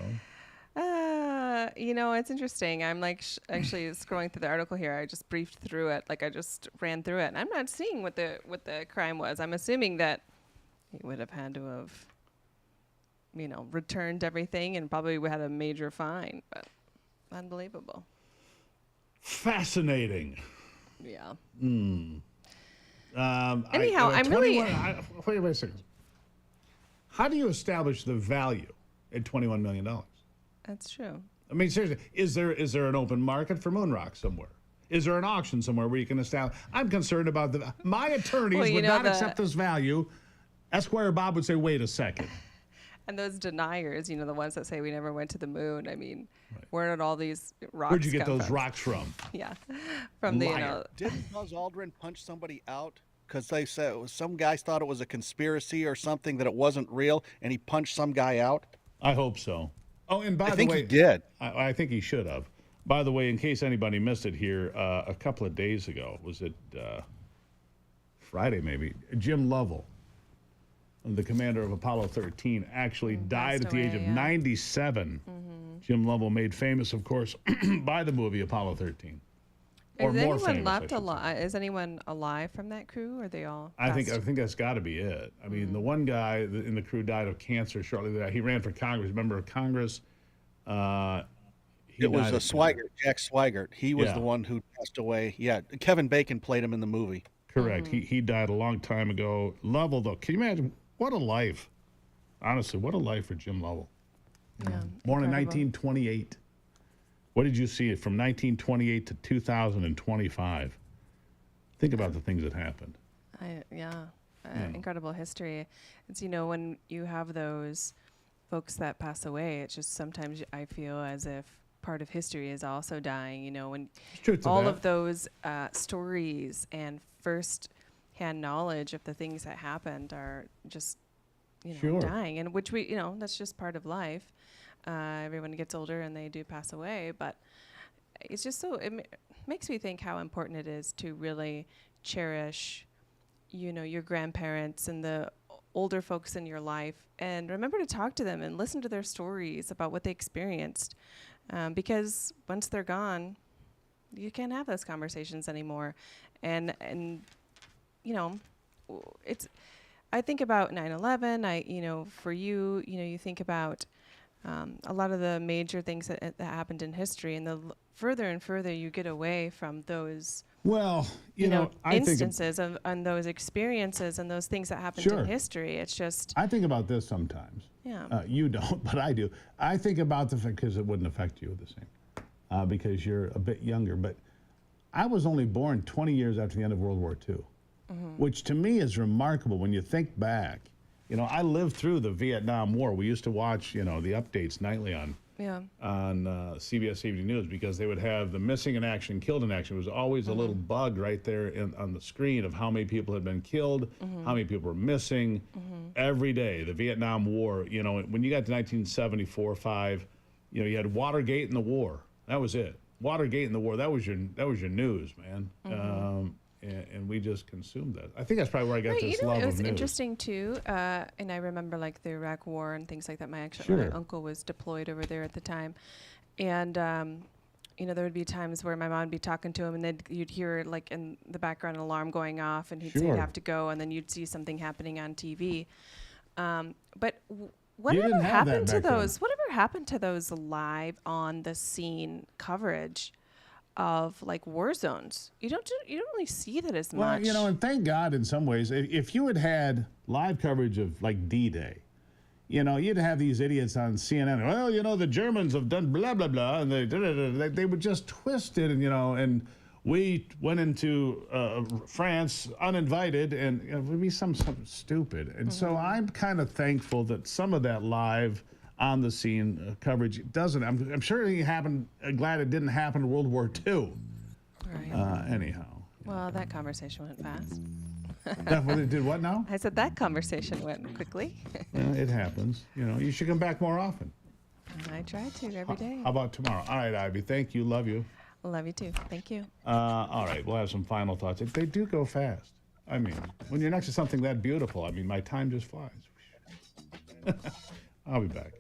you know. It's interesting. I'm like actually scrolling through the article here. I just briefed through it. Like I just ran through it, and I'm not seeing what the crime was. I'm assuming that he would have had to have, returned everything and probably had a major fine. But unbelievable. Fascinating. Yeah. Anyhow, I'm really. Wait a second. How do you establish the value at $21 million? That's true. I mean, seriously, is there an open market for moon rocks somewhere? Is there an auction somewhere where you can establish? I'm concerned about my attorneys would not accept this value. Esquire Bob would say, wait a second. And those deniers, the ones that say we never went to the moon. I mean, where did all these rocks Where'd you get come those from? rocks from? Yeah, from Liar. Didn't Buzz Aldrin punch somebody out? Because they said some guys thought it was a conspiracy or something, that it wasn't real, and he punched some guy out? I hope so. Oh, and by I the think way, he did. I think he should have. By the way, in case anybody missed it here, a couple of days ago, was it Friday maybe, Jim Lovell, the commander of Apollo 13, actually died at the age of 97. Jim Lovell, made famous, of course, by the movie Apollo 13. Or Is more anyone famous, I left should say. alive? Is anyone alive from that crew? Or are they all? I think passed? that's got to be it. I mean, the one guy in the crew died of cancer shortly thereafter. He ran for Congress, member of Congress. He It was died of Swigert, Jack Swigert. He was Yeah. the one who passed away. Yeah, Kevin Bacon played him in the movie. Correct. He died a long time ago. Lovell, though, can you imagine what a life? Honestly, what a life for Jim Lovell. Yeah, Born in incredible. 1928. What did you see from 1928 to 2025? Think about the things that happened. Incredible history. It's when you have those folks that pass away, it's just sometimes I feel as if part of history is also dying. When truth to all that. of those stories and first-hand knowledge of the things that happened are just Sure. dying, and which we that's just part of life. Everyone gets older and they do pass away, but it's just so makes me think how important it is to really cherish your grandparents and the older folks in your life, and remember to talk to them and listen to their stories about what they experienced, because once they're gone, you can't have those conversations anymore. And it's I think about 9/11. For you, you think about A lot of the major things that happened in history, and further and further you get away from those you know, I think instances and those experiences and those things that happened Sure. in history. It's just I think about this sometimes. Yeah. You don't, but I do. I think about the fact, because it wouldn't affect you the same, because you're a bit younger. But I was only born 20 years after the end of World War II, which to me is remarkable when you think back. You know, I lived through the Vietnam War. We used to watch, you know, the updates nightly on CBS Evening News, because they would have the missing in action, killed in action. It was always a little bug right there on the screen of how many people had been killed, how many people were missing. Every day, the Vietnam War, you know, when you got to 1974, 5, you know, you had Watergate and the war. That was it. Watergate and the war, that was your news, man. And we just consumed that. I think that's probably where I got this love it of was news. interesting too, and I remember like the Iraq War and things like that. My uncle was deployed over there at the time, and you know, there would be times where my mom would be talking to him, and then you'd hear like in the background an alarm going off, and he'd say he'd have to go, and then you'd see something happening on TV. But whatever happened to those? Whatever happened to those live on the scene coverage of like war zones? You don't really see that as much. Well, you know, and thank God in some ways, if you had live coverage of like D-Day, you know, you'd have these idiots on CNN. Well, you know, the Germans have done blah blah blah, and they would just twist it, and you know, and we went into France uninvited, and it would be something stupid. And so I'm kind of thankful that some of that live on the scene coverage doesn't. I'm sure it happened. Glad it didn't happen in World War II. Right. Anyhow. Well, that conversation went fast. It did what now? I said that conversation went quickly. It happens. You know, you should come back more often. I try to every day. How about tomorrow? All right, Ivy. Thank you. Love you. Love you too. Thank you. All right, we'll have some final thoughts. They do go fast. I mean, when you're next to something that beautiful, I mean, my time just flies. I'll be back.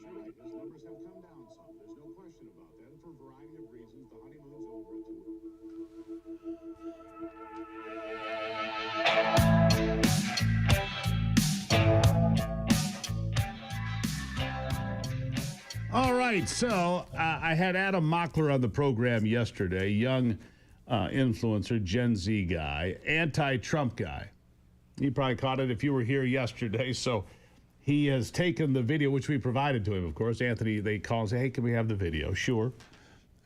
You're right. His numbers have come down some. There's no question about that. And for a variety of reasons, the honeymoon's over. All right, so I had Adam Mockler on the program yesterday, young influencer, Gen Z guy, anti-Trump guy. You probably caught it if you were here yesterday. So he has taken the video, which we provided to him, of course. Anthony, they call and say, hey, can we have the video? Sure.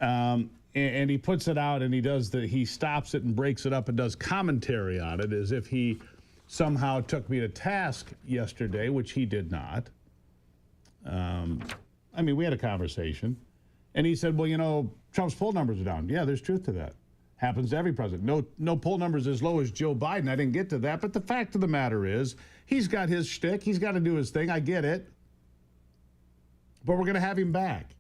And he puts it out, and he stops it and breaks it up and does commentary on it as if he somehow took me to task yesterday, which he did not. I mean, we had a conversation, and he said, well, you know, Trump's poll numbers are down. Yeah, there's truth to that. Happens to every president. No poll numbers as low as Joe Biden. I didn't get to that, but the fact of the matter is he's got his shtick. He's got to do his thing. I get it. But we're going to have him back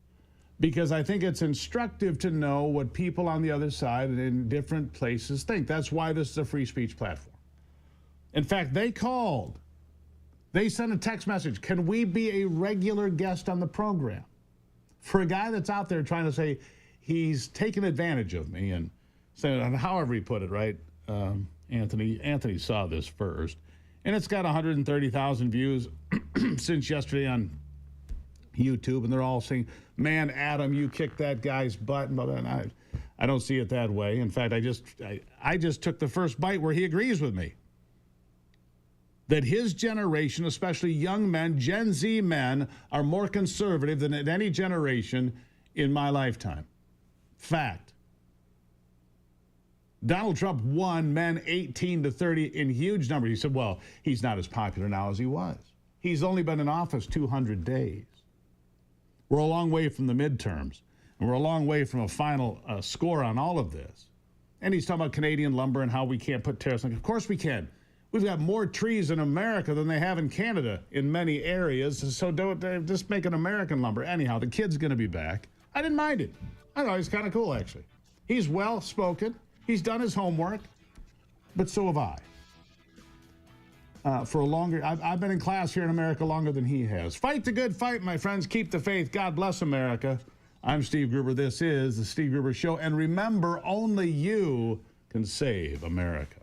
because I think it's instructive to know what people on the other side and in different places think. That's why this is a free speech platform. In fact, they called. They sent a text message. Can we be a regular guest on the program? For a guy that's out there trying to say he's taken advantage of me and saying, however he put it, right? Anthony saw this first. And it's got 130,000 views since yesterday on YouTube. And they're all saying, man, Adam, you kicked that guy's butt. And I don't see it that way. In fact, I just took the first bite where he agrees with me. That his generation, especially young men, Gen Z men, are more conservative than at any generation in my lifetime. Fact. Donald Trump won men 18 to 30 in huge numbers. He said, well, he's not as popular now as he was. He's only been in office 200 days. We're a long way from the midterms, and we're a long way from a final score on all of this. And he's talking about Canadian lumber and how we can't put tariffs on. Of course we can. We've got more trees in America than they have in Canada in many areas, so don't just make an American lumber. Anyhow, the kid's going to be back. I didn't mind it. I thought he's kind of cool, actually. He's well-spoken. He's done his homework, but so have I. I've been in class here in America longer than he has. Fight the good fight, my friends. Keep the faith. God bless America. I'm Steve Gruber. This is The Steve Gruber Show. And remember, only you can save America.